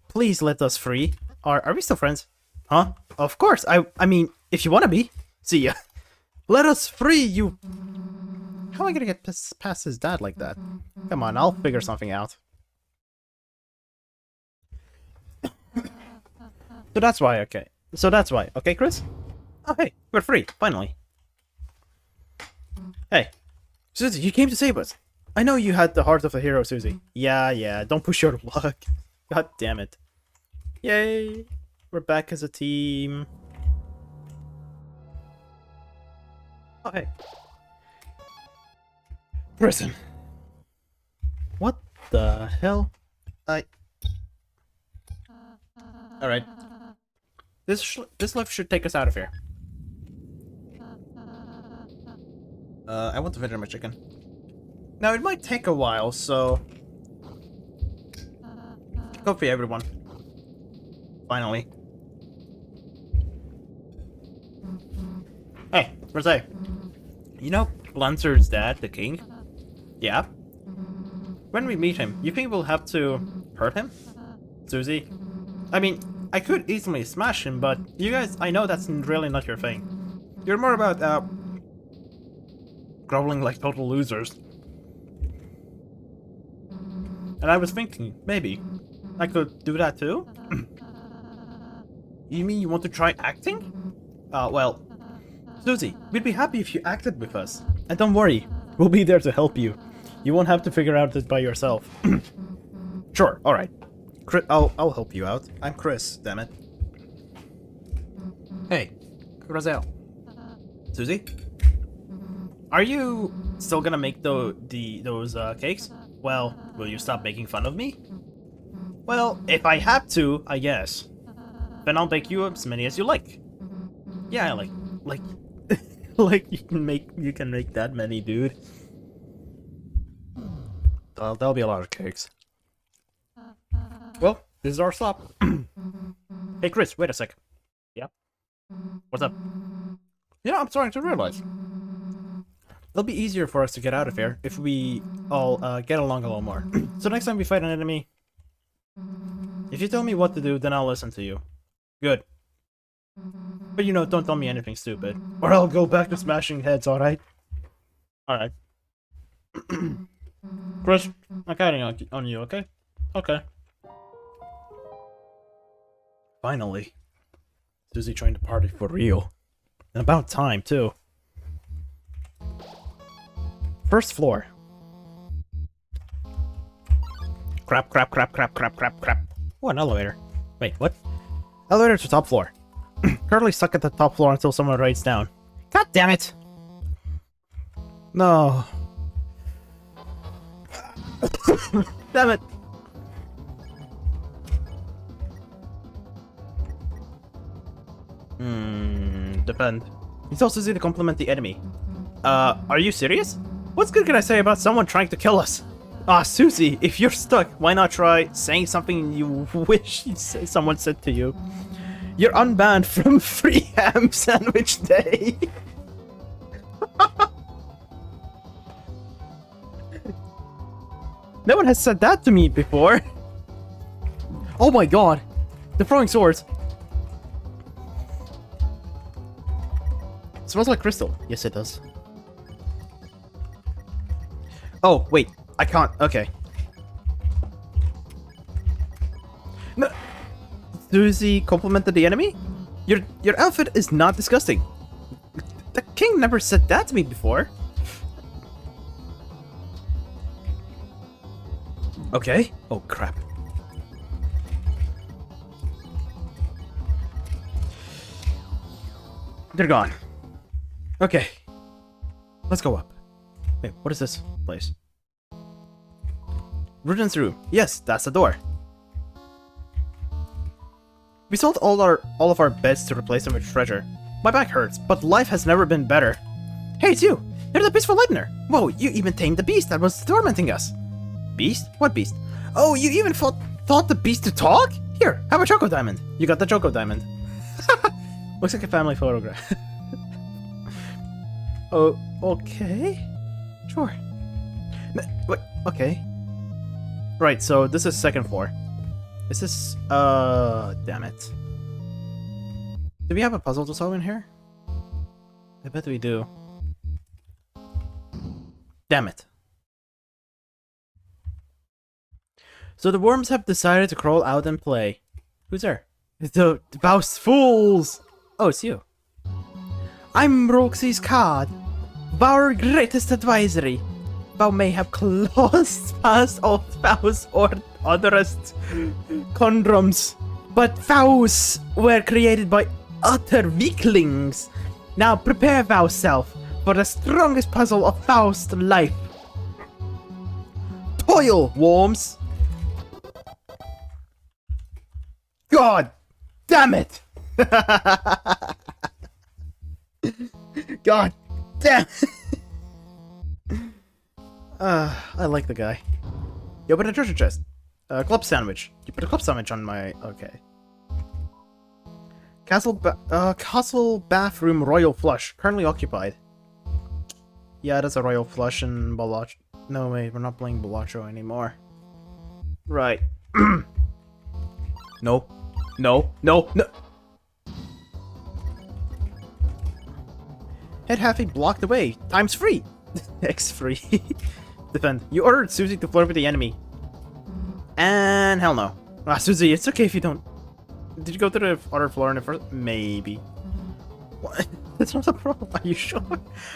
Please let us free. Are we still friends? Huh? Of course. I mean, if you wanna be. See ya. Let us free, you... How am I gonna get past his dad like that? Come on, I'll figure something out. So that's why, okay, Chris? Oh, hey, we're free, finally. Hey, Susie, you came to save us. I know you had the heart of a hero, Susie. Yeah, don't push your luck. God damn it. Yay, we're back as a team. Oh, hey. Prison. What the hell? Alright. This lift should take us out of here. I want to finish my chicken. Now, it might take a while, so... Coffee, everyone. Finally. Hey, Rosé. You know Lancer's dad, the king? Yeah? When we meet him, you think we'll have to hurt him? Susie? I mean, I could easily smash him, but you guys, I know that's really not your thing. You're more about, groveling like total losers. And I was thinking, maybe, I could do that too? You mean you want to try acting? Well, Susie, we'd be happy if you acted with us. And don't worry, we'll be there to help you. You won't have to figure out this by yourself. Sure, alright. I'll help you out. I'm Chris, damn it. Hey, Razel. Susie? Are you still gonna make those cakes? Well, will you stop making fun of me? Well, if I have to, I guess. Then I'll bake you as many as you like. Yeah, like like you can make that many, dude. That'll be a lot of cakes. Well, this is our stop. Hey Chris, wait a sec. Yeah? What's up? You know, I'm starting to realize. It'll be easier for us to get out of here if we all get along a little more. So next time we fight an enemy, if you tell me what to do, then I'll listen to you. Good. But you know, don't tell me anything stupid. Or I'll go back to smashing heads, alright? Alright. Chris, I'm counting on you, okay? Okay. Finally. Susie trying to party for real. And about time, too. First floor. Crap. Oh, an elevator. Wait, what? Elevator to top floor. Currently stuck at the top floor until someone writes down. God damn it! No. Damn it! Depend. He tells Susie to compliment the enemy. Are you serious? What good can I say about someone trying to kill us? Ah, Susie, if you're stuck, why not try saying something you wish someone said to you? You're unbanned from Free Ham Sandwich Day. No one has said that to me before. Oh my god. They're throwing swords. It smells like crystal. Yes, it does. Oh, wait. I can't. Okay. No. Susie complimented the enemy? Your outfit is not disgusting. The king never said that to me before. Okay. Oh, crap. They're gone. Okay. Let's go up. Wait, what is this place? Ruden's room. Yes, that's the door. We sold all of our beds to replace them with treasure. My back hurts, but life has never been better. Hey, it's you! You're the peaceful lightener! Whoa, you even tamed the beast that was tormenting us! Beast? What beast? Oh, you even thought the beast to talk? Here, have a choco diamond. You got the choco diamond. Looks like a family photograph. Oh, okay. Sure. Wait, okay. Right, so this is second floor. Is this, damn it. Do we have a puzzle to solve in here? I bet we do. Damn it. So the worms have decided to crawl out and play. Who's there? The Faust Fools! Oh, it's you. I'm Roxy's card. Our greatest advisory. Thou may have claws past all vows or otherest conundrums, but vows were created by utter weaklings. Now prepare thyself for the strongest puzzle of Faust's life. Toil, worms! God damn it! God damn it! I like the guy. You open a treasure chest. Club sandwich. You put a club sandwich on my... Okay. Castle bathroom royal flush. Currently occupied. Yeah, that's a royal flush in Balacho. No, wait, we're not playing Balacho anymore. Right. No. No. No. No. Head halfway blocked away. Time's free. X free. Defend. You ordered Susie to flirt with the enemy. And hell no. Ah, Susie, it's okay if you don't. Did you go to the other floor in the first? Maybe. What? That's not a problem. Are you sure?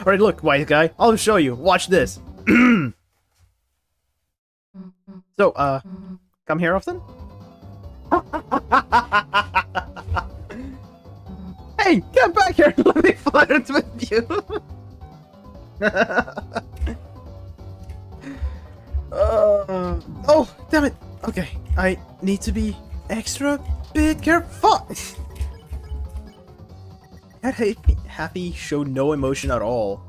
Alright, look, wise guy. I'll show you. Watch this. So, come here often? Hey, get back here and let me flirt with you. Oh, damn it. Okay, I need to be extra bit careful. Happy showed no emotion at all.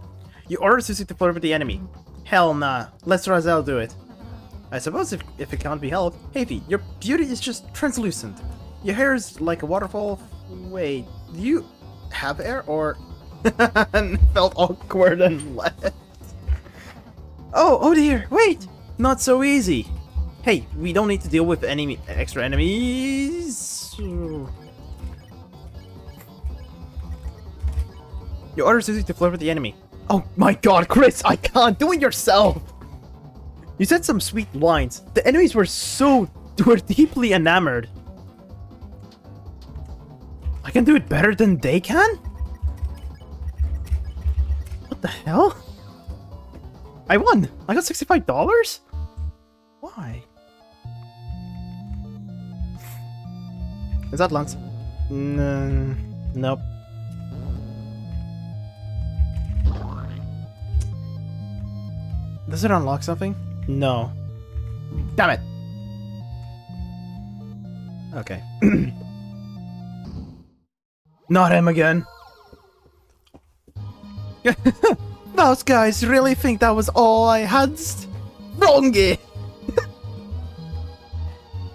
You ordered Susie to flirt with the enemy. Hell nah. Let's Razel do it. I suppose if it can't be helped. Havy, your beauty is just translucent. Your hair is like a waterfall. Wait, do you have hair or... Felt awkward and left. Oh dear, wait! Not so easy. Hey, we don't need to deal with any extra enemies. You order Susie to flirt with the enemy. Oh my god, Chris, I can't do it yourself! You said some sweet lines. The enemies were deeply enamored. I can do it better than they can? What the hell? I won! I got $65? Why? Is that Lance? Nope. Does it unlock something? No. Damn it! Okay. Not him again. Those guys really think that was all I had? Wrongy!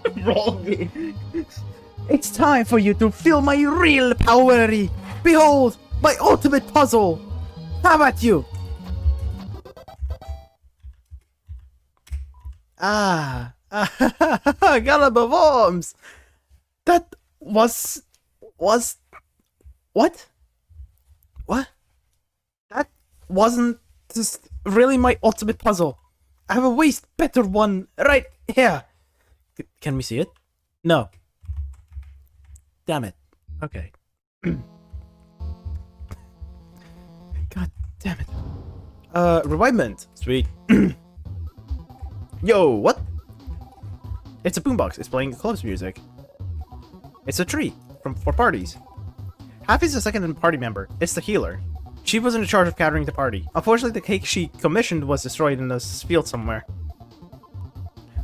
Wrongy! It's time for you to feel my real power! Behold, my ultimate puzzle! How about you? Gullible Worms! That was... What? What? That wasn't just really my ultimate puzzle. I have a way better one right here. Can we see it? No. Damn it. Okay. God damn it. Revivement. Sweet. Yo, what? It's a boombox. It's playing club's music. It's a tree for parties. Happy's the second party member. It's the healer. She was in charge of gathering the party. Unfortunately, the cake she commissioned was destroyed in this field somewhere.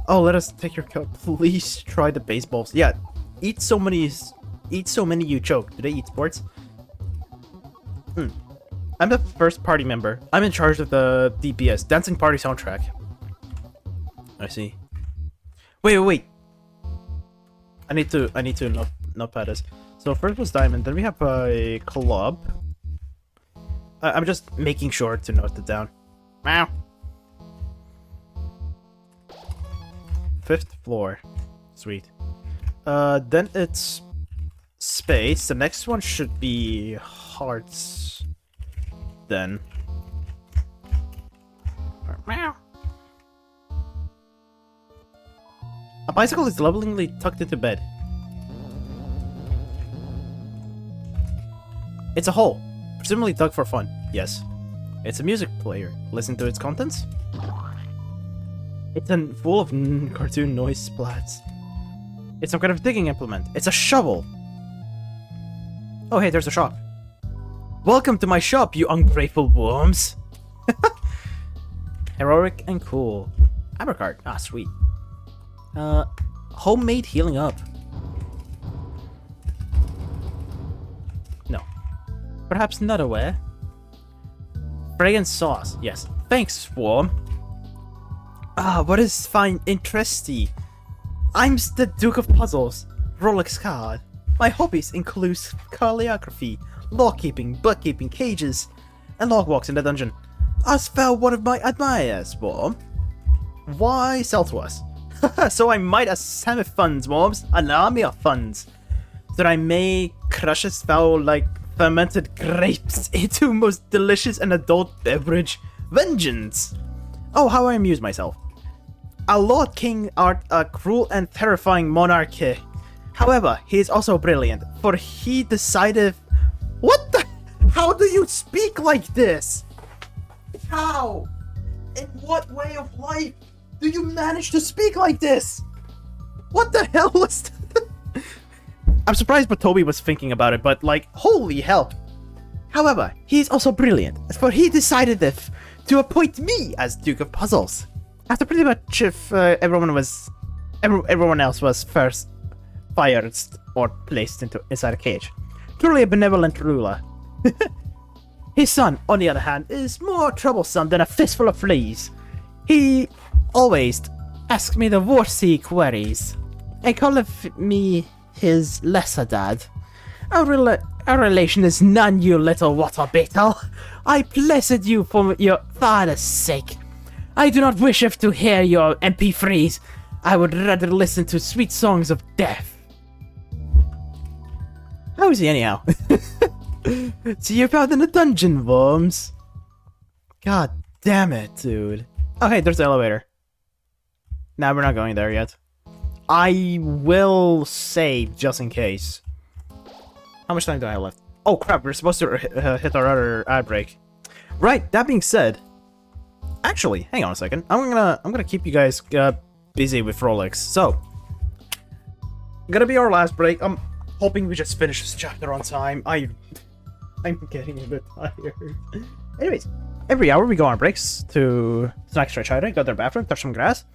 Oh, let us take your cup. Please try the baseballs. Yeah, eat so many you choke. Do they eat sports? I'm the first party member. I'm in charge of the DPS, Dancing Party soundtrack. I see. Wait. I need to notepad this. So first was Diamond, then we have a club. I'm just making sure to note it down. Meow. 5th floor. Sweet. Then it's space. The next one should be hearts. Then. Meow. A bicycle is lovingly tucked into bed. It's a hole, presumably dug for fun. Yes. It's a music player. Listen to its contents. It's full of cartoon noise splats. It's some kind of digging implement. It's a shovel. Oh, hey, there's a shop. Welcome to my shop, you ungrateful worms. Heroic and cool. Abercard. Ah, sweet. Homemade healing up. No. Perhaps not aware. Fragrant sauce. Yes. Thanks, Swarm. Ah, what is fine interesty? I'm the Duke of Puzzles. Rolex card. My hobbies include calligraphy, law-keeping, bookkeeping, cages, and log walks in the dungeon. As found one of my admirers, Swarm. Why sell to us? So I might assemble funds, Worms, an army of funds, that I may crush a foul like fermented grapes into most delicious and adult beverage. Vengeance! Oh, how I amuse myself. Our Lord King art a cruel and terrifying monarchy. However, he is also brilliant, for he decided... What the... How do you speak like this? How? In what way of life do you manage to speak like this? What the hell was that? I'm surprised but Toby was thinking about it, but like, holy hell. However, he is also brilliant, for he decided to appoint me as Duke of Puzzles. After pretty much if everyone else was first fired or placed inside a cage. Truly a benevolent ruler. His son, on the other hand, is more troublesome than a fistful of fleas. He always asks me the warsy queries, and calleth me his lesser dad. Our relation is none, you little water beetle. I blessed you for your father's sake. I do not wish to hear your MP3s. I would rather listen to sweet songs of death. How is he anyhow? See you found in the dungeon, Worms. God damn it, dude. Oh, hey, there's the elevator. Nah, we're not going there yet. I will save just in case. How much time do I have left? Oh crap, we're supposed to hit our other ad break. Right, that being said, actually, hang on a second. I'm gonna keep you guys busy with Rolex. So, gonna be our last break. I'm hoping we just finish this chapter on time. I'm getting a bit tired. Anyways, every hour we go on breaks to snack, stretch, hydrate, go to the bathroom, touch some grass.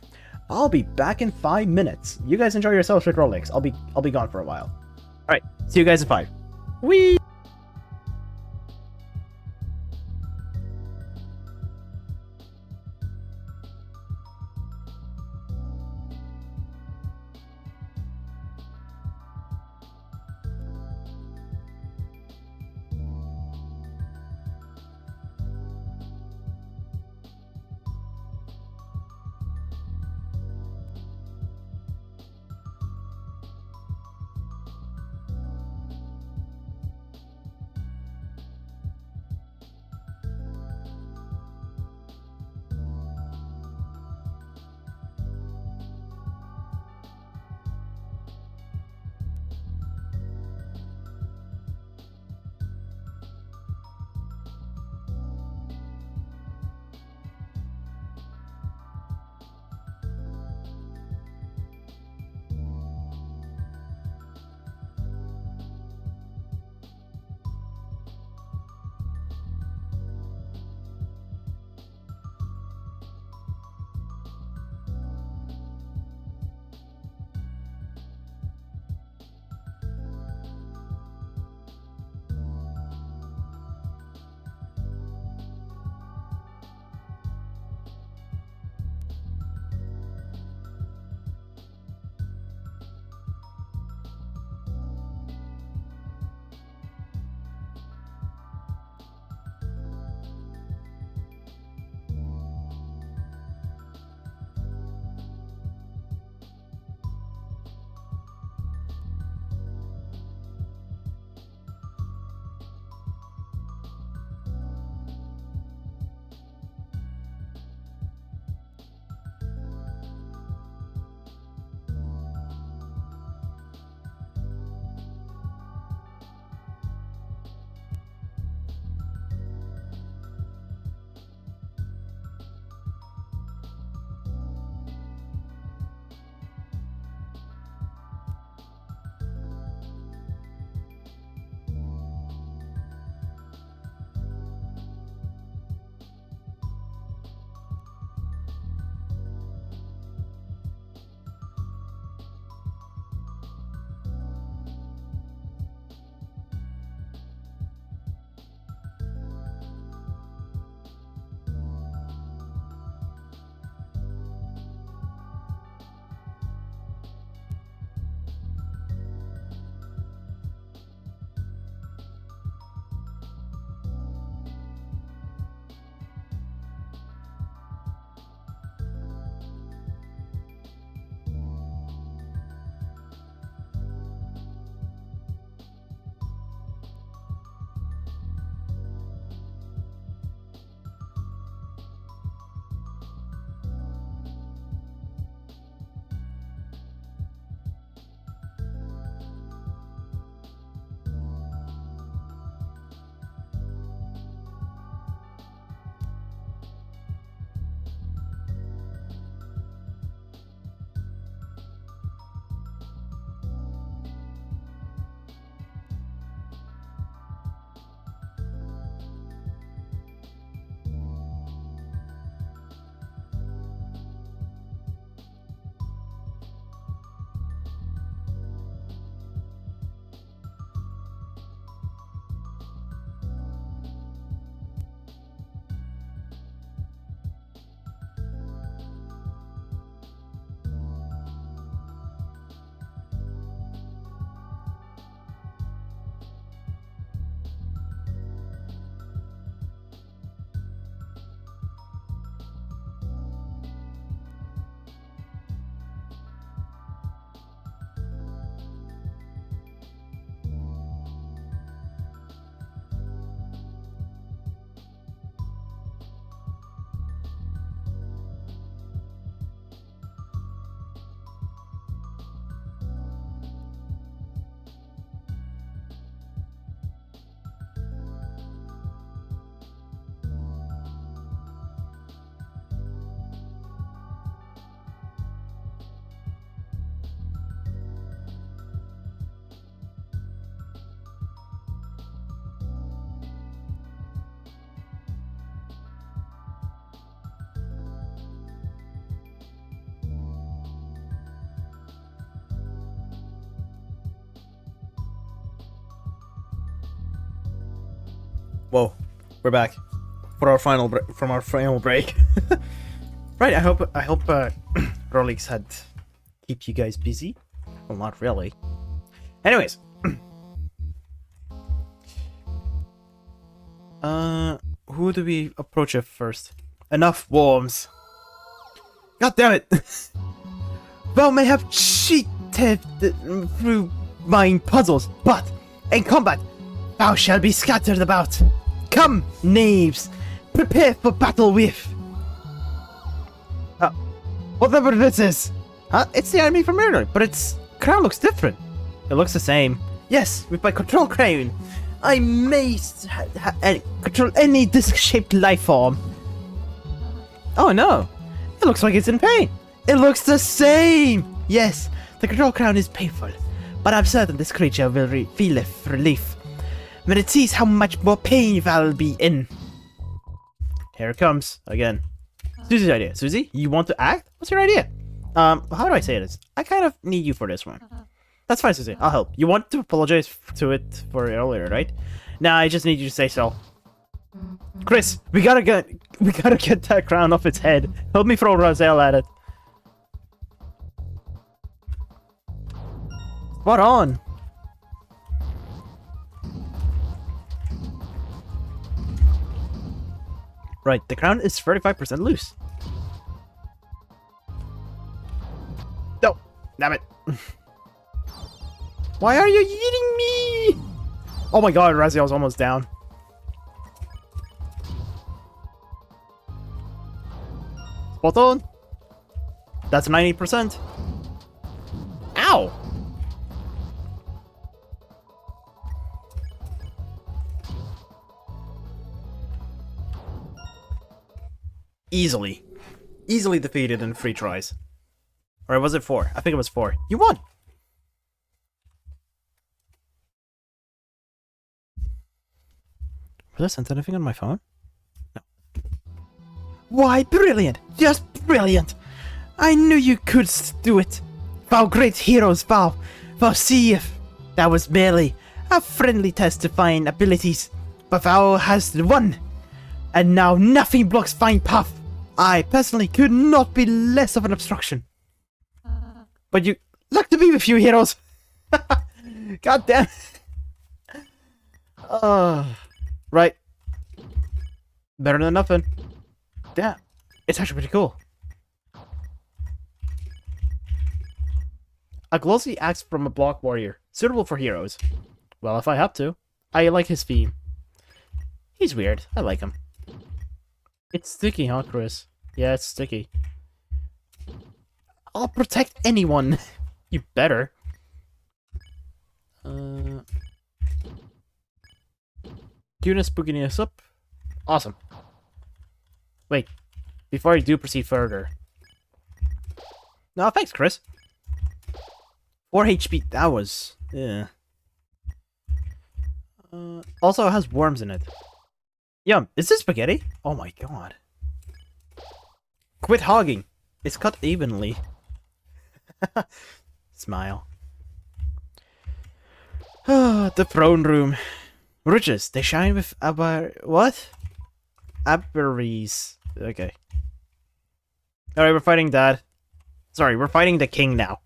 I'll be back in 5 minutes. You guys enjoy yourselves with Rolex. I'll be gone for a while. All right, see you guys in 5. Whee! Whoa, we're back for our final break. Right, I hope Rolex had keep you guys busy. Well, not really. Anyways, who do we approach it first? Enough worms. God damn it! Thou may have cheated through mind puzzles, but in combat, thou shalt be scattered about. Come, knaves, prepare for battle with. Whatever this is. Huh? It's the enemy from earlier, but its crown looks different. It looks the same. Yes, with my control crown, I may control any disc-shaped life form. Oh no, it looks like it's in pain. It looks the same. Yes, the control crown is painful, but I'm certain this creature will feel relief when it sees how much more pain I'll be in. Here it comes again. Susie's idea. Susie, you want to act? What's your idea? How do I say this? I kind of need you for this one. That's fine, Susie. I'll help. You want to apologize to it for earlier, right? Nah, I just need you to say so. Chris, we gotta get that crown off its head. Help me throw Roselle at it. Spot on. Right, the crown is 35% loose. No, damn it. Why are you eating me? Oh my god, Raziel's almost down. Spot on. That's 90%. Ow! Easily defeated in 3 tries. Or was it 4? I think it was 4. You won! Was I sent anything on my phone? No. Why, brilliant! Just brilliant! I knew you could do it! Thou great heroes, thou see if that was merely a friendly test to fine abilities, but thou hast won! And now nothing blocks fine path! I personally could not be less of an obstruction. But you luck to be with you, heroes! God damn. Right. Better than nothing. Damn. It's actually pretty cool. A glossy axe from a block warrior. Suitable for heroes. Well, if I have to. I like his theme. He's weird. I like him. It's sticky, huh, Chris? Yeah, it's sticky. I'll protect anyone. You better. Cuteness, spookiness up. Awesome. Wait. Before I do proceed further. No, thanks, Chris. 4 HP. That was... yeah. Also, it has worms in it. Yum. Is this spaghetti? Oh my god. Quit hogging. It's cut evenly. Smile. The throne room. Riches. They shine with what? Aberries. Okay. Alright, we're fighting Dad. Sorry, we're fighting the king now.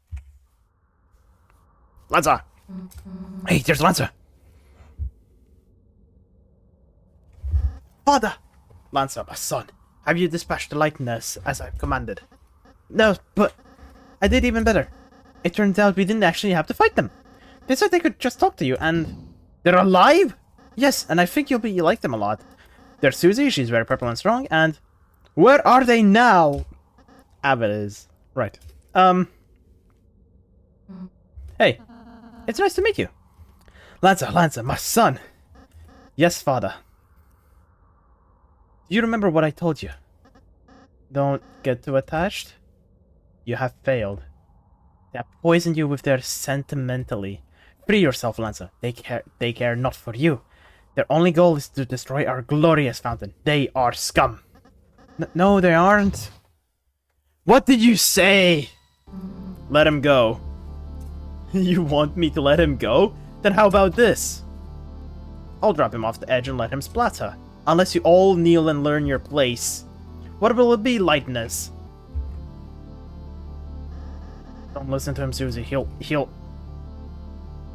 Lanza! Hey, there's Lanza! Father! Lanza, my son. Have you dispatched the lightness as I've commanded? No, but I did even better. It turns out we didn't actually have to fight them. They said they could just talk to you, and... they're alive? Yes, and I think you like them a lot. There's Susie, she's very purple and strong, and... where are they now? Abbott is. Right. Hey. It's nice to meet you. Lanza, my son. Yes, father. Do you remember what I told you? Don't get too attached. You have failed. They have poisoned you with their sentimentally. Free yourself, Lanza. They care not for you. Their only goal is to destroy our glorious fountain. They are scum. No, they aren't. What did you say? Let him go. You want me to let him go? Then how about this? I'll drop him off the edge and let him splatter. Unless you all kneel and learn your place. What will it be, Lightness? Don't listen to him, Susie. He'll...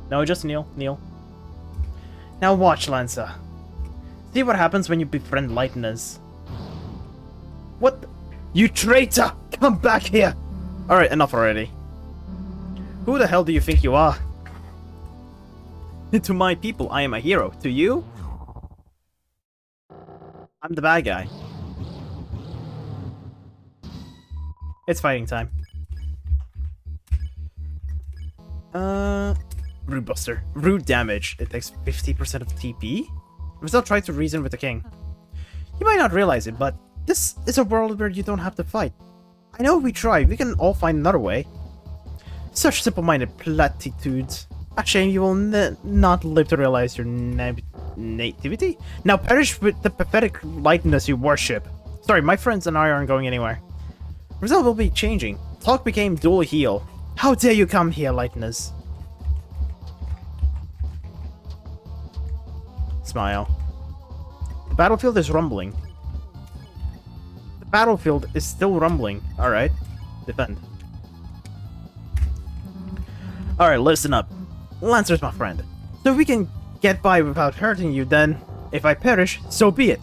No, just kneel. Now watch, Lanza. See what happens when you befriend Lightness. What the... You traitor! Come back here! Alright, enough already. Who the hell do you think you are? To my people, I am a hero. To you? I'm the bad guy. It's fighting time. Rude Buster. Rude damage. It takes 50% of TP? We still try to reason with the king. You might not realize it, but this is a world where you don't have to fight. I know we tried. We can all find another way. Such simple-minded platitudes. A shame you will not live to realize your nativity? Now perish with the pathetic lightness you worship. Sorry, my friends and I aren't going anywhere. Result will be changing. Talk became dual heal. How dare you come here, Lightness? Smile. The battlefield is rumbling. The battlefield is still rumbling. Alright. Defend. Alright, listen up. Lancer's my friend. So if we can get by without hurting you, then if I perish, so be it.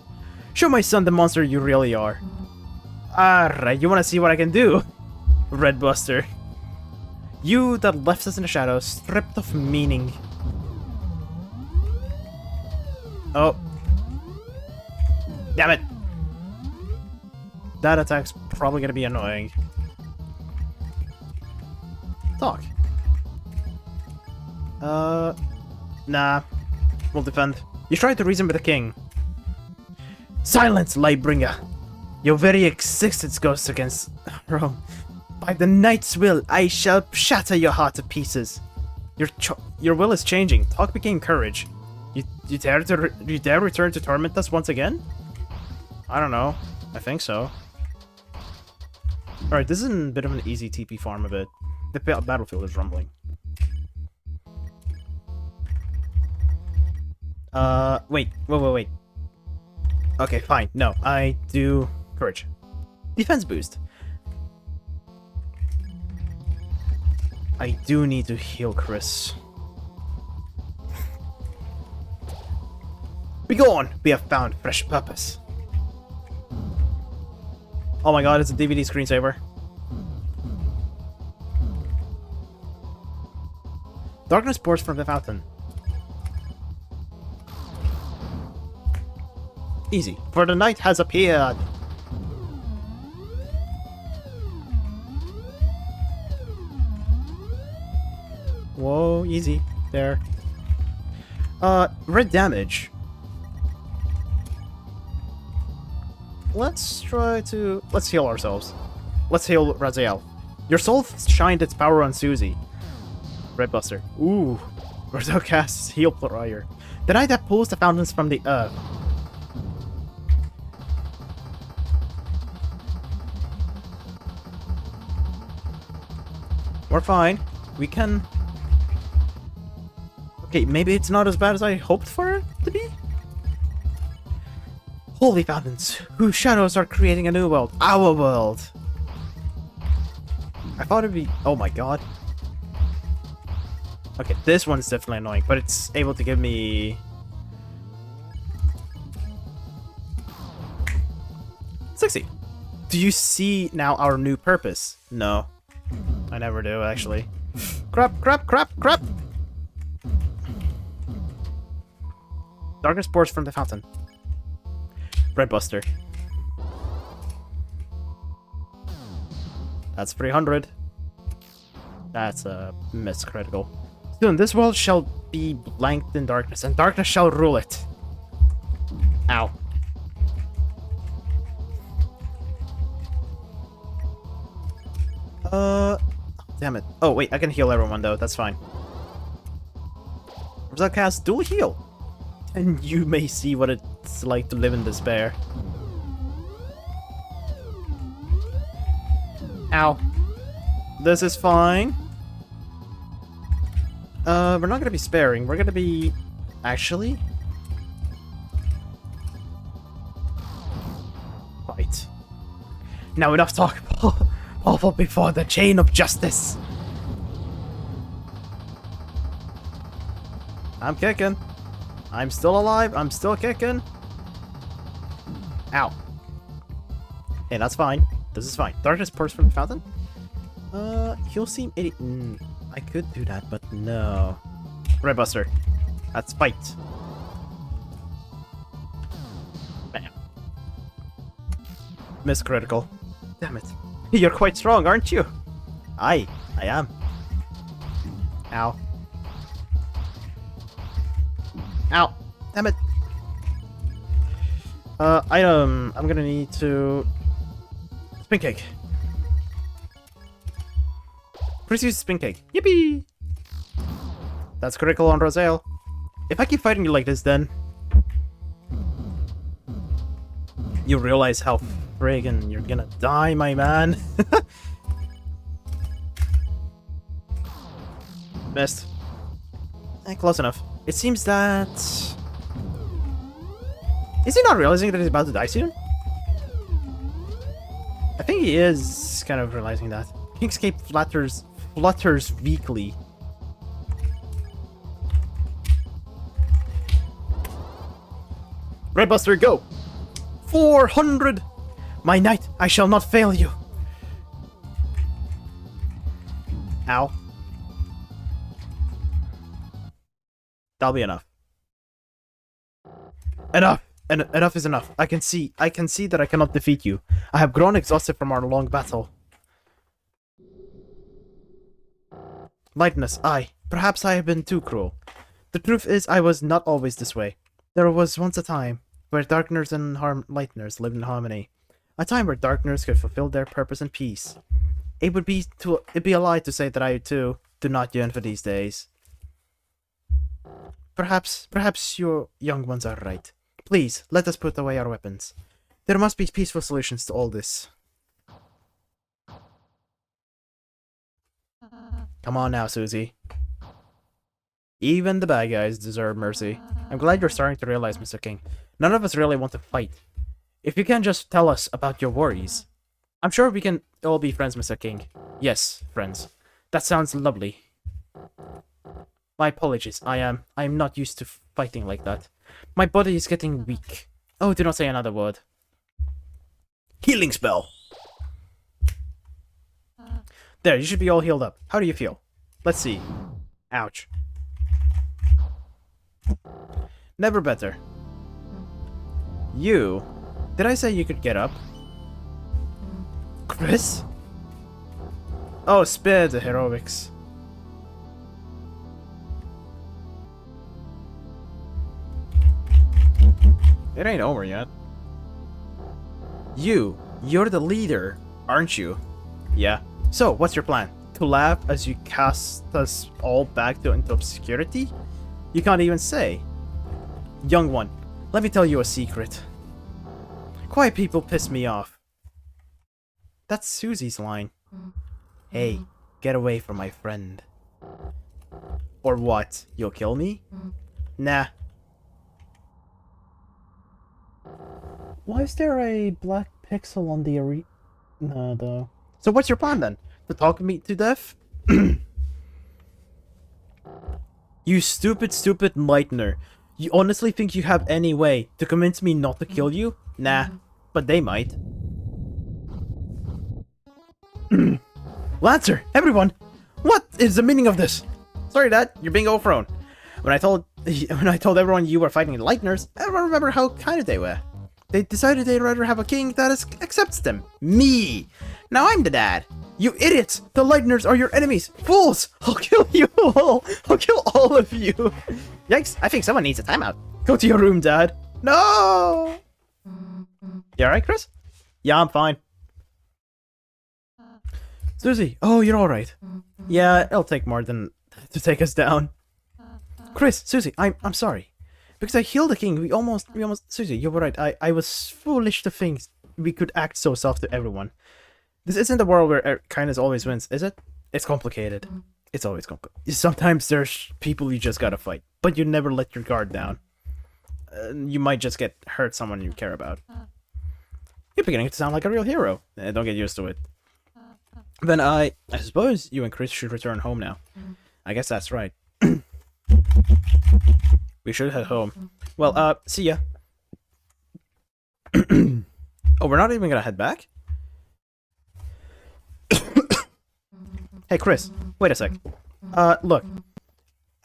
Show my son the monster you really are. Alright, you wanna see what I can do? Red Buster. You that left us in the shadows, stripped of meaning. Oh. Damn it. That attack's probably gonna be annoying. Talk. Nah. We'll defend. You tried to reason with the king. Silence, Lightbringer! Your very existence goes against Rome. By the Knight's will, I shall shatter your heart to pieces. Your will is changing. Talk became courage. You dare return to torment us once again? I don't know. I think so. Alright, this is a bit of an easy TP farm of it. The battlefield is rumbling. Wait. Okay, fine. No, I do courage. Defense boost. I do need to heal Chris. Be gone! We have found fresh purpose. Oh my god, it's a DVD screensaver. Darkness pours from the fountain. Easy, for the night has appeared. Whoa, easy. There. Red damage. Let's heal ourselves. Let's heal Raziel. Your soul shined its power on Susie. Red Buster. Ooh. Raziel casts Heal Prior. The night that pulls the fountains from the earth. We're fine. We can... Okay, maybe it's not as bad as I hoped for it to be? Holy fountains, whose shadows are creating a new world. Our world! I thought it'd be... Oh my god. Okay, this one's definitely annoying, but it's able to give me... 60. Do you see now our new purpose? No. I never do, actually. Crap! Darkness pours from the fountain. Red Buster. That's 300. That's a miss critical. Soon this world shall be blanked in darkness, and darkness shall rule it. Ow. Damn it. Oh, wait, I can heal everyone, though. That's fine. Result cast dual heal. And you may see what it's like to live in despair. Ow. This is fine. We're not gonna be sparing. We're gonna be... Actually? Right. Now enough talk. Awful before the chain of justice. I'm kicking. I'm still alive. I'm still kicking. Ow. Hey, that's fine. This is fine. Darkness pours from the fountain? He'll seem idiot. I could do that, but no. Red Buster. That's fight. Bam. Miss critical. Damn it. You're quite strong, aren't you? I am. Ow. Ow. Damn it. Item. I'm gonna need to... Spin cake. Chris uses spin cake. Yippee! That's critical on Rosale. If I keep fighting you like this, then... You realize how friggin' you're gonna die, my man. Missed. Close enough. It seems that... Is he not realizing that he's about to die soon? I think he is kind of realizing that. Kingscape flutters weakly. Red Buster, go! 400! My knight, I shall not fail you. Ow. That'll be enough. Enough! Enough is enough. I can see that I cannot defeat you. I have grown exhausted from our long battle. Lightness, perhaps I have been too cruel. The truth is, I was not always this way. There was once a time where darkners and lightners lived in harmony. A time where darkners could fulfill their purpose in peace. It'd be a lie to say that I too do not yearn for these days. Perhaps your young ones are right. Please, let us put away our weapons. There must be peaceful solutions to all this. Come on now, Susie. Even the bad guys deserve mercy. I'm glad you're starting to realize, Mr. King. None of us really want to fight. If you can just tell us about your worries. I'm sure we can all be friends, Mr. King. Yes, friends. That sounds lovely. My apologies. I'm not used to fighting like that. My body is getting weak. Oh, do not say another word. Healing spell! There, you should be all healed up. How do you feel? Let's see. Ouch. Never better. You... Did I say you could get up? Chris? Oh, spare the heroics. It ain't over yet. You're the leader, aren't you? Yeah. So, what's your plan? To laugh as you cast us all back into obscurity? You can't even say. Young one, let me tell you a secret. Quiet people piss me off. That's Susie's line. Hey, get away from my friend. Or what? You'll kill me? Nah. Why is there a black pixel on the arena though? So what's your plan then? To talk me to death? You stupid lightener. You honestly think you have any way to convince me not to kill you? Nah, but they might. Lancer, everyone! What is the meaning of this? Sorry, Dad, you're being overthrown. When I told everyone you were fighting the Lighteners, everyone remember how kind they were. They decided they'd rather have a king that accepts them. Me! Now I'm the dad. You idiots! The Lighteners are your enemies! Fools! I'll kill you all! I'll kill all of you! Yikes, I think someone needs a timeout. Go to your room, Dad. No! You alright, Chris? Yeah, I'm fine. Susie, oh, you're alright. Yeah, it'll take more than to take us down. Chris, Susie, I'm sorry. Because I healed the king, we almost, Susie, you were right. I was foolish to think we could act so soft to everyone. This isn't a world where kindness always wins, is it? It's complicated. It's always complicated. Sometimes there's people you just gotta fight, but you never let your guard down. You might just hurt someone you care about. You're beginning to sound like a real hero. Don't get used to it. Then I suppose you and Chris should return home now. I guess that's right. We should head home. Well, see ya. Oh, we're not even gonna head back? Hey, Chris, wait a sec. Look.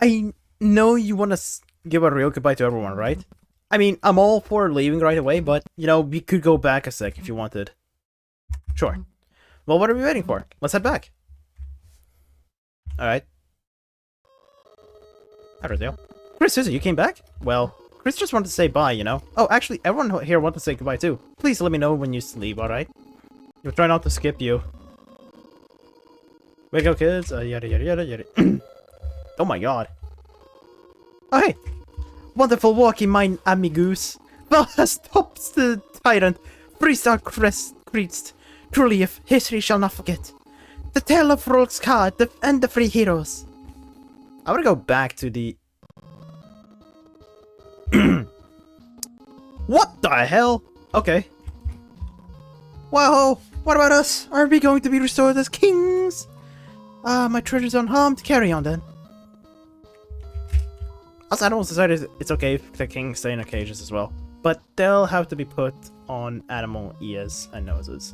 I know you want to give a real goodbye to everyone, right? I mean, I'm all for leaving right away, but, you know, we could go back a sec if you wanted. Sure. Well, what are we waiting for? Let's head back. Alright. After Chris, Susie, you came back? Well, Chris just wanted to say bye, you know? Oh, actually, everyone here wants to say goodbye too. Please let me know when you leave, alright? We'll try not to skip you. Wake up, kids. Yada, yada, yada, yada. Oh my god. Oh, hey. Wonderful walking, mine amigos. Well, stops the tyrant. Freestyle Christ. Truly, if history shall not forget. The tale of Rolk's card and the three heroes. I want to go back to the... What the hell? Okay. Wow, what about us? Are we going to be restored as kings? My treasure's unharmed. Carry on then. Us animals decided it's okay if the kings stay in their cages as well. But they'll have to be put on animal ears and noses.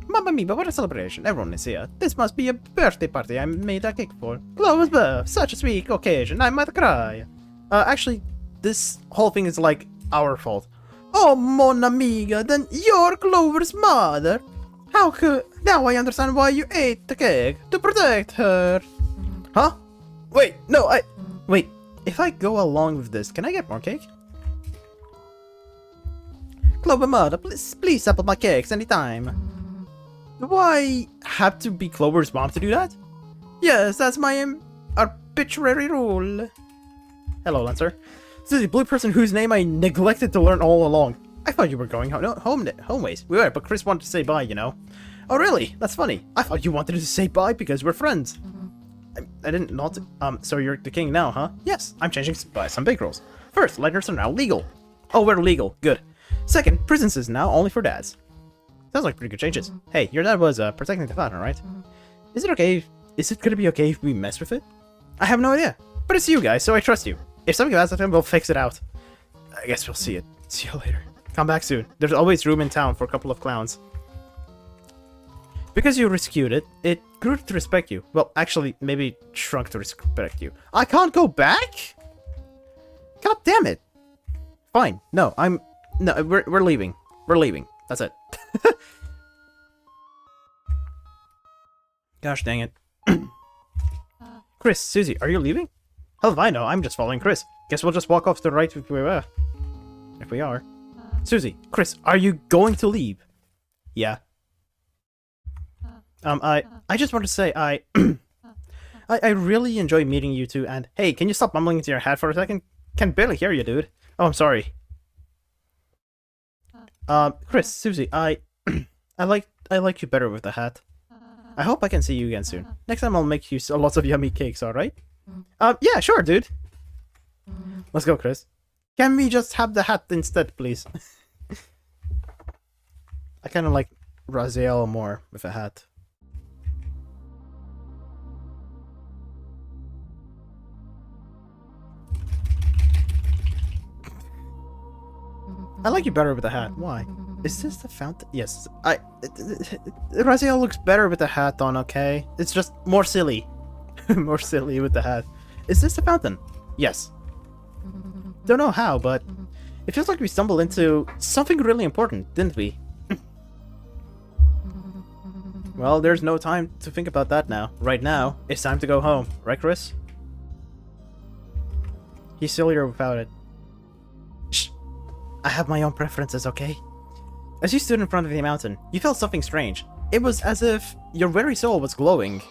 Mamma mia, but what a celebration. Everyone is here. This must be a birthday party I made a cake for. Clover's birth. Such a sweet occasion. I might cry. Actually, this whole thing is like our fault. Oh, mon amiga, then you're Clover's mother. How could... Now I understand why you ate the cake. To protect her. Huh? Wait, no, Wait, if I go along with this, can I get more cake? Clover mother, please sample my cakes anytime. Do I have to be Clover's mom to do that? Yes, that's my arbitrary rule. Hello, Lancer. This is the blue person whose name I neglected to learn all along. I thought you were going home ways. We were, but Chris wanted to say bye, you know. Oh, really? That's funny. I thought you wanted to say bye because we're friends. I didn't not. So you're the king now, huh? Yes, I'm changing by some big rules. First, lighters are now legal. Oh, we're legal. Good. Second, prisons is now only for dads. Sounds like pretty good changes. Hey, your dad was protecting the fountain, right? Is it okay? Is it gonna be okay if we mess with it? I have no idea. But it's you guys, so I trust you. If something happens to him, we'll fix it out. I guess we'll see it. See you later. Come back soon. There's always room in town for a couple of clowns. Because you rescued it, it grew to respect you. Well, actually, maybe shrunk to respect you. I can't go back? God damn it. Fine. No, no, we're leaving. We're leaving. That's it. Gosh dang it. Chris, Susie, are you leaving? Hell if I know, I'm just following Chris. Guess we'll just walk off to the right if we were. If we are. Susie, Chris, are you going to leave? Yeah. I just want to say I really enjoy meeting you two, and hey, can you stop mumbling into your hat for a second? Can barely hear you, dude. Oh, I'm sorry. Chris, Susie, I like you better with the hat. I hope I can see you again soon. Next time I'll make you lots of yummy cakes, alright? Yeah, sure, dude. Let's go, Chris. Can we just have the hat instead, please? I kind of like Raziel more with a hat. I like you better with the hat. Why? Is this the fountain? Yes. Raziel looks better with the hat on, okay? It's just more silly. More silly with the hat. Is this the fountain? Yes. Don't know how, but it feels like we stumbled into something really important, didn't we? Well, there's no time to think about that now. Right now, it's time to go home. Right, Chris? He's sillier without it. Shh. I have my own preferences, okay? As you stood in front of the mountain, you felt something strange. It was as if your very soul was glowing.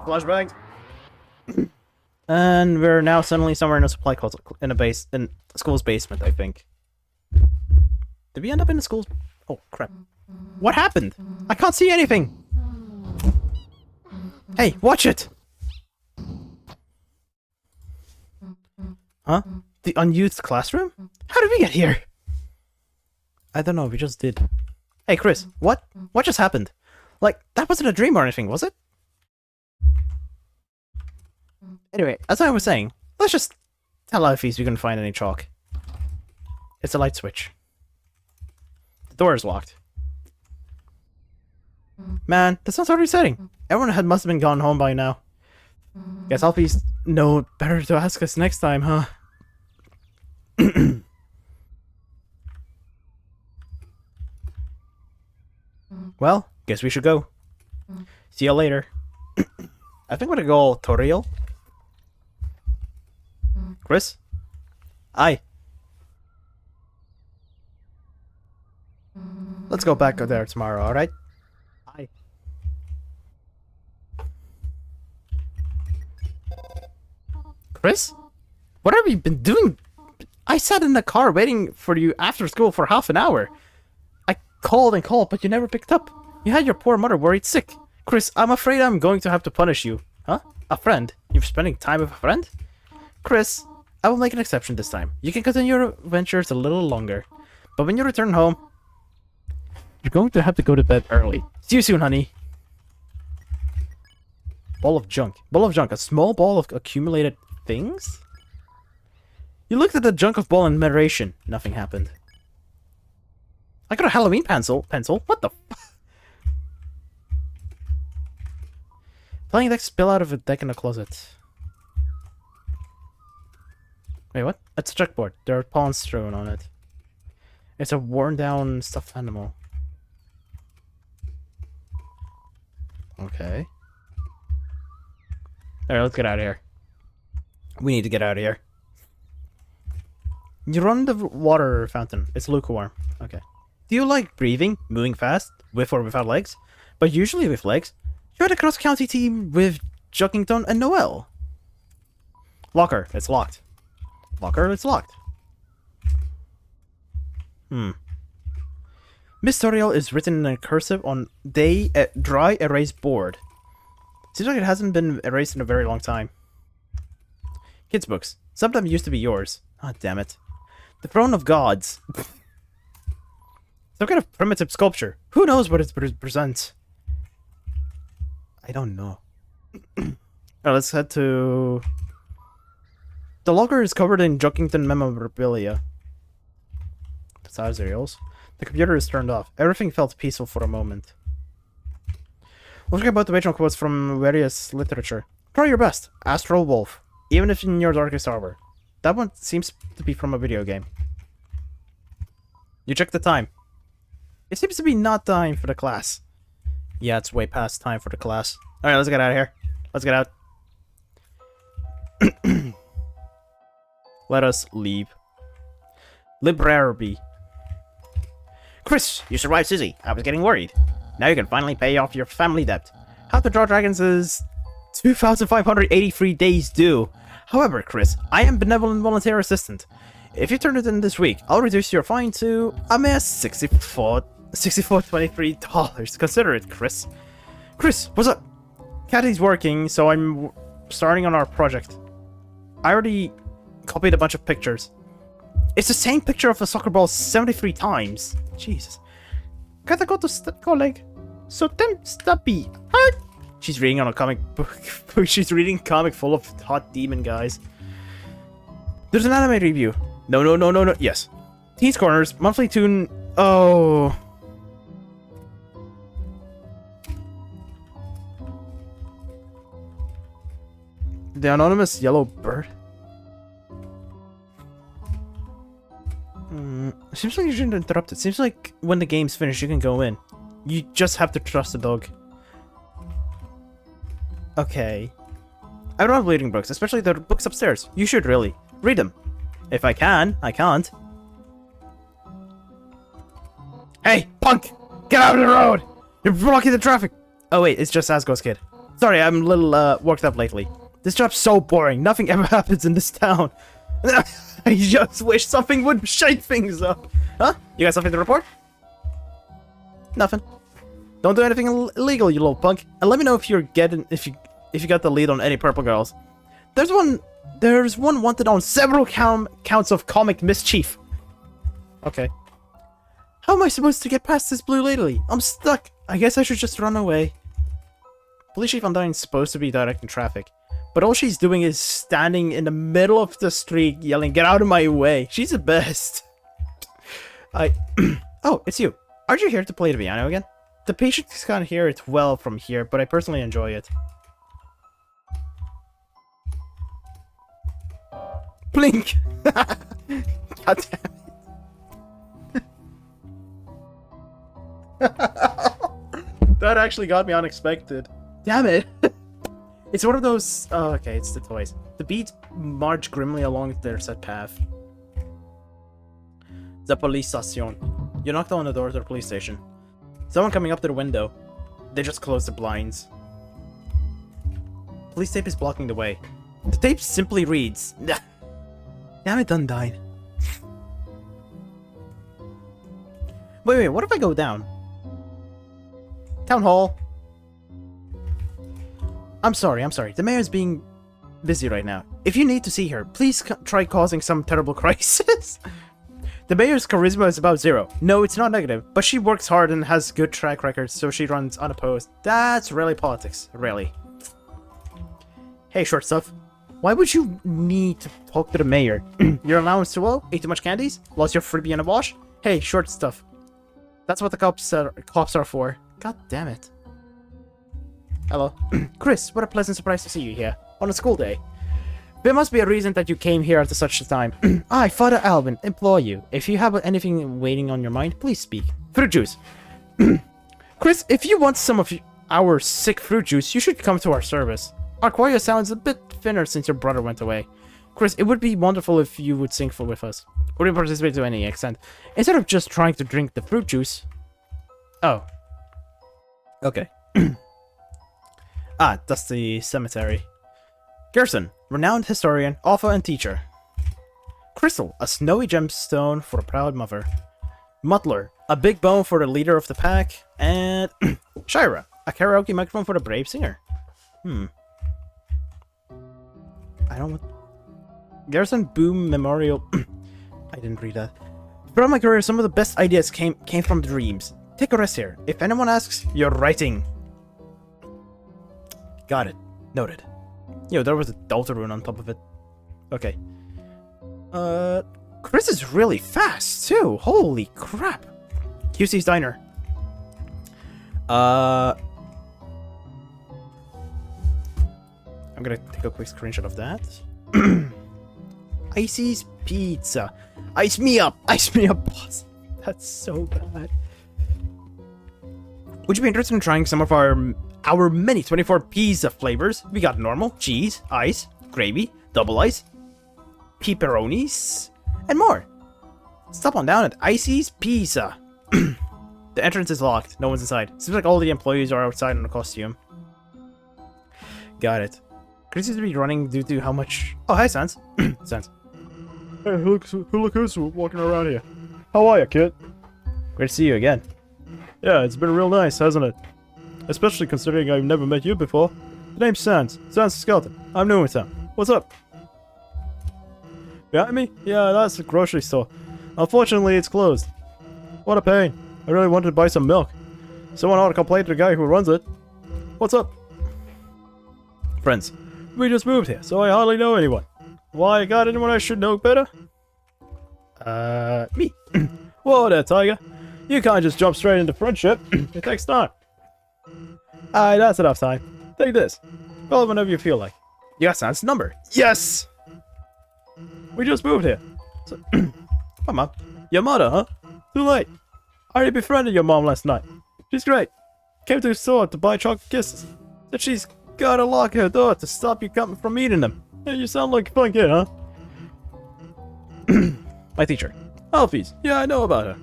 Flashbang. And we're now suddenly somewhere in a supply closet, in school's basement, I think. Did we end up in the school's... Oh, crap. What happened? I can't see anything! Hey, watch it! Huh? The unused classroom? How did we get here? I don't know, we just did. Hey, Chris, what? What just happened? Like, that wasn't a dream or anything, was it? Anyway, as I was saying, let's just tell Alfie we can find any chalk. It's a light switch. The door is locked. Man, that sounds already upsetting. Everyone must have been gone home by now. Guess Alfie's know better to ask us next time, huh? Well, guess we should go. See you later. I think we're gonna go tutorial. Chris? Aye. Let's go back there tomorrow, alright? Aye. Chris? What have you been doing? I sat in the car waiting for you after school for half an hour. I called and called, but you never picked up. You had your poor mother worried sick. Chris, I'm afraid I'm going to have to punish you. Huh? A friend? You're spending time with a friend? Chris, I will make an exception this time. You can continue your adventures a little longer. But when you return home, you're going to have to go to bed early. See you soon, honey. Ball of junk. Ball of junk. A small ball of accumulated things? You looked at the junk of ball in moderation. Nothing happened. I got a Halloween pencil. What the f- Playing deck spill out of a deck in the closet. Wait, what? It's a checkboard. There are pawns thrown on it. It's a worn down stuffed animal. Okay. Alright, let's get out of here. We need to get out of here. You run the water fountain. It's lukewarm. Okay. Do you like breathing, moving fast, with or without legs? But usually with legs. You're the cross-county team with Juckington and Noel. Locker. It's locked. Locker. It's locked. Miss Toriel is written in cursive on dry erase board. Seems like it hasn't been erased in a very long time. Kids' books. Some of them used to be yours. Ah, damn it. The Throne of Gods. Some kind of primitive sculpture. Who knows what it presents? I don't know. Alright, let's head to... The locker is covered in Juckington memorabilia. That's how cereals. The computer is turned off. Everything felt peaceful for a moment. We'll talk about the original quotes from various literature. Try your best. Astral Wolf. Even if in your darkest hour. That one seems to be from a video game. You check the time. It seems to be not time for the class. Yeah, it's way past time for the class. Alright, let's get out of here. Let's get out. Let us leave. Library. Chris, you survived Susie. I was getting worried. Now you can finally pay off your family debt. How to Draw Dragons is 2,583 days due. However, Chris, I am benevolent volunteer assistant. If you turn it in this week, I'll reduce your fine to a mere $64.23. Consider it, Chris. Chris, what's up? Caddy's working, so I'm starting on our project. I already copied a bunch of pictures. It's the same picture of a soccer ball 73 times. Jesus. Gotta go to college. So then stubby. Huh? She's reading on a comic book. She's reading a comic full of hot demon guys. There's an anime review. No. Yes. Teens Corners, monthly tune. Oh. The anonymous yellow bird. Seems like you shouldn't interrupt it. Seems like when the game's finished, you can go in. You just have to trust the dog. Okay. I love reading books, especially the books upstairs. You should really. Read them. If I can. I can't. Hey, punk! Get out of the road! You're blocking the traffic! Oh wait, it's just Asgo's kid. Sorry, I'm a little worked up lately. This job's so boring. Nothing ever happens in this town. I just wish something would shake things up. Huh? You got something to report? Nothing. Don't do anything illegal, you little punk. And let me know if you're getting if you got the lead on any purple girls. There's one wanted on several counts of comic mischief. Okay. How am I supposed to get past this blue lady? I'm stuck. I guess I should just run away. Police Chief Undyne's supposed to be directing traffic, but all she's doing is standing in the middle of the street yelling, "Get out of my way!" She's the best. Oh, it's you. Aren't you here to play the piano again? The patients can't hear it well from here, but I personally enjoy it. Blink! God damn it. That actually got me unexpected. Damn it! It's one of those... Oh, okay, it's the toys. The beats march grimly along their set path. The police station. You knocked on the door to the police station. Someone coming up to the window. They just closed the blinds. Police tape is blocking the way. The tape simply reads... Damn it, Undyne. Wait, what if I go down? Town hall. I'm sorry. The mayor's being busy right now. If you need to see her, please try causing some terrible crisis. The mayor's charisma is about 0. No, it's not negative, but she works hard and has good track records, so she runs unopposed. That's really politics, really. Hey, short stuff. Why would you need to talk to the mayor? Your allowance too low? Ate too much candies? Lost your freebie in a wash? Hey, short stuff. That's what the cops are for. God damn it. Hello. Chris, what a pleasant surprise to see you here. On a school day. There must be a reason that you came here at such a time. I, Father Alvin, implore you. If you have anything waiting on your mind, please speak. Fruit juice. Chris, if you want some of our sick fruit juice, you should come to our service. Our choir sounds a bit thinner since your brother went away. Chris, it would be wonderful if you would sing with us. Or you participate to any extent. Instead of just trying to drink the fruit juice. Oh. Okay. Ah, that's the cemetery. Gerson, renowned historian, author, and teacher. Crystal, a snowy gemstone for a proud mother. Mutler, a big bone for the leader of the pack. And Shira, a karaoke microphone for the brave singer. I don't want... Garrison Boom Memorial... I didn't read that. Throughout my career, some of the best ideas came from dreams. Take a rest here. If anyone asks, you're writing. Got it. Noted. Yo, there was a Deltarune on top of it. Okay. Chris is really fast, too. Holy crap. QC's Diner. I'm gonna take a quick screenshot of that. Icy's Pizza. Ice me up, boss. That's so bad. Would you be interested in trying some of our many 24 pizza flavors? We got normal, cheese, ice, gravy, double ice, pepperonis, and more. Stop on down at Icy's Pizza. The entrance is locked. No one's inside. Seems like all the employees are outside in a costume. Got it. Chris seems to be running due to how much... Oh, hi, Sans. Sans. Hey, look who's walking around here. How are you, kid? Great to see you again. Yeah, it's been real nice, hasn't it? Especially considering I've never met you before. The name's Sans. Sans the Skeleton. I'm new in town. What's up? Behind me? Yeah, that's the grocery store. Unfortunately, it's closed. What a pain. I really wanted to buy some milk. Someone ought to complain to the guy who runs it. What's up? Friends. We just moved here, so I hardly know anyone. Why, got anyone I should know better? Me. Whoa there, Tiger. You can't just jump straight into friendship. It takes time. Alright, that's enough time. Take this. Call it whenever you feel like. You got Sans' number. Yes! We just moved here. So come on. Your mother, huh? Too late. I already befriended your mom last night. She's great. Came to the store to buy chocolate kisses. Said she's gotta lock her door to stop you coming from eating them. Hey, you sound like a fun kid, huh? My teacher. Alphys. Yeah, I know about her.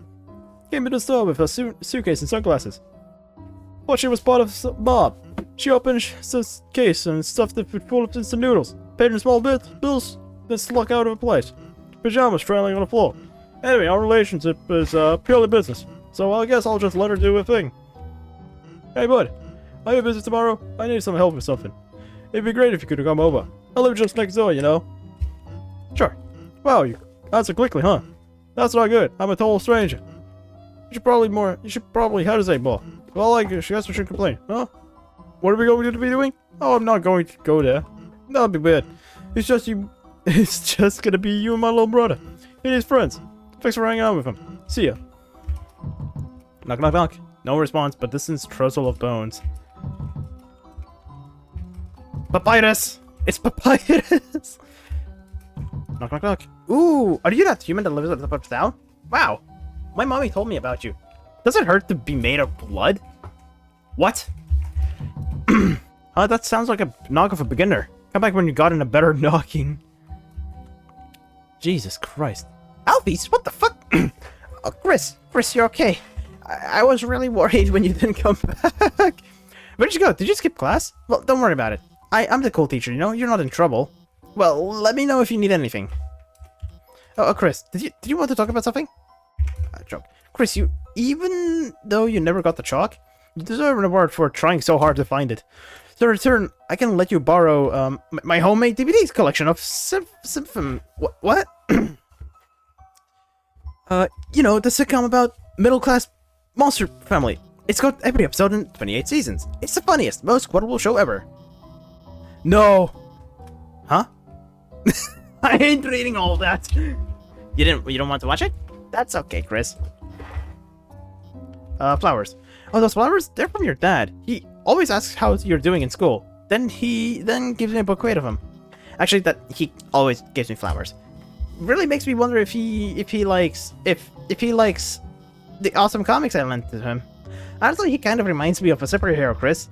Came to the store with her suitcase and sunglasses. Thought she was part of some mob. She opened the case and stuffed it full of instant noodles. Paid in small bills, then snuck out of a place. Pajamas trailing on the floor. Anyway, our relationship is purely business. so I guess I'll just let her do her thing. Hey, bud. I have a visit tomorrow. I need some help with something. It'd be great if you could come over. I live just next door, you know. Sure. Wow, you answer quickly, huh? That's not good. I'm a total stranger. You should probably, how to say more? Well, I guess we should complain, huh? What are we going to be doing? Oh, I'm not going to go there. That'll be bad. It's just gonna be you and my little brother. And his friends. Thanks for hanging out with him. See ya. Knock, knock, knock. No response, but this is Trussell of Bones. Papyrus! It's Papyrus! Knock, knock, knock. Ooh, are you that human that lives at the top of town? Wow. My mommy told me about you. Does it hurt to be made of blood? What? That sounds like a knock of a beginner. Come back when you got in a better knocking. Jesus Christ. Alphys, what the fuck? Oh, Chris, you're okay. I was really worried when you didn't come back. Where did you go? Did you skip class? Well, don't worry about it. I'm the cool teacher, you know? You're not in trouble. Well, let me know if you need anything. Oh, Chris, did you want to talk about something? Joke. Chris, even though you never got the chalk, you deserve an award for trying so hard to find it. So in return, I can let you borrow my homemade DVDs collection of what? You know, the sitcom about middle-class monster family. It's got every episode in 28 seasons. It's the funniest, most quotable show ever. No. Huh? I ain't reading all that. You don't want to watch it? That's okay, Chris. Flowers. Oh, those flowers? They're from your dad. He always asks how you're doing in school. Then he gives me a bouquet of them. Actually, he always gives me flowers. Really makes me wonder if he likes the awesome comics I lent to him. Honestly, he kind of reminds me of a superhero, Chris.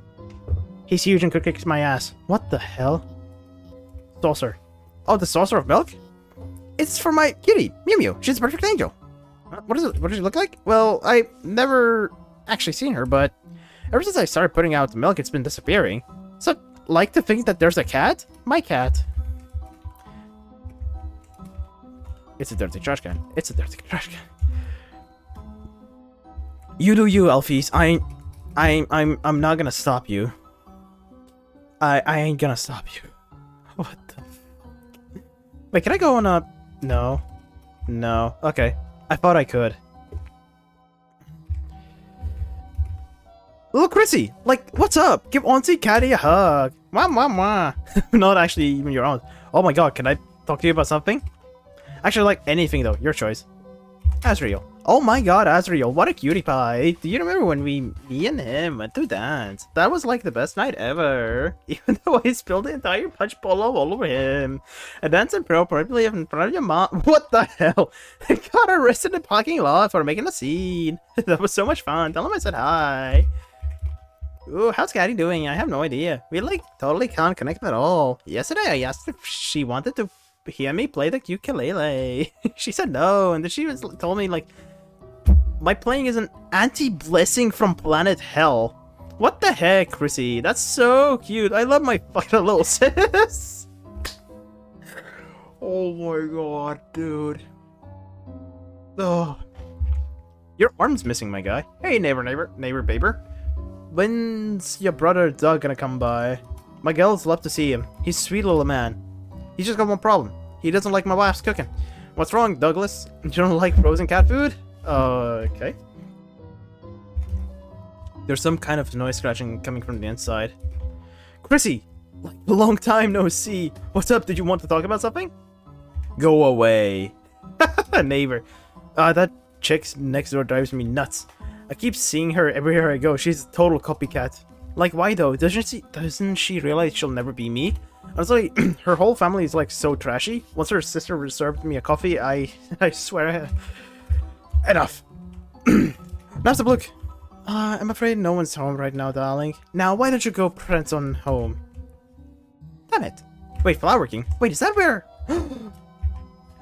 He's huge and could kick my ass. What the hell? Saucer. Oh, the saucer of milk? It's for my kitty, Mew Mew. She's a perfect angel. What is it? What does she look like? Well, I've never actually seen her, but ever since I started putting out the milk, it's been disappearing. So, like to think that there's a cat? My cat. It's a dirty trash can. It's a dirty trash can. You do you, Alphys. I'm not gonna stop you. I ain't gonna stop you. What the fuck? Wait, can I go on a... No. No. Okay. I thought I could. Little Chrissy! Like, what's up? Give Auntie Catty a hug. Mwah, mwah, mwah. Not actually even your aunt. Oh my god, can I talk to you about something? Actually, like anything though. Your choice. Azriel. Oh my god, Azriel, what a cutie pie. Do you remember when me and him went to dance? That was like the best night ever. Even though I spilled the entire punch bowl all over him. A dance inappropriately in front of your mom. What the hell? I got arrested in the parking lot for making a scene. That was so much fun. Tell him I said hi. Ooh, how's Caddy doing? I have no idea. We like totally can't connect at all. Yesterday I asked if she wanted to hear me play the ukulele. She said no, and then she told me like my playing is an anti-blessing from planet hell. What the heck, Chrissy? That's so cute. I love my fucking little sis. Oh my god, dude. Oh, your arm's missing, my guy. Hey, neighbor, baber. When's your brother Doug gonna come by? My girls love to see him. He's a sweet little man. He's just got one problem. He doesn't like my wife's cooking. What's wrong, Douglas? You don't like frozen cat food? Okay. There's some kind of noise scratching coming from the inside. Chrissy! Like a long time no see. What's up? Did you want to talk about something? Go away. Neighbor. That chick next door drives me nuts. I keep seeing her everywhere I go. She's a total copycat. Like, why though? Doesn't she realize she'll never be me? Honestly, her whole family is like so trashy. Once her sister served me a coffee, I swear. Enough. Master Blook. I'm afraid no one's home right now, darling. Now, why don't you go prance on home? Damn it. Wait, Flower King. Wait, is that where?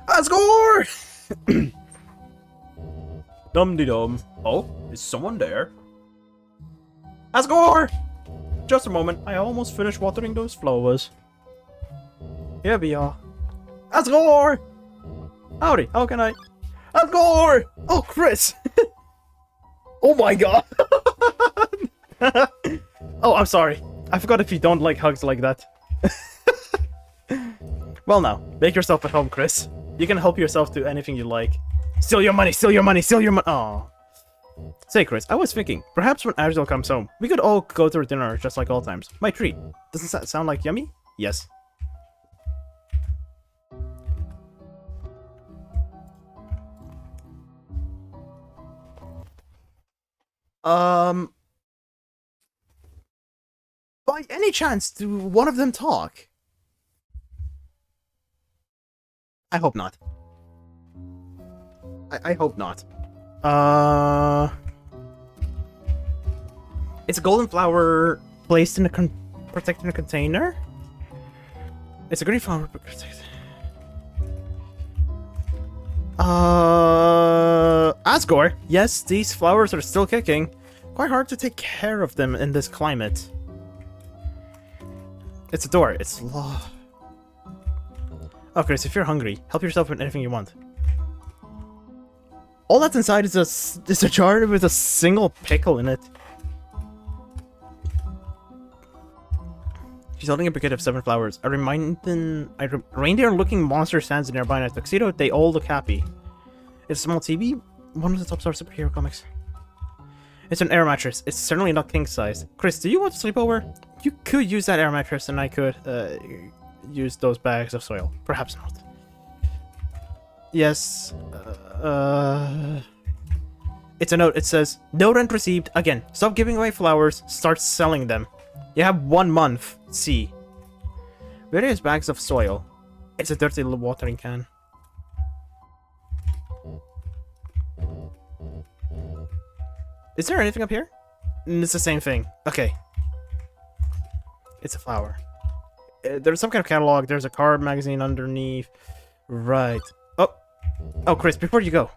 Asgore! Dum-de-dum. Oh, is someone there? Asgore! Just a moment. I almost finished watering those flowers. Here we are. Asgore! Howdy, how can I... Asgore! Oh, Chris! Oh my god! Oh, I'm sorry. I forgot if you don't like hugs like that. Well now, make yourself at home, Chris. You can help yourself to anything you like. Steal your money, steal your money, steal your money! Aww. Say, Chris, I was thinking, perhaps when Angel comes home, we could all go to dinner just like all times. My treat. Doesn't that sound like yummy? Yes. By any chance, do one of them talk? I hope not. I hope not. It's a golden flower placed in a protected container? It's a green flower protected. Asgore, yes, these flowers are still kicking. Quite hard to take care of them in this climate. It's a door, it's law. Okay, so if you're hungry, help yourself with anything you want. All that's inside is a jar with a single pickle in it. She's holding a bouquet of 7 flowers. A reindeer-looking monster stands nearby in a tuxedo. They all look happy. It's a small TV. One of the top star superhero comics. It's an air mattress. It's certainly not king size. Chris, do you want to sleep over? You could use that air mattress, and I could use those bags of soil. Perhaps not. Yes. It's a note. It says, "No rent received. Again, stop giving away flowers. Start selling them. You have 1 month. See. Various bags of soil. It's a dirty little watering can. Is there anything up here? It's the same thing. Okay. It's a flower. There's some kind of catalog. There's a card magazine underneath. Right. Oh, Chris, before you go.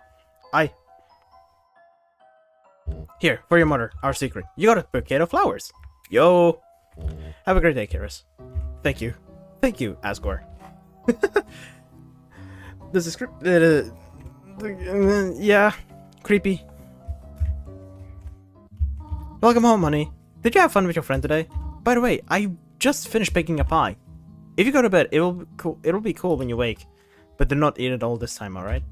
Here, for your mother, our secret. You got a bouquet of flowers. Yo. Have a great day, Karis. Thank you. Thank you, Asgore. There's a script. Yeah. Creepy. Welcome home, honey. Did you have fun with your friend today? By the way, I just finished baking a pie. If you go to bed, it'll be cool when you wake. But do not eat it all this time, alright?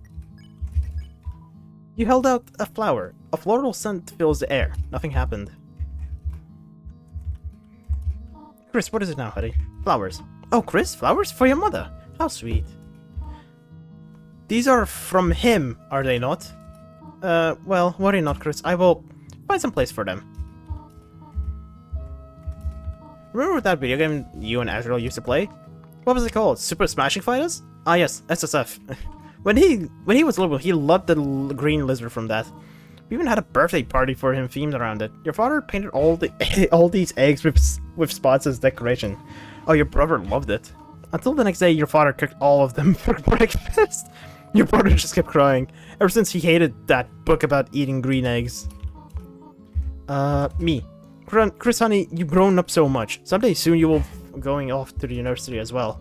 You held out a flower. A floral scent fills the air. Nothing happened. Chris, what is it now, honey? Flowers. Oh, Chris, flowers for your mother. How sweet. These are from him, are they not? Well, worry not, Chris. I will find some place for them. Remember that video game you and Azrael used to play? What was it called? Super Smashing Fighters? Ah yes, SSF. when he was little, he loved the green lizard from that. We even had a birthday party for him themed around it. Your father painted all these eggs with spots as decoration. Oh, your brother loved it. Until the next day, your father cooked all of them for breakfast. Your brother just kept crying ever since he hated that book about eating green eggs. Me. Chris, honey, you've grown up so much. Someday soon you will be going off to the university as well.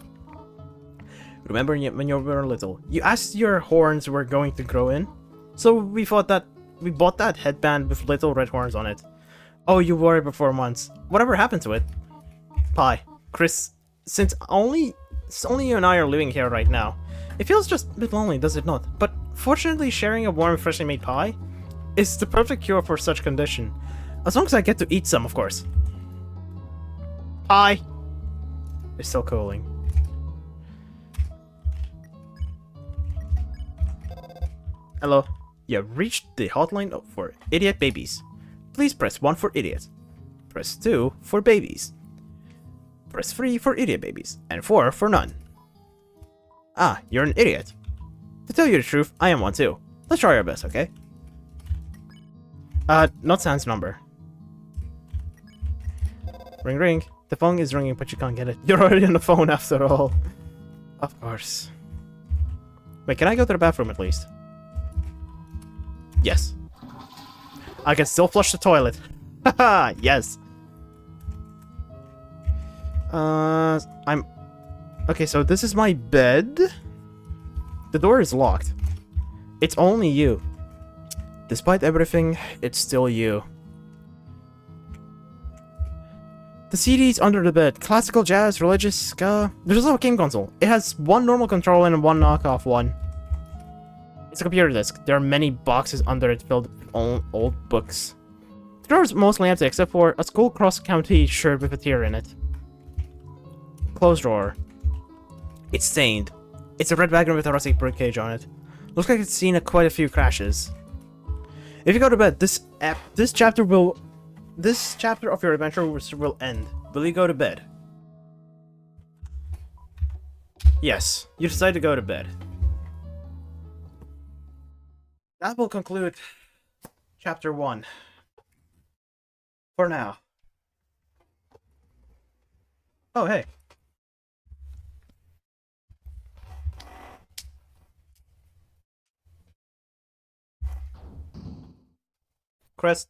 Remember when you were little, you asked your horns were going to grow in? So we bought that headband with little red horns on it. Oh, you wore it before once. Whatever happened to it? Pie. Chris, since only you and I are living here right now, it feels just a bit lonely, does it not? But fortunately, sharing a warm, freshly made pie is the perfect cure for such condition. As long as I get to eat some, of course. Pie! It's still cooling. Hello. You have reached the hotline for idiot babies. Please press 1 for idiots. Press 2 for babies. Press 3 for idiot babies. And 4 for none. Ah, you're an idiot. To tell you the truth, I am one too. Let's try our best, okay? Not Sam's number. Ring ring. The phone is ringing, but you can't get it. You're already on the phone after all. Of course. Wait, can I go to the bathroom at least? Yes. I can still flush the toilet. Haha, yes. Okay, so this is my bed. The door is locked. It's only you. Despite everything, it's still you. The CD's under the bed. Classical, jazz, religious, ska. There's also a game console. It has one normal controller and one knockoff one. It's a computer disk. There are many boxes under it filled with old books. The drawer is mostly empty except for a school cross-county shirt with a tear in it. Closed drawer. It's stained. It's a red wagon with a rusty birdcage on it. Looks like it's seen quite a few crashes. If you go to bed, this chapter of your adventure will end. Will you go to bed? Yes, you decide to go to bed. That will conclude chapter 1. For now. Oh, hey. Chris.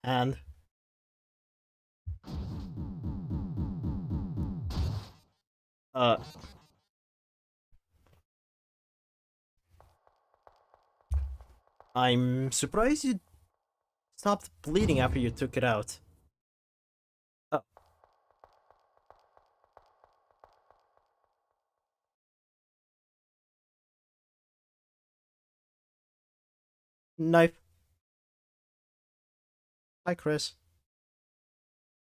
And I'm surprised you stopped bleeding after you took it out. Oh. Knife. Hi, Chris.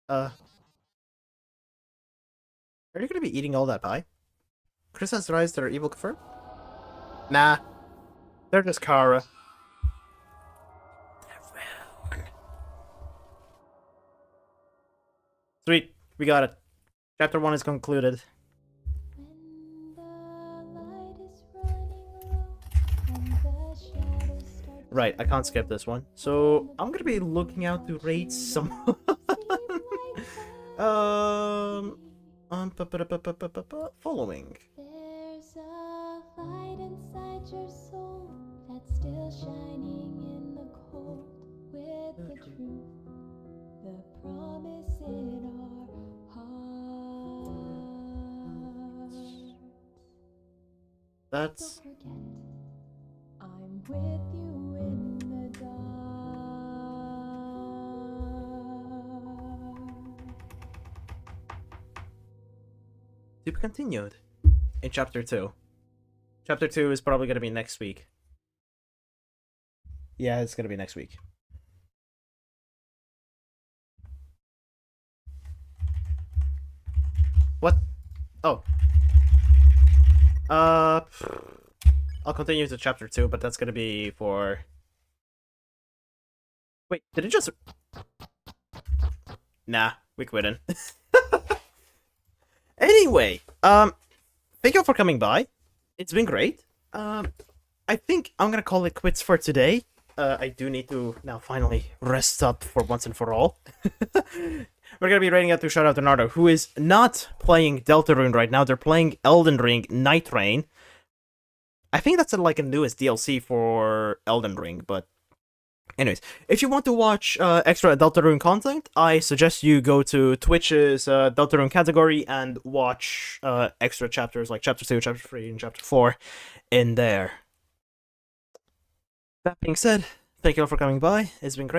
Are you gonna be eating all that pie? Chris has eyes that are evil confirmed? Nah. They're just Kara. Sweet. We got it. Chapter 1 is concluded. Right, I can't skip this one. So, I'm gonna be looking out to rate some... following. There's a light inside your soul that's still shining in the cold with the truth, the promise in our hearts. That's... Don't forget it. I'm with you in the dark. To be continued in chapter 2. Chapter 2 is probably gonna be next week. Yeah, it's gonna be next week. What? Oh. I'll continue to chapter 2, but that's gonna be for... Wait, did it just... Nah, we quitting. Anyway, thank you all for coming by. It's been great. I think I'm gonna call it quits for today. I do need to now finally rest up for once and for all. We're gonna be rating out to shout out to Nardo, who is not playing Deltarune right now. They're playing Elden Ring Night Rain. I think that's like a newest DLC for Elden Ring, but anyways, if you want to watch extra Deltarune content, I suggest you go to Twitch's Deltarune category and watch extra chapters like Chapter 2, Chapter 3, and Chapter 4 in there. That being said, thank you all for coming by. It's been great.